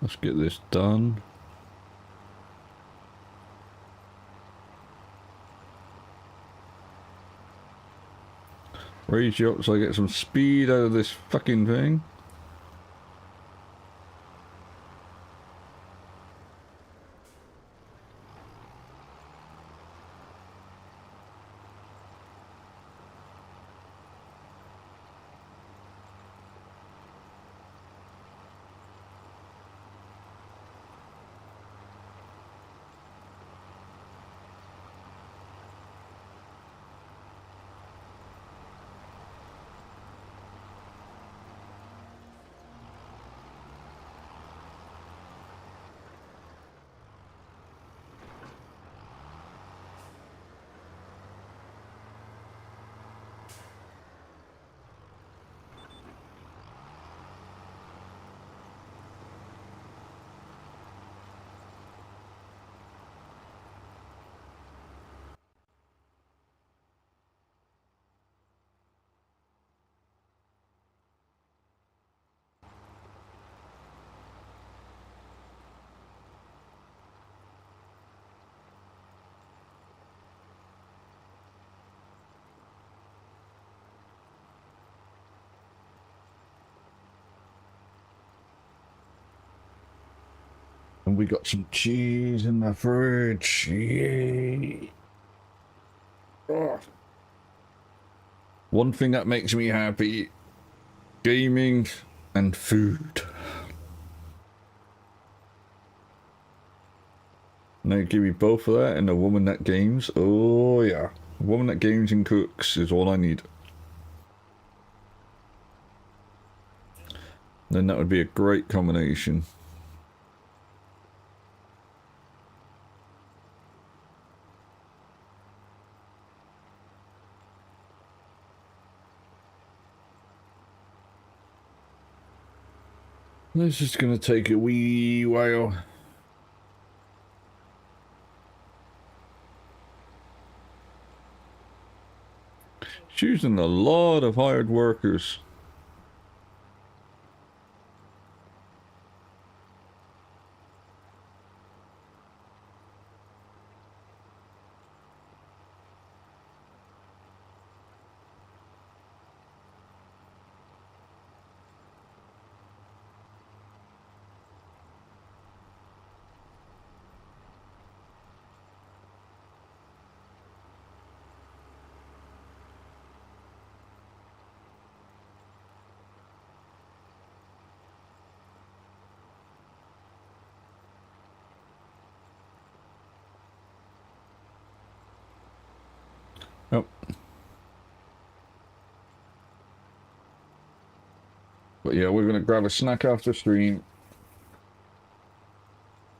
Let's get this done. Raise you up so I get some speed out of this fucking thing. And we got some cheese in the fridge. Yay. Oh. One thing that makes me happy, gaming and food. Now give me both of that and a woman that games. Oh yeah. A woman that games and cooks is all I need. Then that would be a great combination. This is gonna take a wee while. She's using a lot of hired workers. Oh. But yeah, we're gonna grab a snack after stream.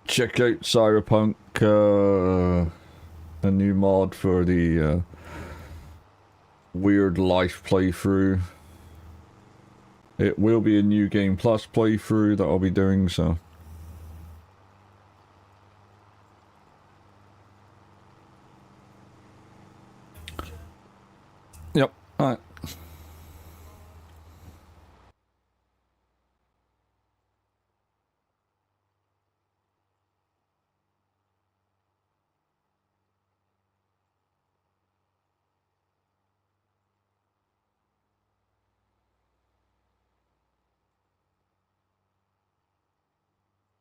Check out Cyberpunk, a new mod for the Weird Life playthrough. It will be a New Game Plus playthrough that I'll be doing, so. Yep, alright.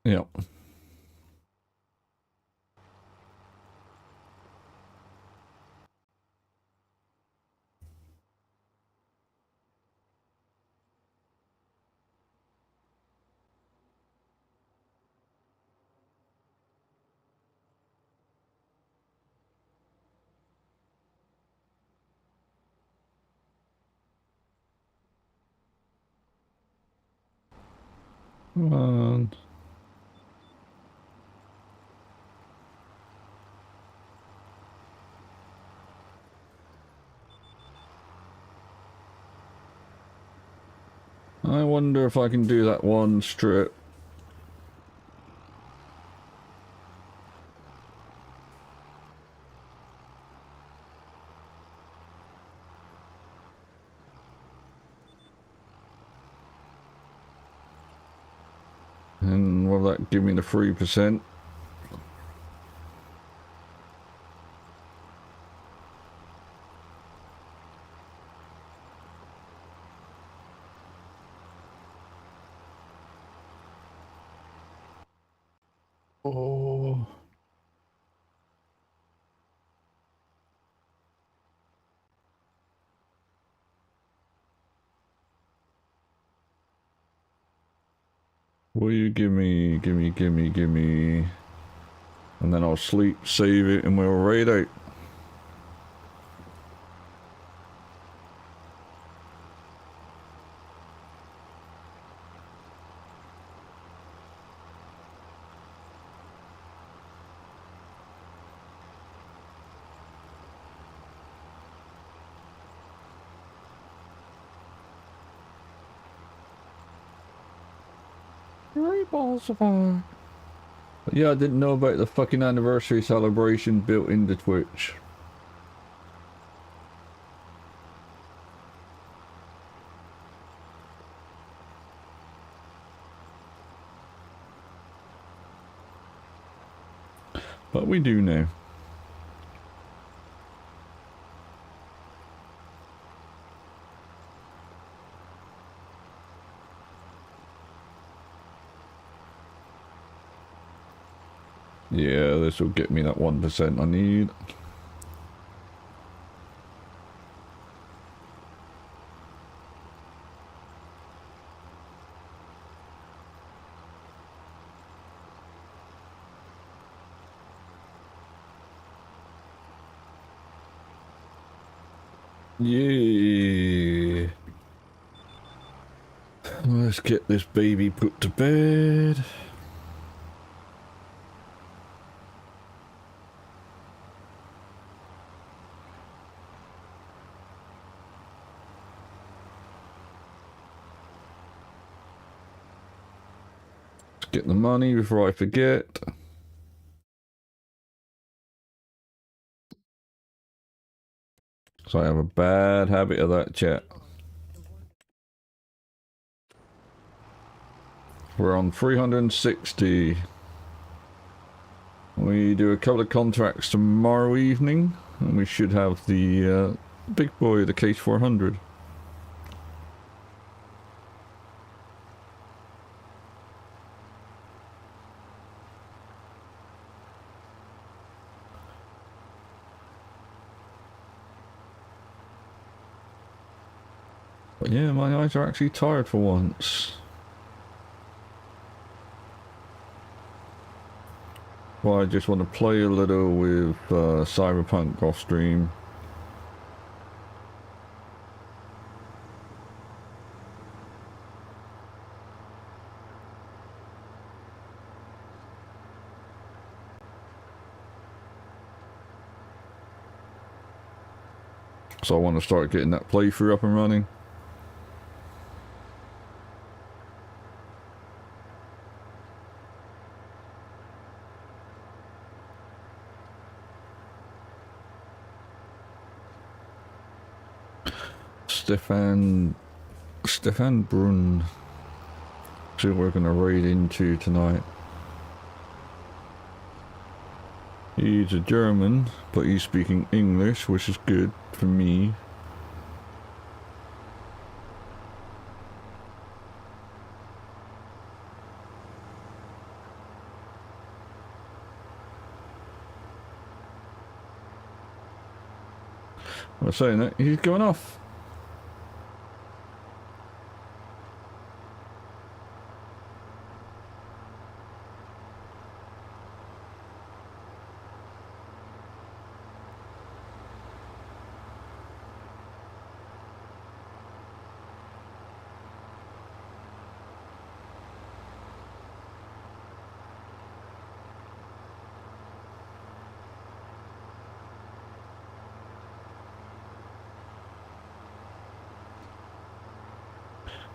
Yep. Come on. I wonder if I can do that one strip. And will that give me the 3%? Oh. Will you give me, and then I'll sleep, save it, and we'll raid out. Three balls of fire. Yeah, I didn't know about the fucking anniversary celebration built into Twitch. But we do now. Yeah, this will get me that 1% I need. Yeah. Let's get this baby put to bed. Let's get the money before I forget. So I have a bad habit of that, chat. We're on 360. We do a couple of contracts tomorrow evening, and we should have the big boy, the Case 400. But yeah, my eyes are actually tired for once. Well, I just want to play a little with Cyberpunk off stream. So I want to start getting that playthrough up and running. Stefan Brunn. See what we're going to raid into tonight. He's a German, but he's speaking English, which is good for me. I was saying that he's going off.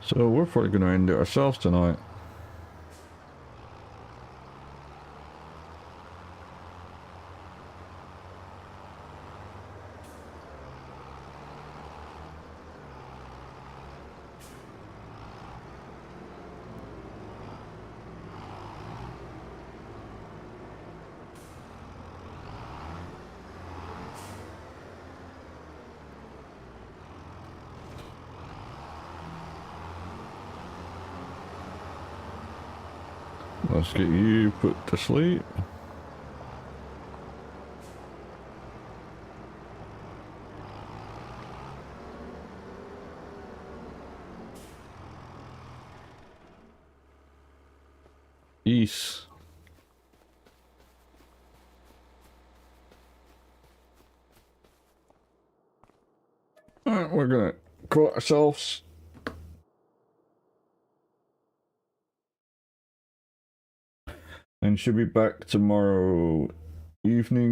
So we're probably going to end it ourselves tonight. Let's get you put to sleep. East. Alright, we're gonna call ourselves. And should be back tomorrow evening.